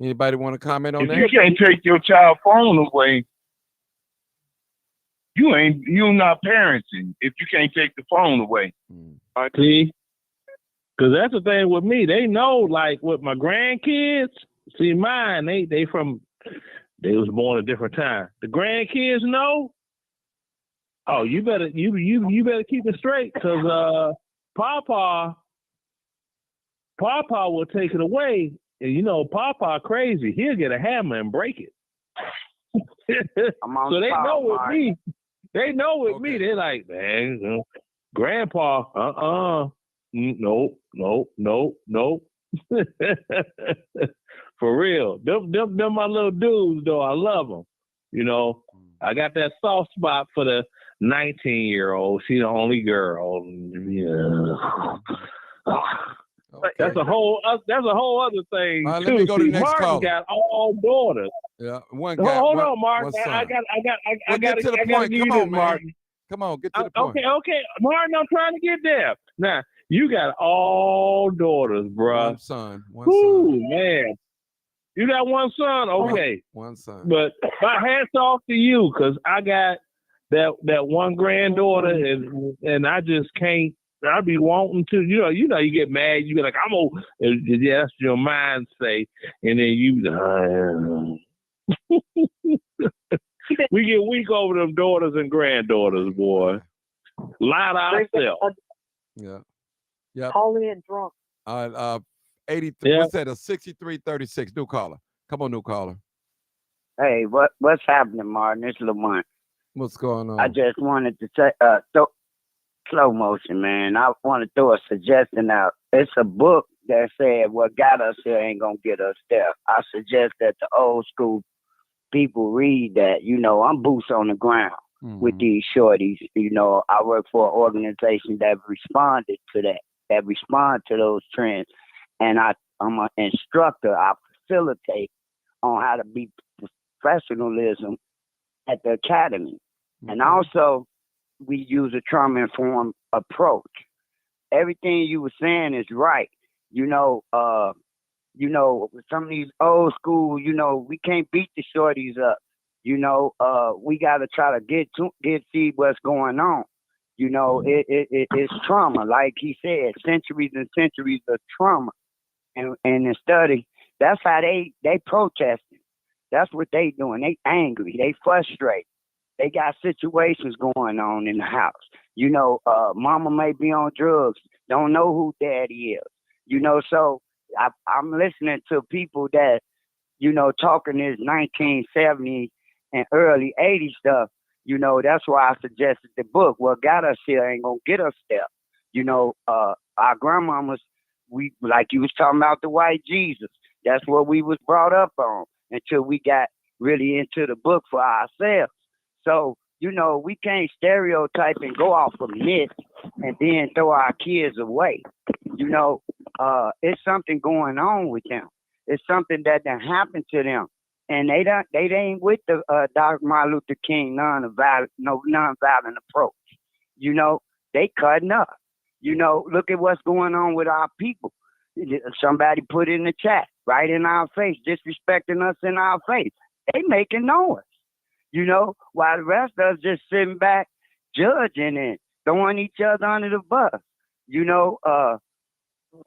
Anybody want to comment on that? If you can't take your child phone away, you're not parenting if you can't take the phone away. See? Because that's the thing with me. They know, like, with my grandkids, see, mine, they was born at a different time. The grandkids know. Oh, you better keep it straight, because Papa will take it away, and Papa crazy. He'll get a hammer and break it. So they know with me. They know with me. They're like, man, Grandpa, nope. For real. Them my little dudes, though. I love them. I got that soft spot for the 19-year-old. She's the only girl. Yeah. Okay. That's a whole other thing. Let too. me go to the next Martin caller. got all daughters. Yeah, one guy. Hold on, Martin. I got get to the point. Come on, man. Martin. Come on, get to the point. Okay, Martin. I'm trying to get there. Now you got all daughters, bro. One son. Ooh, man. You got one son, okay. One son. But my hats off to you, because I got that one granddaughter, and I just can't. I be wanting to, you get mad. You be like, I'm gonna. Yeah, that's your mind say, and then you. We get weak over them daughters and granddaughters, boy. Lie to ourselves. Yeah. Yeah. Holy and drunk. 83. Yeah. What's that? A 6336. New caller. Come on, new caller. Hey, what's happening, Martin? It's Lamont. What's going I on? just wanted to say, slow motion, man. I want to throw a suggestion out. It's a book that said what got us here ain't gonna get us there. I suggest that the old school people read that. You know, I'm boots on the ground with these shorties. You know, I work for an organization that responded to that, that respond to those trends. And I'm an instructor. I facilitate on how to be professionalism at the academy. And also, we use a trauma-informed approach. Everything you were saying is right. You know, some of these old school, you know, we can't beat the shorties up. You know, we got to try to see what's going on. You know, it's trauma, like he said, centuries and centuries of trauma. And in the study, that's how they protesting. That's what they doing. They angry. They frustrated. They got situations going on in the house. You know, mama may be on drugs, don't know who daddy is. You know, so I'm listening to people that, you know, talking this 1970s and early 80s stuff. You know, that's why I suggested the book. What got us here ain't gonna get us there. You know, our grandmamas, like you was talking about the white Jesus. That's what we was brought up on until we got really into the book for ourselves. So, you know, we can't stereotype and go off of myths and then throw our kids away. You know, it's something going on with them. It's something that done happened to them. And they ain't with the Dr. Martin Luther King nonviolent approach. You know, they cutting up. You know, look at what's going on with our people. Somebody put in the chat, right in our face, disrespecting us in our face. They making noise. You know, while the rest of us just sitting back, judging and throwing each other under the bus. You know,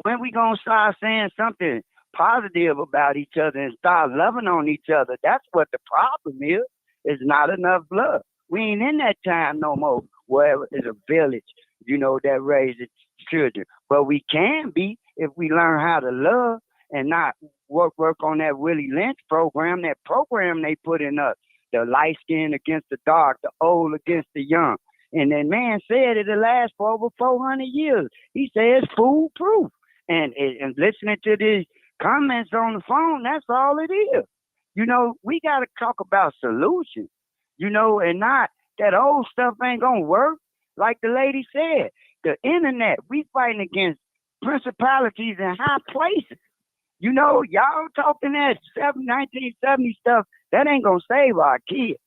when we gonna start saying something positive about each other and start loving on each other? That's what the problem is. It's not enough blood. We ain't in that time no more where it's a village, you know, that raises children. But we can be if we learn how to love and not work on that Willie Lynch program, that program they put in us. The light skin against the dark, the old against the young. And that man said it'll last for over 400 years. He says foolproof. And listening to these comments on the phone, that's all it is. You know, we got to talk about solutions, you know, and not that old stuff ain't going to work. Like the lady said, the internet, we fighting against principalities in high places. You know, y'all talking that 1970 stuff, that ain't going to save our kids.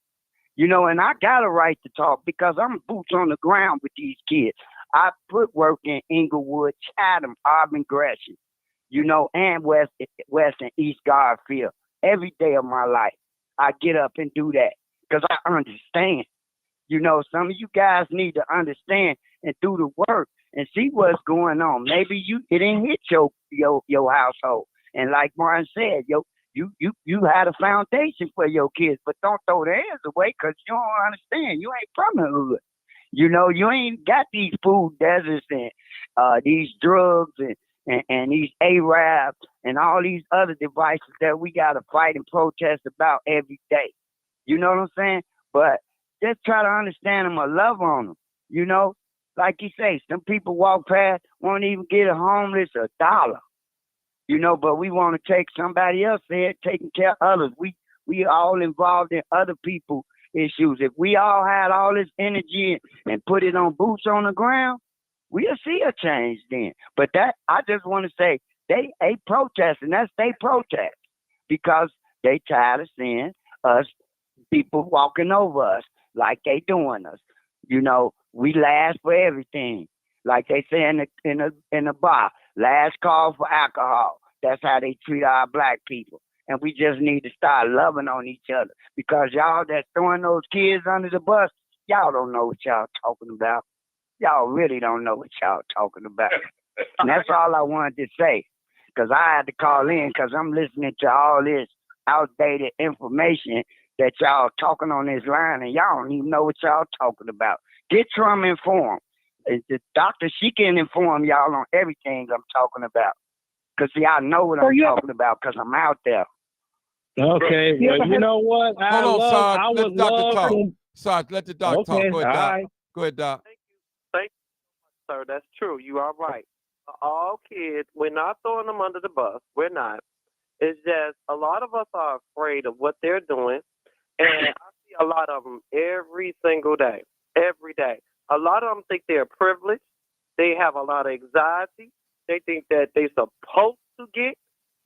You know, and I got a right to talk because I'm boots on the ground with these kids. I put work in Inglewood, Chatham, Auburn, Gresham, you know, and West and East Garfield. Every day of my life, I get up and do that because I understand. You know, some of you guys need to understand and do the work and see what's going on. Maybe it didn't hit your household. And like Martin said, you had a foundation for your kids, but don't throw their hands away because you don't understand. You ain't from the hood. You know, you ain't got these food deserts and these drugs and these Arabs and all these other devices that we got to fight and protest about every day. You know what I'm saying? But just try to understand them or love on them. You know, like you say, some people walk past, won't even get a homeless $1. You know, but we want to take somebody else there, taking care of others. We all involved in other people's issues. If we all had all this energy and put it on boots on the ground, we'll see a change then. But that, I just want to say, they protesting. That's they protest because they tired of seeing us, people walking over us like they doing us. You know, we last for everything. Like they say in the bar, last call for alcohol. That's how they treat our black people. And we just need to start loving on each other. Because y'all that's throwing those kids under the bus, y'all don't know what y'all talking about. Y'all really don't know what y'all talking about. And that's all I wanted to say. Because I had to call in because I'm listening to all this outdated information that y'all talking on this line and y'all don't even know what y'all talking about. Get trauma informed. The doctor, she can inform y'all on everything I'm talking about. Because, see, I know what I'm talking about because I'm out there. Okay, well, you know what? Hold on, Sarge. Let the doctor talk. to... Sarge, let the doctor talk. Go ahead, Doc. Right. Go ahead, Doc. Thank you, sir. That's true. You are right. All kids, we're not throwing them under the bus. We're not. It's just a lot of us are afraid of what they're doing. And I see a lot of them every single day. Every day. A lot of them think they're privileged. They have a lot of anxiety. They think that they're supposed to get.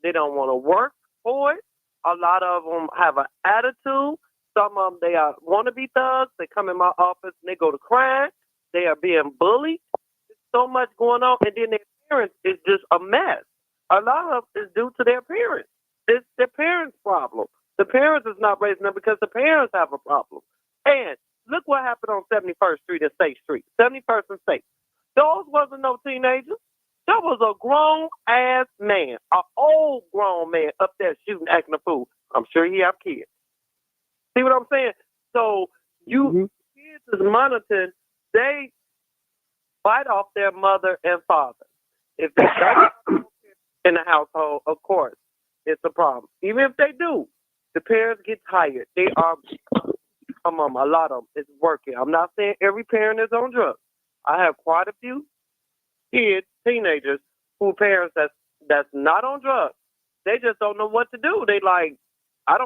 They don't want to work for it. A lot of them have an attitude. Some of them, they want to be thugs. They come in my office and they go to crime. They are being bullied. There's so much going on. And then their parents is just a mess. A lot of it is due to their parents. It's their parents' problem. The parents is not raising them because the parents have a problem. And look what happened on 71st Street and State Street. 71st and State. Those wasn't no teenagers. That was a grown-ass man, an old grown man up there shooting, acting a fool. I'm sure he have kids. See what I'm saying? So kids is monitoring. They fight off their mother and father. If they don't in the household, of course, it's a problem. Even if they do, the parents get tired. They are, a lot of them is working. I'm not saying every parent is on drugs. I have quite a few kids, teenagers, who parents that's not on drugs. They just don't know what to do. They like, I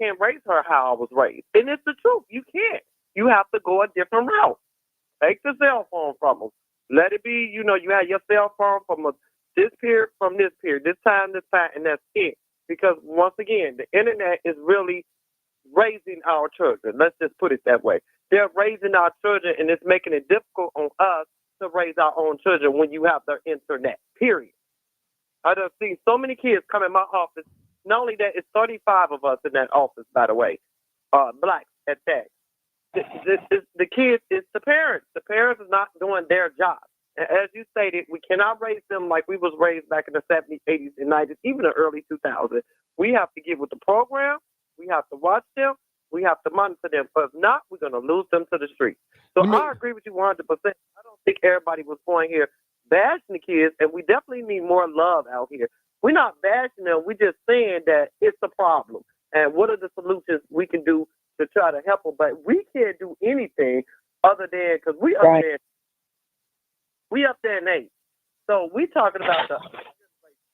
can't raise her how I was raised. And it's the truth. You can't. You have to go a different route. Take the cell phone from them. Let it be, you have your cell phone from this period, this time, and that's it. Because once again, the internet is really raising our children. Let's just put it that way. They're raising our children, and it's making it difficult on us to raise our own children when you have their internet, period. I done seen so many kids come in my office. Not only that, it's 35 of us in that office, by the way, blacks at that. The kids, it's the parents. The parents is not doing their job. And as you stated, we cannot raise them like we was raised back in the 70s, 80s, and 90s, even the early 2000s. We have to get with the program. We have to watch them. We have to monitor them. But if not, we're going to lose them to the street. So I agree with you 100%. I don't think everybody was going here bashing the kids, and we definitely need more love out here. We're not bashing them. We're just saying that it's a problem. And what are the solutions we can do to try to help them? But we can't do anything other than, because we up there in age. So we talking about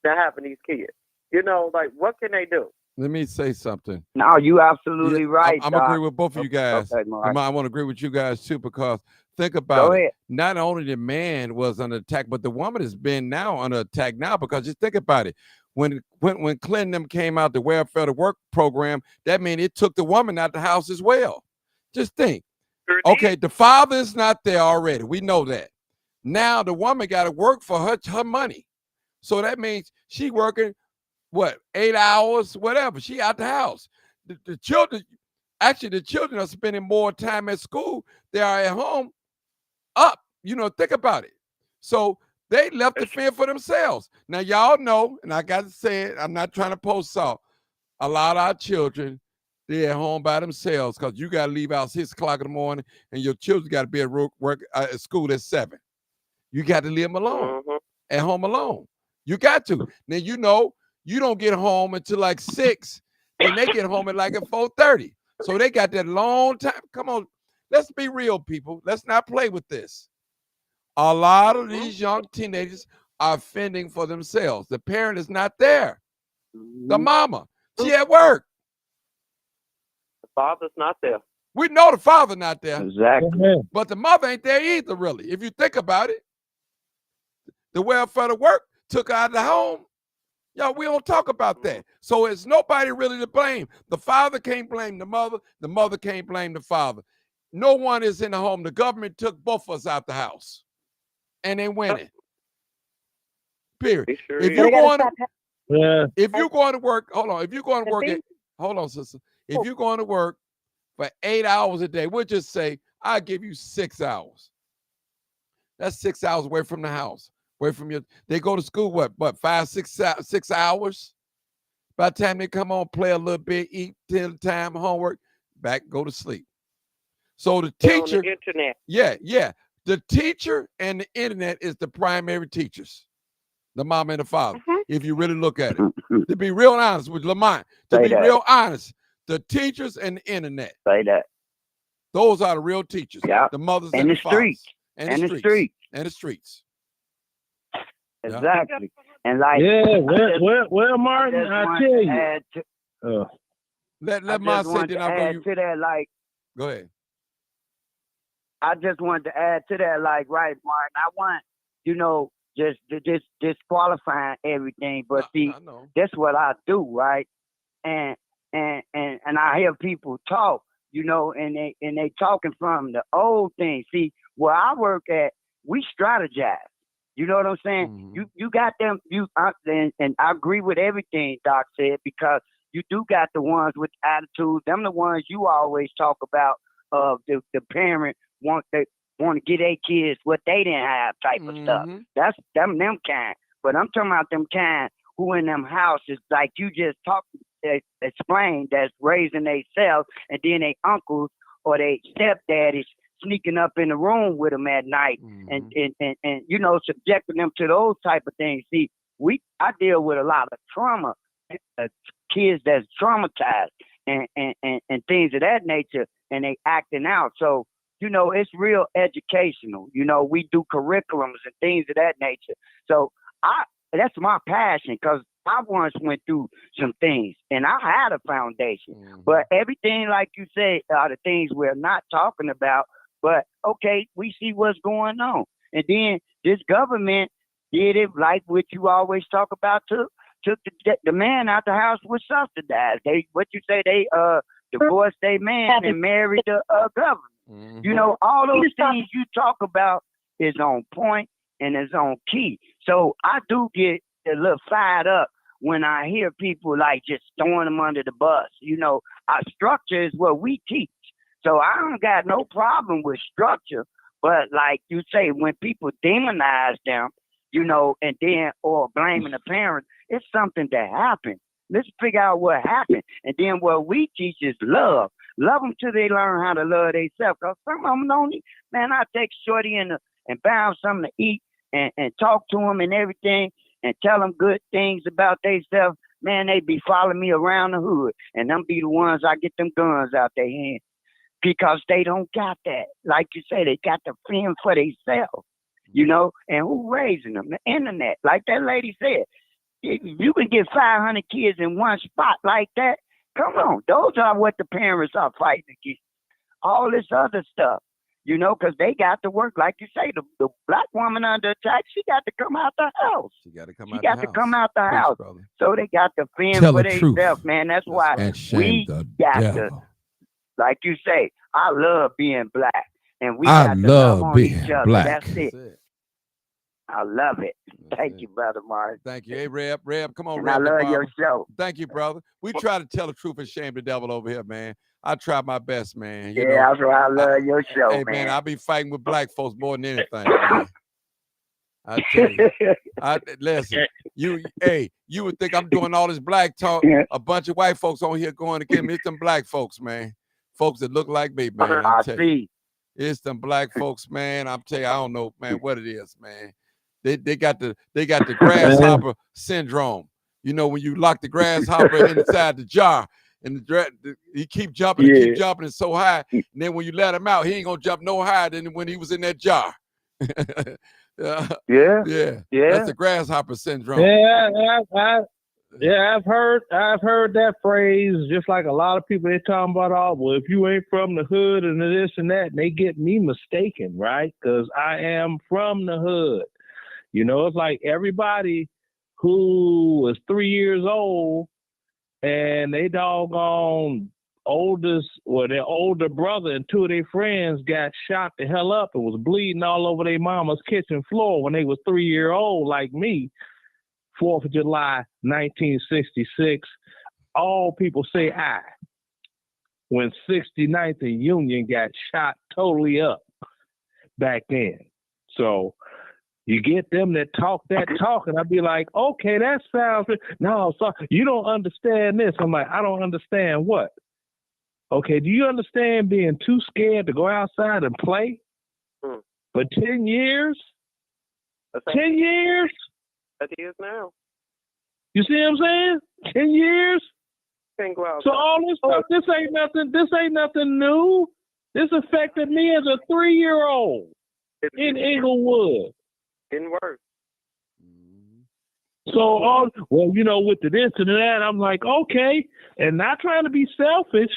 that happen to these kids. Like, what can they do? Let me say something. No, you absolutely right. I'm agree with both of you guys. Okay, I want to agree with you guys too, because think about it. Not only the man was under attack, but the woman has been now under attack now, because just think about it. When Clinton them came out, the welfare to work program, that means it took the woman out the house as well. Just think. Okay, the father is not there already. We know that. Now the woman got to work for her money. So that means she working, 8 hours, whatever. She out the house. The children are spending more time at school. They are at home up. Think about it. So they left the fend for themselves. Now, y'all know, and I got to say it, I'm not trying to post salt. A lot of our children, they're at home by themselves because you got to leave out 6 o'clock in the morning and your children got to be at work at school at 7. You got to leave them alone, at home alone. You got to. Now, you don't get home until like 6, and they get home at like at 4:30. So they got that long time. Come on, let's be real, people. Let's not play with this. A lot of these young teenagers are fending for themselves. The parent is not there. The mama, she at work. The father's not there. We know the father not there. Exactly. But the mother ain't there either, really. If you think about it, the welfare to work took her out of the home. Y'all, we don't talk about that. So it's nobody really to blame. The father can't blame the mother can't blame the father. No one is in the home. The government took both of us out the house. And they winning. Period. Sure if you're going to work, hold on. If you're going to work hold on, sister. If you're going to work for 8 hours a day, we'll just say, I'll give you 6 hours. That's 6 hours away from the house. Away from they go to school, what 5, 6 hours? By the time they come home, play a little bit, eat, till time, homework, back, go to sleep. So the teacher, on the internet. Yeah. The teacher and the internet is the primary teachers, the mom and the father. if you really look at it. To be real honest with Lamont, to Say be that. real honest, the teachers and the internet, Say that. those are the real teachers. Yeah. The mothers And and the the fathers. streets. And And the the streets. streets. And the streets. Yeah. Exactly. And like, Yeah, I well, Martin, just I want tell to you. add to, Let Mom say, want then to I'll go. add to that, like, Go ahead. I just wanted to add to that, like, right, Martin. I want, you know, just disqualifying everything, but see, I know. that's what I do, right? And I hear people talk, you know, and they talking from the old thing. See, where I work at, we strategize. You know what I'm saying? Mm-hmm. You got them. And I agree with everything Doc said, because you do got the ones with attitude. Them the ones you always talk about. The parent want to get their kids what they didn't have type of stuff. That's them kind. But I'm talking about them kind who in them houses, like you just explained, that's raising themselves, and then they uncles or they stepdaddies sneaking up in the room with them at night, and you know, subjecting them to those type of things. See, I deal with a lot of trauma, kids that's traumatized and things of that nature, and they acting out. So, you know, it's real educational. You know, we do curriculums and things of that nature. So that's my passion, because I once went through some things and I had a foundation. But everything, like you say, are the things we're not talking about. But okay, we see what's going on. And then this government did it like what you always talk about, took the man out the house was subsidized. They divorced their man and married the government. You know, all those things you talk about is on point and is on key. So I do get a little fired up when I hear people like just throwing them under the bus. You know, our structure is what we teach. So I don't got no problem with structure. But like you say, when people demonize them, you know, and then, or blaming the parents, it's something that happened. Let's figure out what happened. And then what we teach is love. Love them till they learn how to love themselves. Because some of them don't, man, I take Shorty and buy them something to eat and talk to them and everything and tell them good things about themselves. Man, they be following me around the hood. And them be the ones I get them guns out their hands. Because they don't got that. Like you say, they got to fend for themselves, you know? And who raising them? The internet. Like that lady said, if you can get 500 kids in one spot like that, come on. Those are what the parents are fighting against. All this other stuff, you know, because they got to work. Like you say, the black woman under attack, she got to come out the house. She got to come out the house. So they got to fend for themselves, man. That's why we got to. Like you say, I love being black, and we got to love on each other. That's it. I love it. Thank you, Brother Mark. Thank you. Hey, Reb, come on, and Reb. I love your show. Thank you, brother. We try to tell the truth and shame the devil over here, man. I try my best, man. You know, that's why I love your show, hey, man. I be fighting with black folks more than anything, man. I tell you. Listen, you would think I'm doing all this black talk. A bunch of white folks on here going to get me. It's them black folks, man. Folks that look like me, man. I see. It's them black folks, man. I'm telling you, I don't know, man, what it is, man. They got the grasshopper syndrome. You know, when you lock the grasshopper inside the jar, and he keep jumping, it's so high. And then when you let him out, he ain't gonna jump no higher than when he was in that jar. Yeah. That's the grasshopper syndrome. I've heard that phrase, just like a lot of people. They talking about, well, if you ain't from the hood and this and that, and they get me mistaken, right? Because I am from the hood. You know, it's like everybody who was 3 years old and they doggone their older brother and two of their friends got shot the hell up and was bleeding all over their mama's kitchen floor when they was 3 years old, like me. 4th of July, 1966, all people say I. When 69th and Union got shot totally up back then. So you get them that talk that talk, and I'd be like, okay, that sounds good. No, so you don't understand this. I'm like, I don't understand what? Okay, do you understand being too scared to go outside and play for 10 years? 10 years? That is now. You see what I'm saying? 10 years. Can't go out. So all this stuff, this ain't nothing new. This affected me as a 3-year-old in Inglewood. Getting worse. So with the this and that, I'm like, okay, and not trying to be selfish,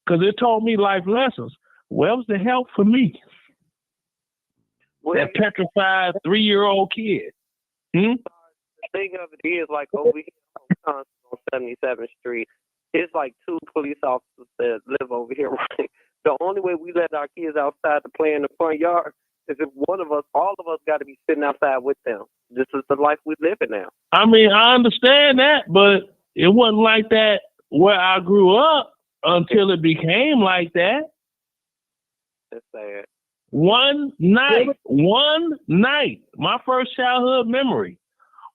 because it taught me life lessons. Where was the help for me? That petrified 3-year-old kid. The thing of it is, like over here on 77th Street, it's like 2 police officers that live over here. Right? The only way we let our kids outside to play in the front yard is if all of us got to be sitting outside with them. This is the life we live in now. I mean, I understand that, but it wasn't like that where I grew up until it became like that. That's sad. One night, my first childhood memory,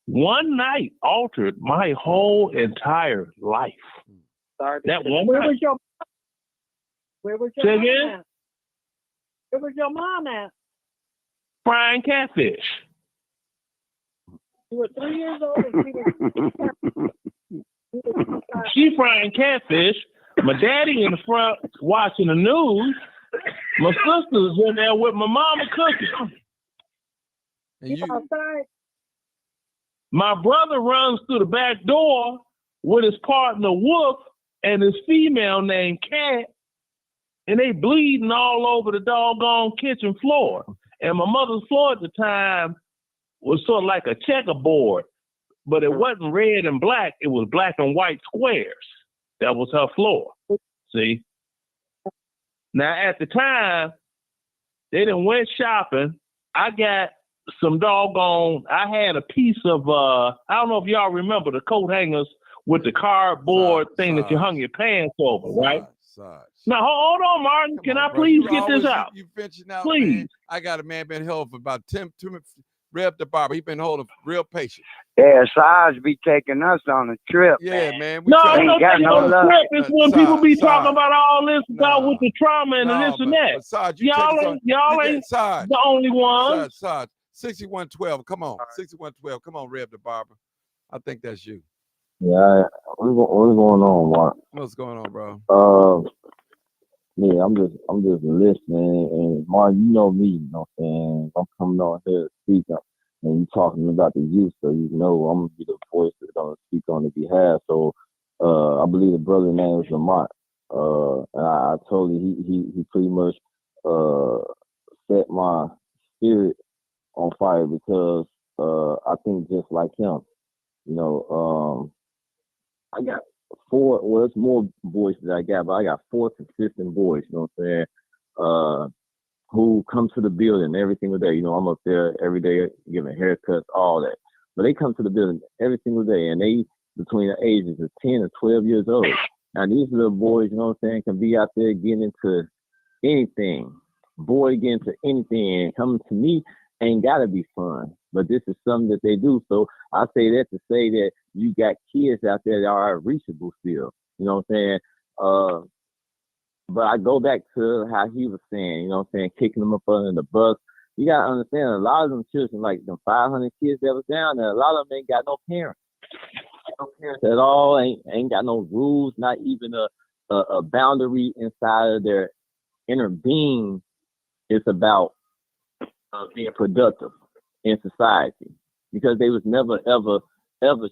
one night altered my whole entire life. Sorry. That one Where night. was your mom at? Where was your mom at? Frying catfish. You were 3 years old and She frying catfish. My daddy in the front watching the news. My sister's in there with my mama cooking. And you, outside. My brother runs through the back door with his partner Wolf and his female named Cat, and they bleeding all over the doggone kitchen floor. And my mother's floor at the time was sort of like a checkerboard, but it wasn't red and black. It was black and white squares. That was her floor. See? Now, at the time, they done went shopping. I got some doggone, I had a piece of, I don't know if y'all remember the coat hangers with the cardboard thing that you hung your pants over, right? Now, hold on, Martin. Can I please get this out? You finishing out, please. Man. I got a man been held for about 2 minutes. Rev the barber. He been holding real patient. Yeah, Sarge be taking us on a trip. Yeah, man. No, I don't take on a trip. It's when people be talking about all this about with the trauma and this and that. But Sarge, y'all ain't the only one. Sarge, 6112. Come on, 6112. Come on, Rev the barber. I think that's you. Yeah, what's going on, Mark? What's going on, bro? Yeah, I'm just listening, and Mark, you know me, you know what I'm saying? I'm coming on here to speak, and you talking about the youth, so you know I'm gonna be the voice that's gonna speak on their behalf. So, I believe the brother's name is Lamont. And I told you he pretty much set my spirit on fire because I think just like him, you know, I got 4, well, it's more boys that I got, but I got 4 consistent boys, you know what I'm saying, who come to the building every single day. You know, I'm up there every day giving haircuts, all that. But they come to the building every single day, and they between the ages of 10 and 12 years old. Now, these little boys, you know what I'm saying, can be out there getting into anything. Boy, getting into anything, and coming to me ain't got to be fun. But this is something that they do. So I say that to say that you got kids out there that are reachable still. You know what I'm saying? But I go back to how he was saying, you know what I'm saying, kicking them up under the bus. You got to understand, a lot of them children, like them 500 kids that was down there, a lot of them ain't got no parents. No parents at all, ain't got no rules, not even a boundary inside of their inner being. It's about being productive in society, because they was never ever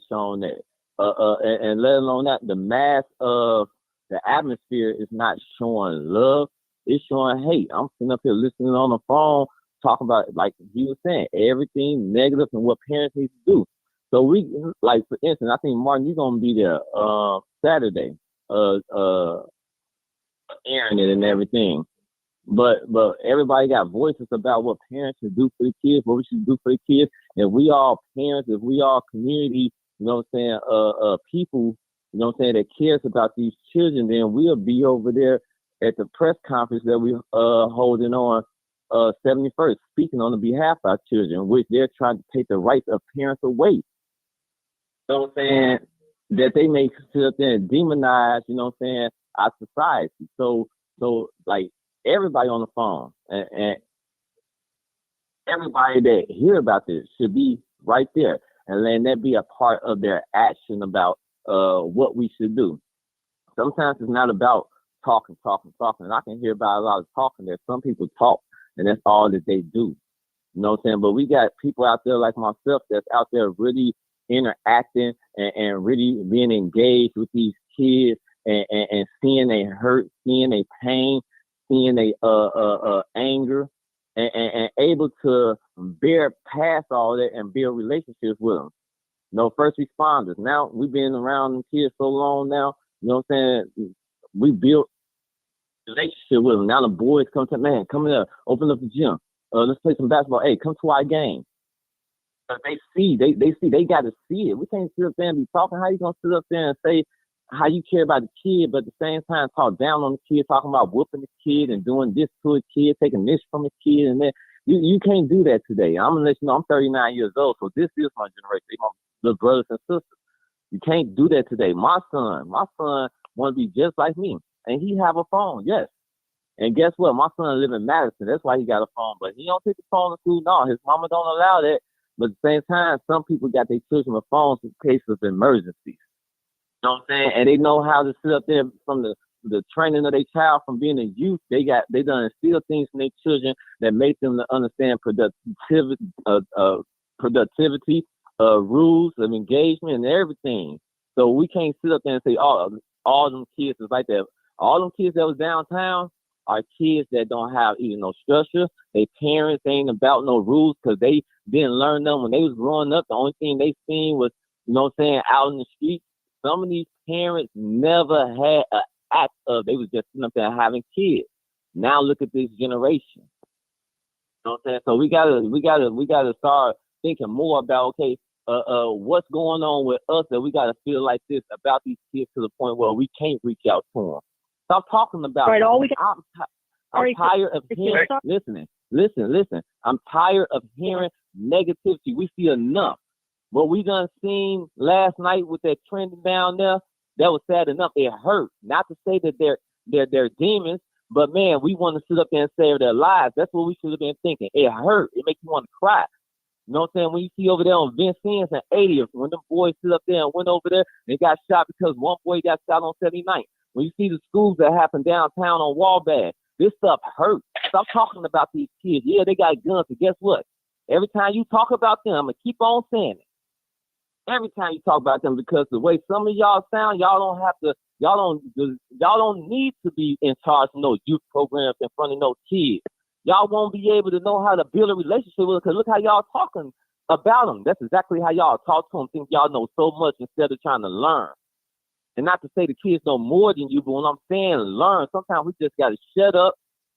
shown that, and let alone that, the mass of the atmosphere is not showing love, it's showing hate. I'm sitting up here listening on the phone talking about, like he was saying, everything negative and what parents need to do. So we, like, for instance, I think Martin, you're gonna be there Saturday, airing it and everything. But everybody got voices about what parents should do for the kids, what we should do for the kids. If we all parents, if we all community, you know what I'm saying, people, you know what I'm saying, that cares about these children, then we'll be over there at the press conference that we holding on 71st, speaking on the behalf of our children, which they're trying to take the rights of parents away. You know what I'm saying? That they may sit up there and demonize, you know what I'm saying, our society. So like, everybody on the phone and everybody that hear about this should be right there. and letting that be a part of their action about what we should do. Sometimes it's not about talking. And I can hear about a lot of talking there. Some people talk, and that's all that they do. You know what I'm saying? But we got people out there like myself that's out there really interacting and really being engaged with these kids and seeing their hurt, seeing their pain, seeing their anger, and able to bear past all that and build relationships with them. You know, first responders. Now we've been around kids so long now. You know what I'm saying? We built relationship with them. Now the boys come to, man, come here, open up the gym. Let's play some basketball. Hey, come to our game. But they see, they got to see it. We can't sit up there and be talking. How you gonna sit up there and say how you care about the kid, but at the same time talk down on the kid, talking about whooping the kid and doing this to a kid, taking this from a kid, and then you can't do that today. I'm gonna let you know I'm 39 years old, so this is my generation. They're my little brothers and sisters. You can't do that today. My son want to be just like me, and he have a phone, yes. And guess what? My son live in Madison. That's why he got a phone, but he don't take the phone to school. No, his mama don't allow that. But at the same time, some people got their children with phones in case of emergencies. You know what I'm saying? And they know how to sit up there from the training of their child from being a youth. They done instill things in their children that make them to understand productivity, rules of engagement, and everything. So we can't sit up there and say, oh, all them kids is like that. All them kids that was downtown are kids that don't have even no structure. Their parents ain't about no rules because they didn't learn them when they was growing up. The only thing they seen was, you know what I'm saying, out in the streets. Some of these parents never had an act of, they was just sitting up there having kids. Now look at this generation. You know what I'm saying? So we gotta start thinking more about, okay, what's going on with us that we gotta feel like this about these kids to the point where we can't reach out to them. Stop talking about right, it. I'm tired of hearing, listen. I'm tired of hearing negativity. We see enough. What we done seen last night with that trending down there, that was sad enough. It hurt. Not to say that they're demons, but man, we want to sit up there and save their lives. That's what we should have been thinking. It hurt. It makes you want to cry. You know what I'm saying? When you see over there on Vincennes and 80th, when them boys sit up there and went over there, they got shot because one boy got shot on 79th. When you see the schools that happen downtown on Wabash, this stuff hurts. Stop talking about these kids. Yeah, they got guns, but guess what? Every time you talk about them, I'm going to keep on saying it. Every time you talk about them, because the way some of y'all sound, y'all don't need to be in charge of no youth programs in front of no kids. Y'all won't be able to know how to build a relationship with them because look how y'all talking about them. That's exactly how y'all talk to them. Think y'all know so much instead of trying to learn. And not to say the kids know more than you, but when I'm saying learn, sometimes we just got to shut up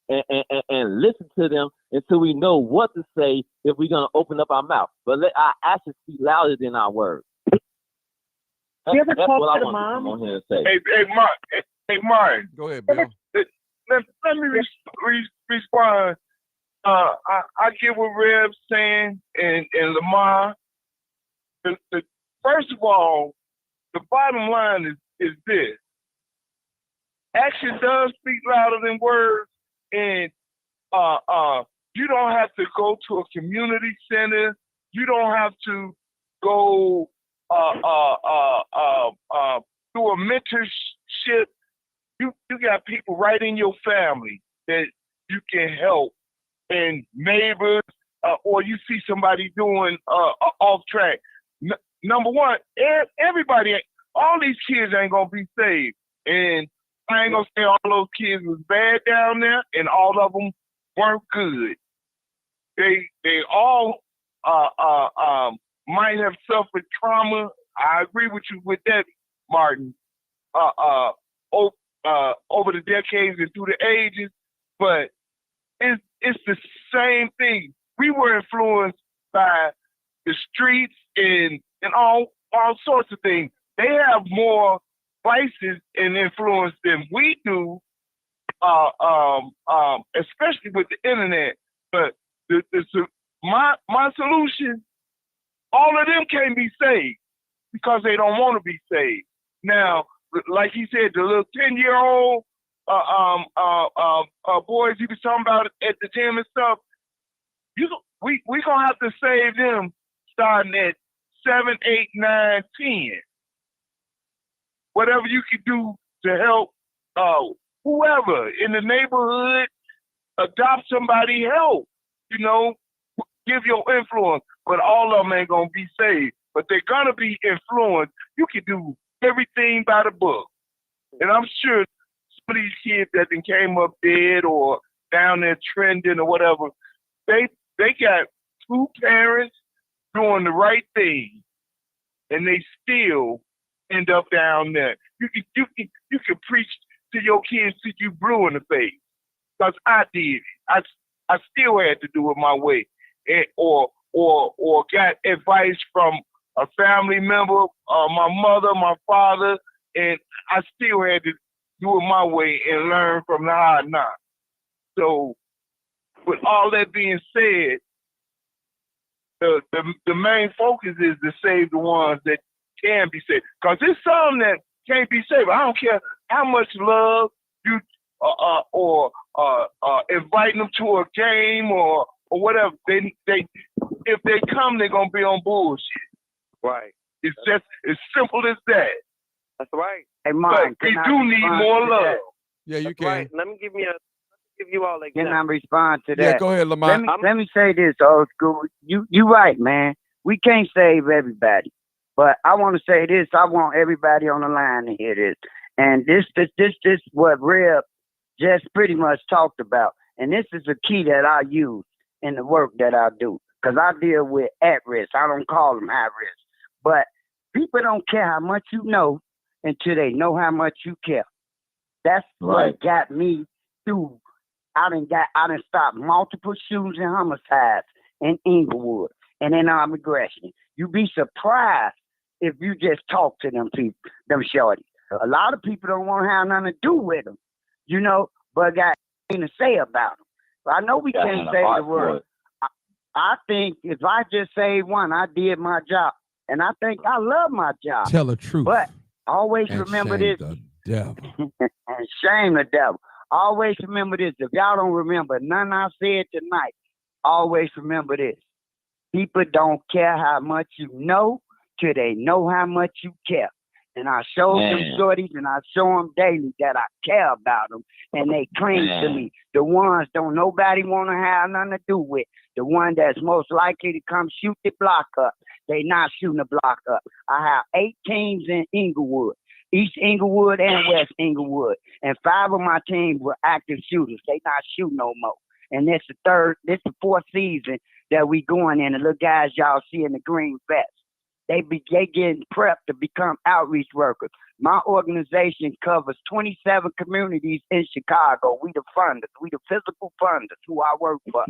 and listen to them until we know what to say if we're going to open up our mouth. But let our actions speak louder than our words. You ever That's talk what I to the want to come mom? on here and say. Hey, Martin. Go ahead, Bill. Let me respond. I get what Reb's saying and Lamar. First of all, the bottom line is this. Action does speak louder than words, and you don't have to go to a community center. You don't have to go through a mentorship. You got people right in your family that you can help, and neighbors, or you see somebody doing off track. Number one, everybody, all these kids ain't gonna be saved, and I ain't gonna say all those kids was bad down there, and all of them weren't good. They all might have suffered trauma. I agree with you with that, Martin. Over the decades and through the ages, but it's the same thing. We were influenced by the streets and all sorts of things. They have more vices and influence than we do, especially with the internet. But my solution, all of them can't be saved because they don't want to be saved. Now, like he said, the little 10-year-old boys he was talking about at the gym and stuff, we gonna have to save them starting at 7, 8, 9, 10. Whatever you can do to help whoever in the neighborhood, adopt somebody, help. You know, give your influence. But all of them ain't gonna be saved. But they're gonna be influenced. You can do everything by the book. And I'm sure some of these kids that then came up dead or down there trending or whatever, they got two parents doing the right thing, and they still end up down there. You can preach to your kids till you blue in the face, because I did it. I still had to do it my way, or got advice from a family member, my mother, my father, and I still had to do it my way and learn from the hard knocks. So, with all that being said, the main focus is to save the ones that can be saved. Because there's some that can't be saved. I don't care how much love you or inviting them to a game or whatever. They if they come, they're gonna be on bullshit. Right. It's just as simple as that. That's right. Hey, Martin, but we do need more love. Yeah, you That's can. right. Let me give you all Can examples. I respond to that? Yeah, go ahead, Lamont. Let me say this, old school. You right, man. We can't save everybody, but I want to say this. I want everybody on the line to hear this. And this what Reb just pretty much talked about. And this is a key that I use in the work that I do, because I deal with at risk. I don't call them high risk, but people don't care how much you know until they know how much you care. That's what got me through. I done stopped multiple shootings and homicides in Inglewood and in armed aggression. You'd be surprised if you just talk to them people, them shorties. A lot of people don't want to have nothing to do with them, you know, but got nothing to say about them. But I know we can't save the world. I think if I just saved one, I did my job. And I think I love my job. Tell the truth. But always and remember shame this. the devil. And shame the devil. Always remember this. If y'all don't remember none I said tonight, always remember this. People don't care how much you know till they know how much you care. And I show them shorties and I show them daily that I care about them. And they cling to me. The ones don't nobody want to have nothing to do with. The one that's most likely to come shoot the block up. They not shooting the block up. I have 8 teams in Inglewood. East Inglewood and West Inglewood. And 5 of my teams were active shooters. They not shooting no more. And this the 4th season that we going in. The little guys y'all see in the green vest. They getting prepped to become outreach workers. My organization covers 27 communities in Chicago. We the funders. We the physical funders who I work for.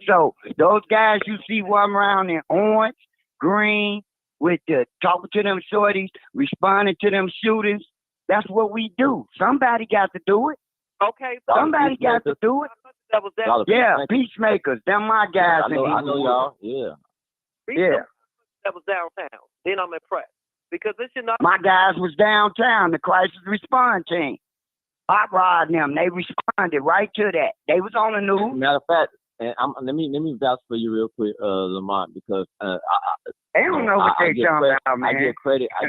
So those guys you see running around in orange, green, with the talking to them shorties, responding to them shooters. That's what we do. Somebody got to do it. Okay. Somebody got to do it. That was that. Yeah, peacemakers. Them my guys. I know y'all. Yeah. Yeah. That was downtown. Then I'm impressed. Because this should not. My guys was downtown, the crisis response team. Hot Rod and them, they responded right to that. They was on the news. Matter of fact, and let me vouch for you real quick, Lamont, because they don't know what they talking about, man. I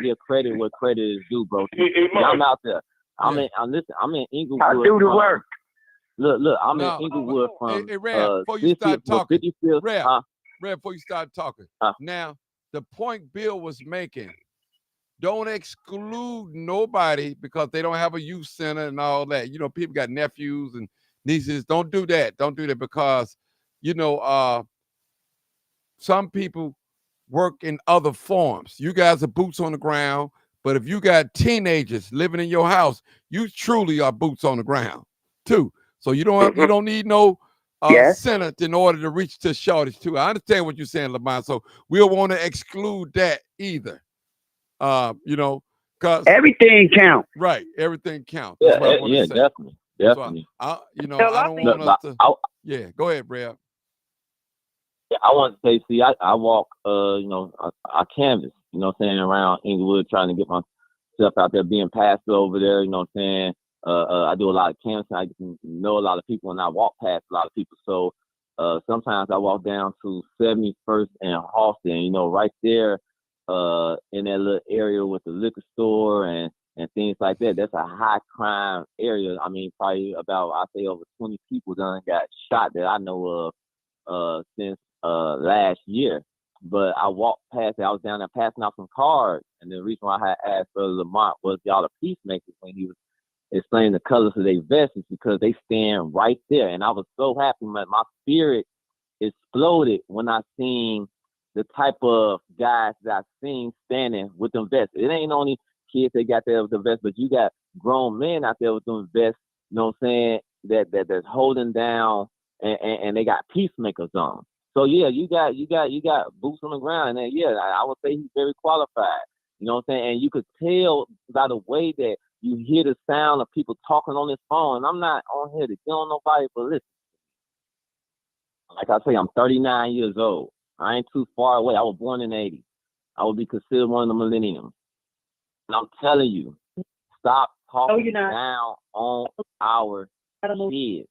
give credit where credit is due, bro. I'm out there. I'm in Inglewood. I do the work. Look, I'm in Inglewood from hey, Rev, before you start talking, 55th. Rev, before you start talking. Now, the point Bill was making, don't exclude nobody because they don't have a youth center and all that. You know, people got nephews and nieces. Don't do that. Don't do that because, you know, some people work in other forms. You guys are boots on the ground, but if you got teenagers living in your house, you truly are boots on the ground too. So you don't need no Senate in order to reach to shortage too. I understand what you're saying, Lamont. So we don't want to exclude that either. You know, because everything counts. Right, everything counts. Yeah, definitely. So I don't want us to. Yeah, go ahead, Brad. Yeah, I want to say, see, I walk, you know, I canvas, you know what I'm saying, around Inglewood, trying to get myself out there, being pastor over there, you know what I'm saying. I do a lot of canvassing. I get to know a lot of people, and I walk past a lot of people. So sometimes I walk down to 71st and Halston, you know, right there in that little area with the liquor store and things like that. That's a high crime area. I mean, probably about, I say, over 20 people done got shot that I know of since last year. But I walked past it. I was down there passing out some cards, and the reason why I had asked Brother Lamont was y'all the peacemakers when he was explaining the colors of their vests is because they stand right there. And I was so happy, man. My spirit exploded when I seen the type of guys that I've seen standing with them vests. It ain't only kids that got there with the vests, but you got grown men out there with them vests, you know what I'm saying, that's holding down and they got peacemakers on. So yeah, you got boots on the ground, and yeah, I would say he's very qualified. You know what I'm saying? And you could tell by the way that you hear the sound of people talking on this phone. And I'm not on here to get on nobody, but listen. Like I say, I'm 39 years old. I ain't too far away. I was born in '80. I would be considered one of the millenniums. And I'm telling you, stop talking down on our kids.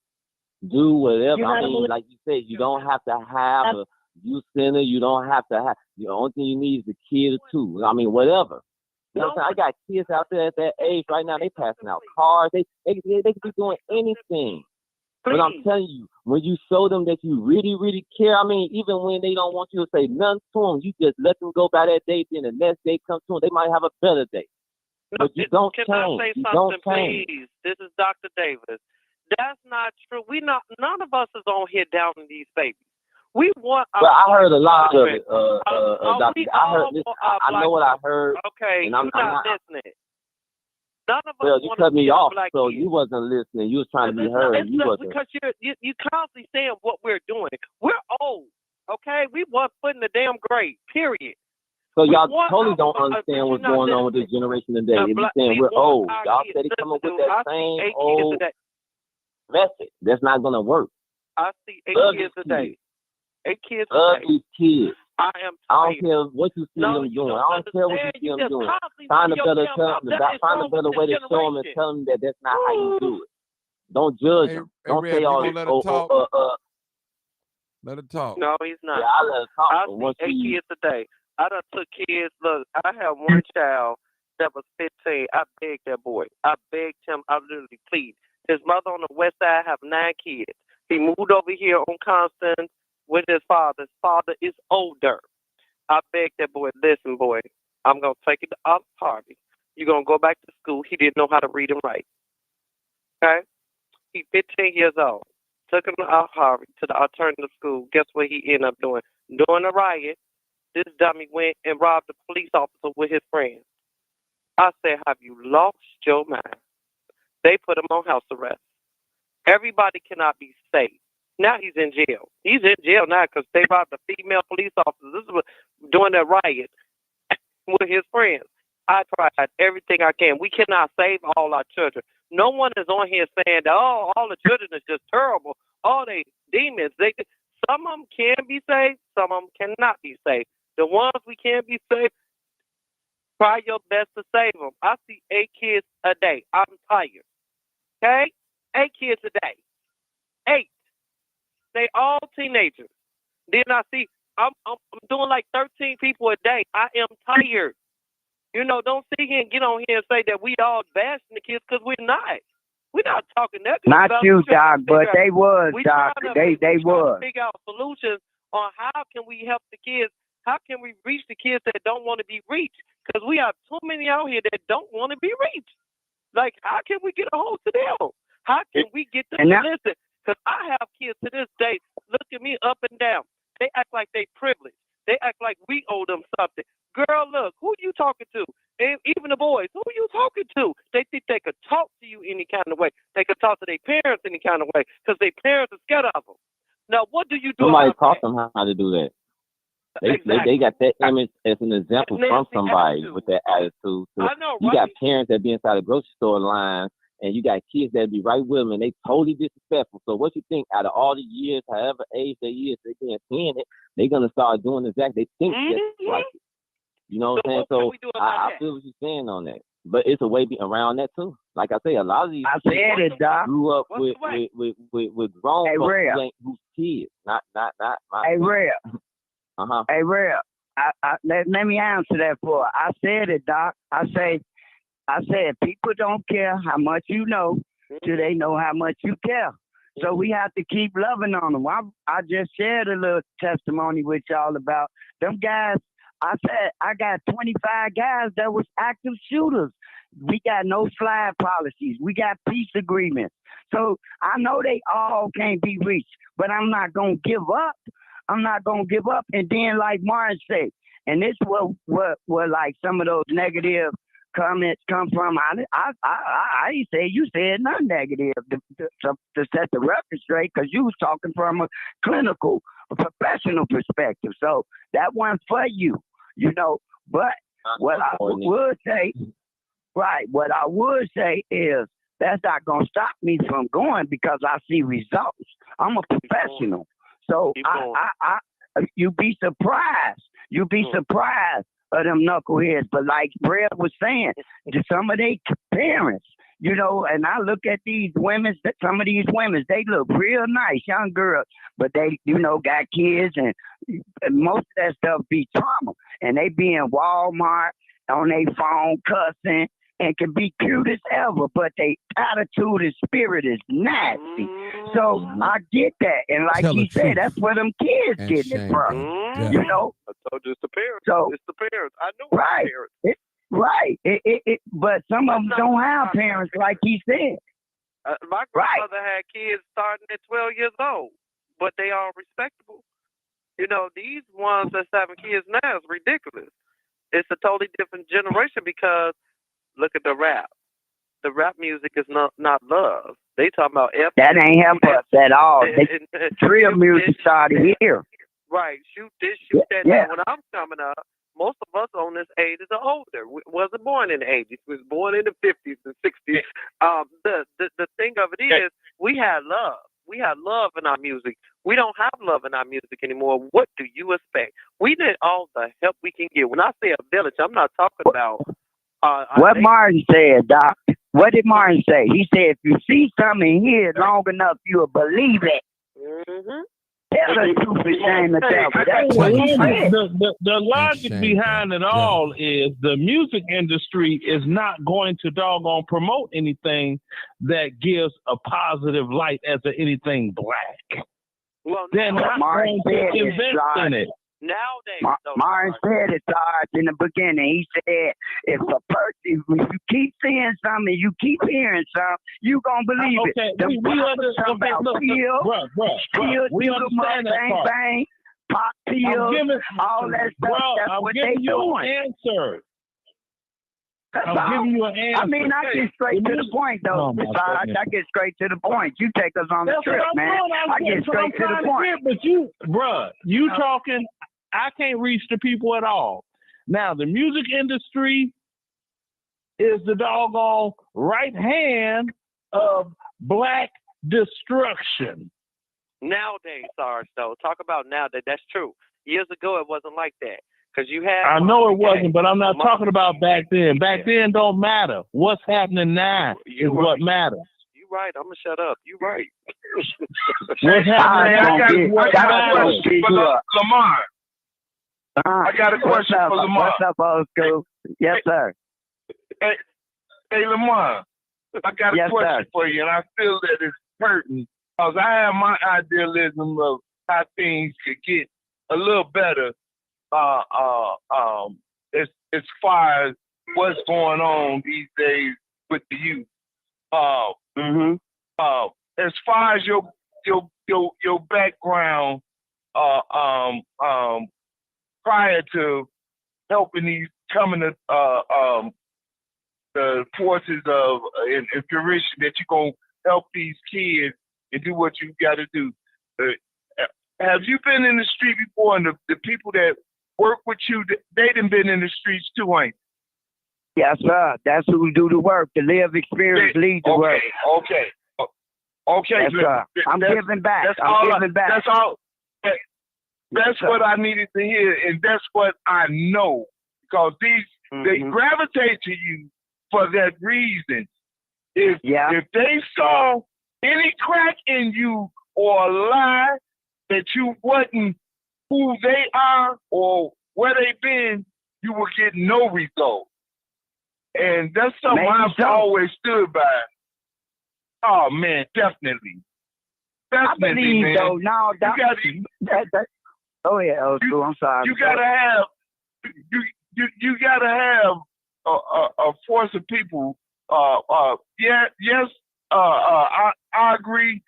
Do whatever. I mean, like you said, you don't have to have a youth center. You don't have to have. The only thing you need is a kid or two. I mean, whatever. You know what I'm saying? I got kids out there at that age right now. They passing out cars. They could be doing anything. But I'm telling you, when you show them that you really, really care, I mean, even when they don't want you to say nothing to them, you just let them go by that day. Then the next day comes to them, they might have a better day. But you don't change. Can I say something, please? This is Dr. Davis. That's not true. None of us is on here downing these babies. We want. Well, I heard a lot of it. I heard this. I know what I heard. Okay, and I'm not listening. None of us. Well, you cut me off, so you wasn't listening. You was trying to be heard. You wasn't. Because you constantly saying what we're doing. We're old. Okay, we want put in the damn grade. Period. So y'all totally don't understand what's going on with this generation today. They be saying we're old. Y'all steady coming with that same old message. That's not gonna work. I see 8 kids a day. 8 kids a day. These kids. I am tired. I don't care what you see them doing. I don't care what you see them doing. Find a better way to show them and tell them that that's not how you do it. Don't judge them. Don't say all this. Let it talk. No, he's not. Yeah, I let it talk. I see 8 kids a day. I done took kids. Look, I have one child that was 15. I begged that boy. I begged him. I literally plead. His mother on the west side have 9 kids. He moved over here on Constance with his father. His father is older. I begged that boy, listen, boy, I'm going to take you to Olive Harvey. You're going to go back to school. He didn't know how to read and write. Okay? He's 15 years old. Took him to Olive Harvey, to the alternative school. Guess what he ended up doing? During a riot, this dummy went and robbed a police officer with his friends. I said, have you lost your mind? They put him on house arrest. Everybody cannot be safe. Now he's in jail. He's in jail now because they robbed a female police officer. This is during that riot with his friends. I tried everything I can. We cannot save all our children. No one is on here saying that, oh, all the children is just terrible. All they demons. Some of them can be saved. Some of them cannot be saved. The ones we can be saved, try your best to save them. I see 8 kids a day. I'm tired. Okay? 8 kids a day. 8. They all teenagers. Then I see I'm doing like 13 people a day. I am tired. You know, don't sit here and get on here and say that we all bashing the kids because we're not. We're not talking that. Not you, Doc, but they was, Doc. They was. Figure out solutions on how can we help the kids. How can we reach the kids that don't want to be reached? Because we have too many out here that don't want to be reached. Like, how can we get a hold to them? How can we get them to listen? Because I have kids to this day look at me up and down. They act like they privileged. They act like we owe them something. Girl, look, who you talking to? And even the boys, who you talking to? They think they could talk to you any kind of way. They could talk to their parents any kind of way because their parents are scared of them. Now, what do you do? Somebody taught them how to do that. They got that image as an example from somebody with that attitude. So I know, right? You got parents that be inside the grocery store line, and you got kids that be right with them, and they totally disrespectful. So what you think, out of all the years, however age they is, they being seeing it, they're going to start doing exactly. They think that's like it. You know what I'm saying? So I feel what you're saying on that. But it's a way around that, too. Like I say, a lot of these kids grew up with grown folks who's kids, not Hey, Real. Uh-huh. Hey, Real. let me answer that for her. I said it, Doc. I said people don't care how much you know till they know how much you care. So we have to keep loving on them. I just shared a little testimony with y'all about them guys. I said I got 25 guys that was active shooters. We got no slide policies. We got peace agreements. So I know they all can't be reached, but I'm not gonna give up. I'm not gonna give up. And then, like Martin said, and this what like some of those negative comments come from. I say you said nothing negative to set the record straight because you was talking from a clinical, professional perspective. So that one's for you, you know. But what I would say, right? What I would say is that's not gonna stop me from going because I see results. I'm a professional, so you be surprised. You be surprised of them knuckleheads. But like Fred was saying, some of their parents, you know, and I look at these women, some of these women, they look real nice, young girls, but they, you know, got kids and most of that stuff be trauma. And they be in Walmart on their phone cussing and can be cute as ever, but their attitude and spirit is nasty. So I get that. And like he said, that's where them kids getting it from. You know? I told you it's the parents. So, it's the parents. I know it's the parents. But some of them don't have parents, like he said. My grandmother had kids starting at 12 years old, but they are respectable. You know, these ones that's having kids now is ridiculous. It's a totally different generation because look at the rap. The rap music is not love. They talking about F. That ain't help us at all. Real music started here. Right. Shoot this, shoot that. Now, when I'm coming up, most of us on this age are older. We wasn't born in the 80s. We was born in the 50s and 60s. The thing of it is, we had love. We had love in our music. We don't have love in our music anymore. What do you expect? We need all the help we can get. When I say a village, I'm not talking about... what Martin said, Doc. What did Martin say? He said, if you see something here long enough, you'll believe it. Tell the truth and shame the devil. The logic behind it all is the music industry is not going to doggone promote anything that gives a positive light as to anything black. Well, they're not going to invest in it. Nowadays, Martin said it, Sarge, in the beginning. He said, if you keep seeing something, you keep hearing something, you gonna believe it. We understand that part. Bang, pop pills, all that stuff. That's what they doing. I'm giving you an answer. I mean, I get straight to the point, though, Sarge. I get straight to the point. You take us on the trip, man. I get straight to the point. But you talking, I can't reach the people at all. Now, the music industry is the doggone right hand of black destruction. Nowadays, Sarge, though, talk about nowadays. That's true. Years ago, it wasn't like that. Because you had. I know it wasn't, but I'm not talking about back then. Back then don't matter. What's happening now is what matters. You right. I'm gonna shut up. You right. What's happening now is what matters. Lamar. I got a question for Lamar. What's up, old school? Yes, sir. Hey, Lamar. I got a question for you, and I feel that it's pertinent because I have my idealism of how things could get a little better. As far as what's going on these days with the youth. As far as your background prior to helping these coming to the forces of inspiration that you're gonna help these kids and do what you got to do. Have you been in the street before? And the people that work with you, they done been in the streets too, ain't they? Yes, sir. That's who do the work. The live experience leads the work. Okay. Yes, sir. I'm giving back. That's all. That's what I needed to hear, and that's what I know. Because they gravitate to you for that reason. If they saw any crack in you or a lie that you wasn't who they are or where they been, you will get no result. And that's something I've always stood by. Oh man, definitely. I believe man. though now oh yeah, old school. I'm sorry. You gotta have you gotta have a force of people. I agree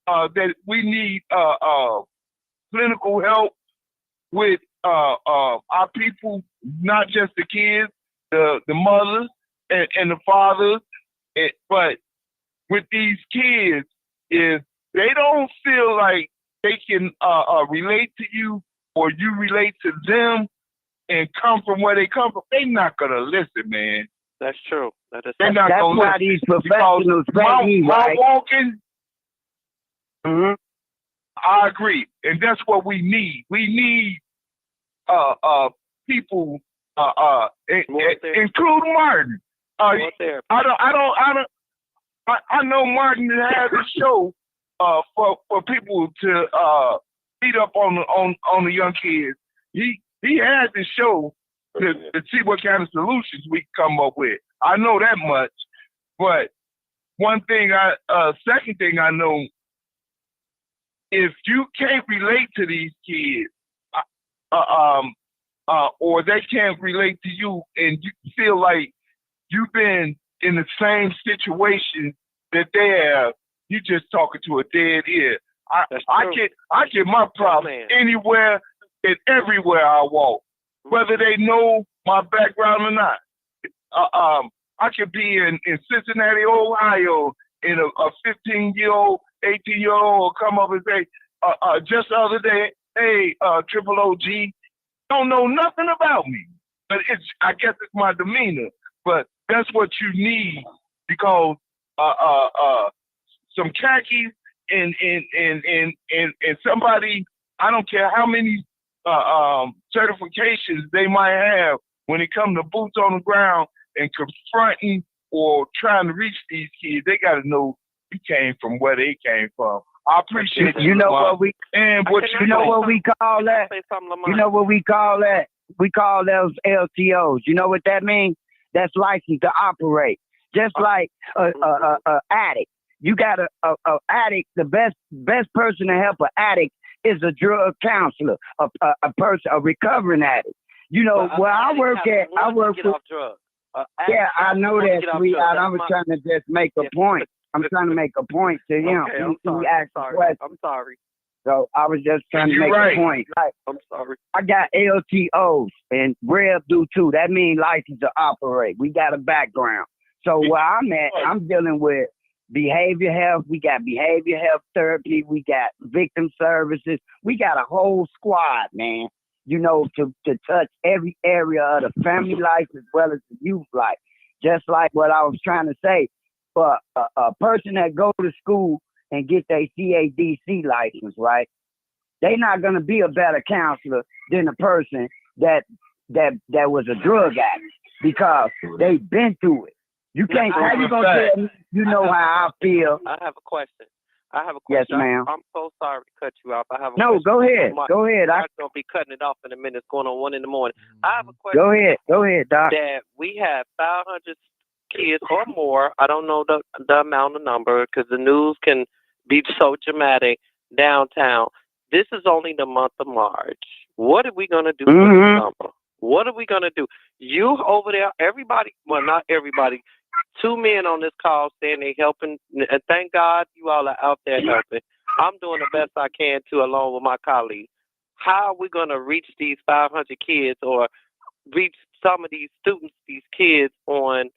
that we need clinical help with our people, not just the kids, the mothers and the fathers, but with these kids is they don't feel like they can relate to you or you relate to them and come from where they come from. They're not gonna listen, man. That's true. They're not that's gonna why listen. these professionals My right? walking. Mm-hmm. I agree, and that's what we need. We need people, including Martin. I know Martin has a show for people to beat up on the young kids. He had the show to see what kind of solutions we can come up with. I know that much. But second thing I know, if you can't relate to these kids, or they can't relate to you, and you feel like you've been in the same situation that they have, you just talking to a dead ear. I get my problem anywhere and everywhere I walk, whether they know my background or not. I could be in Cincinnati, Ohio, and a 15-year-old, 18-year-old come up and say, just the other day, hey, Triple OG, don't know nothing about me. But I guess it's my demeanor. But that's what you need, because some khakis and somebody, I don't care how many certifications they might have when it comes to boots on the ground and confronting or trying to reach these kids, they got to know you came from where they came from. I appreciate you know what we call that? You know what we call that? We call those LTOs. You know what that means? That's licensed to operate. Just like a addict. You got a addict. The best person to help an addict is a drug counselor, a recovering addict. You know, where I work with. Yeah, I know that, sweetheart. I was trying to just make a point. I'm trying to make a point to him. Okay, I'm sorry. So I was just trying to make a point. Like, I'm sorry. I got LTOs, and Rev do too. That means license to operate. We got a background. So where I'm at, I'm dealing with behavior health. We got behavior health therapy. We got victim services. We got a whole squad, man. You know, to touch every area of the family life as well as the youth life. Just like what I was trying to say, for a person that go to school and get their CADC license, right? They not gonna be a better counselor than a person that was a drug addict, because they've been through it. You can't. How you gonna tell me? You know how I feel. I have a question. Yes, ma'am. I'm so sorry to cut you off. I have a question. Go ahead. Go ahead. I'm going to be cutting it off in a minute. It's going on 1 a.m. I have a question. Go ahead, Doc. That we have 500 kids or more. I don't know the amount of number, because the news can be so dramatic downtown. This is only the month of March. What are we going to do for the summer? What are we going to do? You over there, everybody, well, not everybody, 2 men on this call saying they helping, and thank God you all are out there helping. I'm doing the best I can too, along with my colleagues. How are we going to reach these 500 kids, or reach some of these students, these kids, on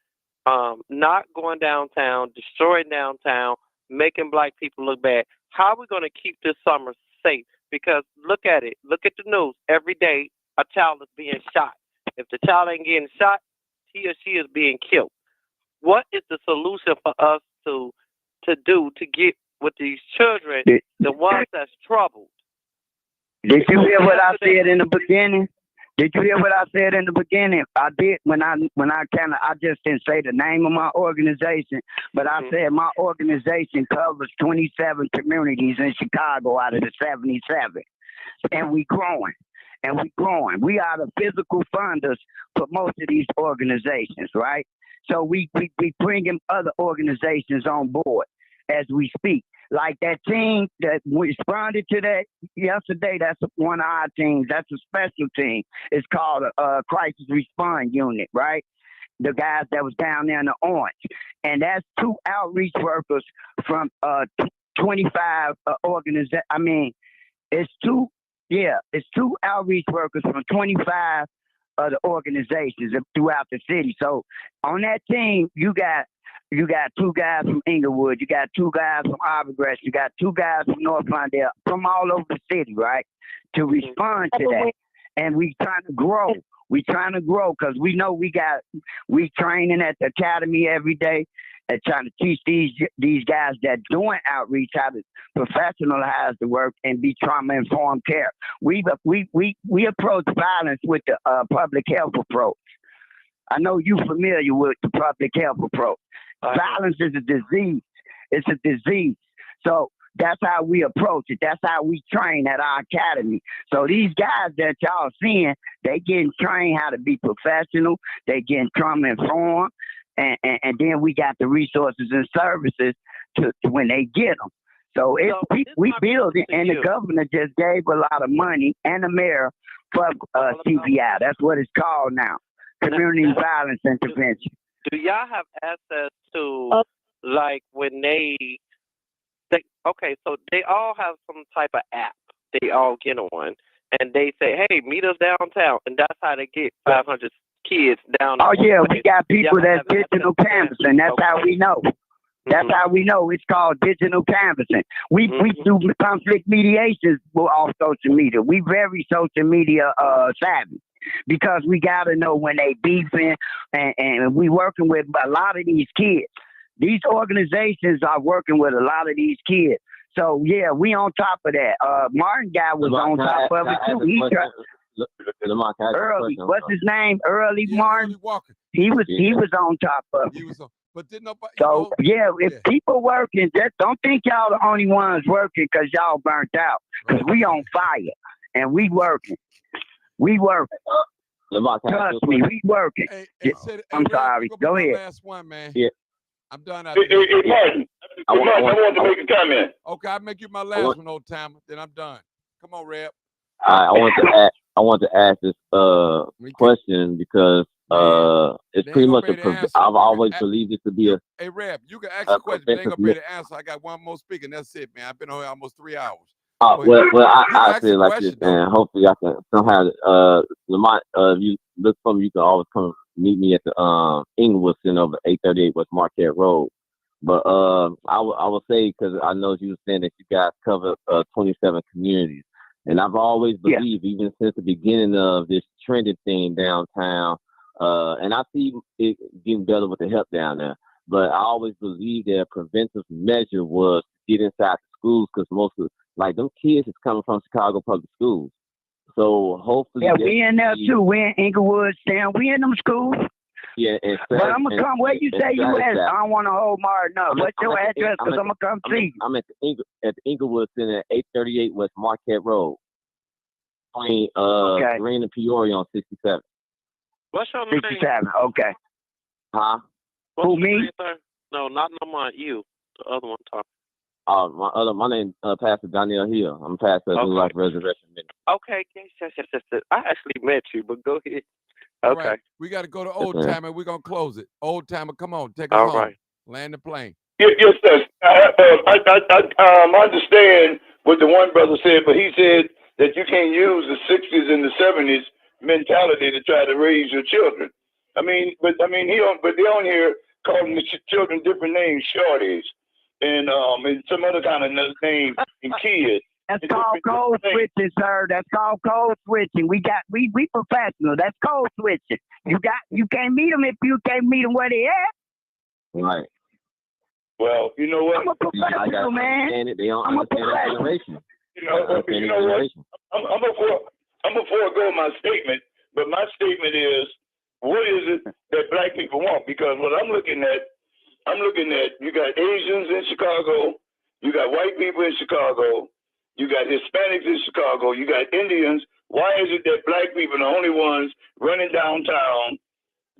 not going downtown, destroying downtown, making black people look bad? How are we going to keep this summer safe? Because look at it. Look at the news. Every day a child is being shot. If the child ain't getting shot, he or she is being killed. What is the solution for us to do to get with these children, the ones that's troubled? Did you hear what I said in the beginning? Did you hear what I said in the beginning? I did when I just didn't say the name of my organization, but I said my organization covers 27 communities in Chicago out of the 77, and we growing. and we growing. We are the physical funders for most of these organizations, right? So we bringing other organizations on board as we speak. Like that team that responded to that yesterday, that's one of our teams. That's a special team. It's called a Crisis Response Unit, right? The guys that was down there in the Orange. And that's 2 outreach workers from 25 organizations. I mean, it's two outreach workers from 25 of the organizations throughout the city. So on that team, you got 2 guys from Inglewood, you got 2 guys from Arborcrest, you got 2 guys from North Lawndale, from all over the city, right? To respond to that. And we trying to grow. We trying to grow because we know we training at the academy every day and trying to teach these guys that doing outreach how to professionalize the work and be trauma-informed care. We approach violence with the public health approach. I know you're familiar with the public health approach. Violence is a disease. It's a disease. So that's how we approach it. That's how we train at our academy. So these guys that y'all seeing, they getting trained how to be professional. They getting trauma-informed. And then we got the resources and services to when they get them. So we build it, and the governor just gave a lot of money, and the mayor for CVI. That's what it's called now, Community Violence Intervention. Do y'all have access to, like, when okay, so they all have some type of app they all get on, and they say, hey, meet us downtown, and that's how they get 500 kids down. Oh, yeah, we got people that's digital canvassing. That's how we know. That's how we know. It's called digital canvassing. We do conflict mediations off social media. We very social media savvy because we got to know when they beefing, and we working with a lot of these kids. These organizations are working with a lot of these kids. So, yeah, we on top of that. Martin guy was on top of it, too. He tried. Early, what's his name? Early Martin. Walker. He was on top of it. He was on, but didn't nobody. So if people working, just don't think y'all the only ones working because y'all burnt out. Because we on fire and we working. We working. Trust me, we working. I'm sorry. Go ahead. Last one, man. Yeah. I'm done. Martin, I want to make a comment. Okay, I'll make you my last one, old timer. Then I'm done. Come on, Reb. I want to ask this question because it's pretty much I've always believed it to be a. Hey, Reb, you can ask a question. They ain't gonna be able to answer. I got one more speaker, and that's it, man. I've been on here almost 3 hours. I feel like this, and hopefully I can somehow. Lamont, if you look for me, you can always come meet me at the Inglewood Center over 838 West Marquette Road. But I will say, because I know you were saying that you guys cover 27 communities. And I've always believed, even since the beginning of this trending thing downtown, and I see it getting better with the help down there, but I always believed that a preventive measure was to get inside the schools because most of, like, them kids is coming from Chicago public schools. So hopefully... Yeah, we in there too. We in Inglewood, Sam. We in them schools. Yeah, but I'm going to come where you say you at. I don't want to hold Martin up. What's your address? Because I'm going to come see you. I'm at the Inglewood Center at 838 West Marquette Road. Between Green and Peoria on 67. What's your name? 67, okay. Huh? What's who, me? Name, no, not Lamont, you. The other one talking. My name Pastor Daniel Hill. I'm pastor of New Life Resurrection Ministry. Okay, yes. I actually met you, but go ahead. All okay. Right. We got to go to Old Timer. We're going to close it. Old Timer, come on. Take us home. Right. Land the plane. Yes, sir. I understand what the one brother said, but he said that you can't use the 60s and the 70s mentality to try to raise your children. They on here calling the children different names, shorties, and some other kind of name and kids. That's called code switching, sir. That's called code switching. We professional. That's code switching. You can't meet them if you can't meet them where they at. Right. Well, you know what? I'm a professional, man. They don't I'm a understand professional. You know what? I'm gonna forego my statement, but my statement is, what is it that black people want? Because what I'm looking at, you got Asians in Chicago, you got white people in Chicago, You got Hispanics in Chicago. You got Indians. Why is it that black people are the only ones running downtown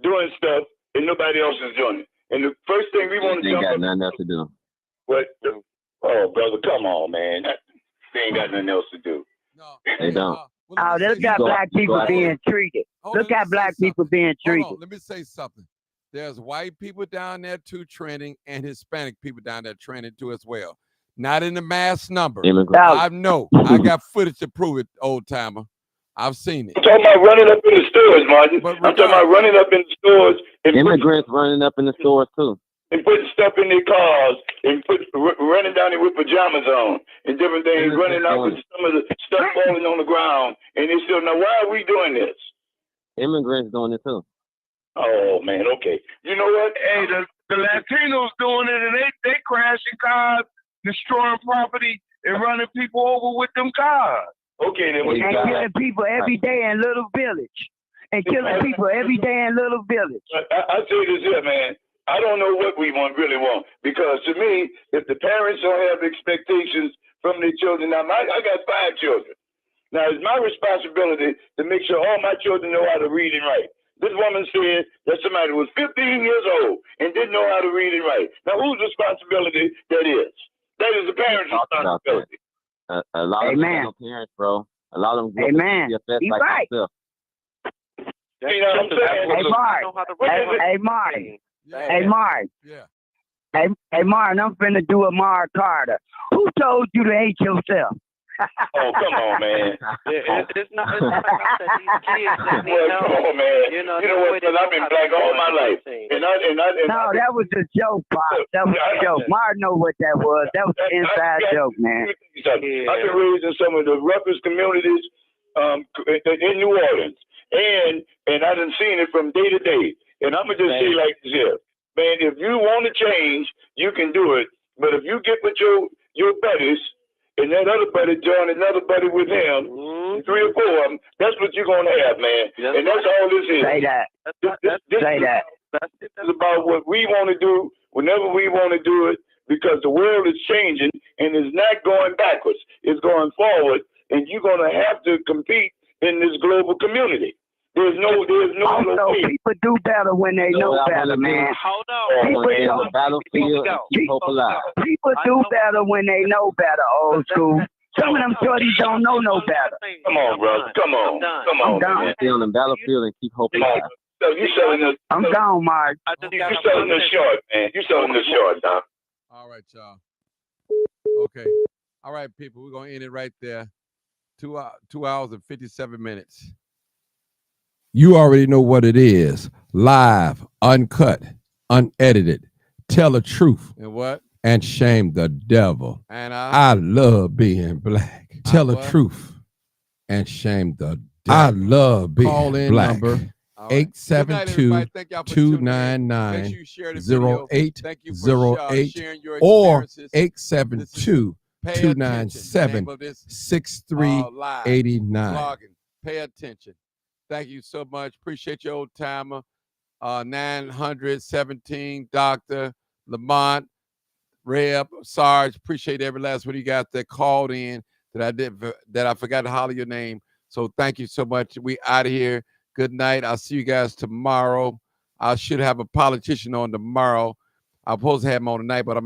doing stuff and nobody else is doing it? And the first thing we want to jump got nothing else to do. Oh, brother, come on, man. They ain't got nothing else to do. No, they don't. Look at black people being treated. Look at black people being treated. Let me say something. There's white people down there too trending, and Hispanic people down there trending too as well. Not in the mass number. I know. I got footage to prove it, old timer. I've seen it. I'm talking about running up in the stores, Martin. I'm talking about running up in the stores. And immigrants running up in the stores too. And putting stuff in their cars and running down there with pajamas on and different things, running out with some of the stuff falling on the ground. And they still, now why are we doing this? Immigrants doing it too. Oh man, okay. You know what? Hey, the Latinos doing it, and they crashing cars, destroying property, and running people over with them cars. Okay, then. And killing people every day in Little Village. And killing people every day in Little Village. I say this here, man. I don't know what we really want, because to me, if the parents don't have expectations from their children, now I got 5 children. Now it's my responsibility to make sure all my children know how to read and write. This woman said that somebody was 15 years old and didn't know how to read and write. Now whose responsibility that is? That is the parents' responsibility. A lot of them parents, bro. A lot of them grow up to be a best like themselves. You know what I'm saying? Hey, Marty. Hey, Mark. Yeah. Hey, Mark, I'm finna do a Mark Carter. Who told you to hate yourself? Oh, come on, man. It's not like I said, these kids, come on, man. You know what? Because I've been black all my life. No, that was a joke, Pop. That was a joke. Mark know what that was. That was an inside joke, man. I've been raised in some of the roughest communities in New Orleans. And I done seen it from day to day. And I'm going to just say like this here. Man, if you want to change, you can do it. But if you get with your buddies, and that other buddy join another buddy with him, 3 or 4 of them, that's what you're going to have, man. And that's all this is. Say that. Say that. This is about what we want to do whenever we want to do it, because the world is changing and it's not going backwards. It's going forward, and you're going to have to compete in this global community. There's no also, people do better when they know better, man. Hold on. Battlefield, keep hope alive. People do better when they know better, old school. Some of them shorties don't know no better. Come on, brother. Come on. I'm done. Stay on the battlefield and keep hope alive. So you selling us. I'm gone, Mark. You're selling us short, man. You're selling us short, Tom. All right, y'all. Okay. All right, people. We're going to end it right there. 2 hours and 57 minutes. You already know what it is. Live, uncut, unedited. Tell the truth. And what? And shame the devil. And I love being black. Tell the truth and shame the devil. I love being Call in black. Number 872-299-0808 or 872-297-6389. Pay attention. Thank you so much. Appreciate your old timer. 917, Dr. Lamont, Reb, Sarge. Appreciate every last one of you guys that called in that I forgot to holler your name. So thank you so much. We out of here. Good night. I'll see you guys tomorrow. I should have a politician on tomorrow. I'm supposed to have him on tonight, but I'm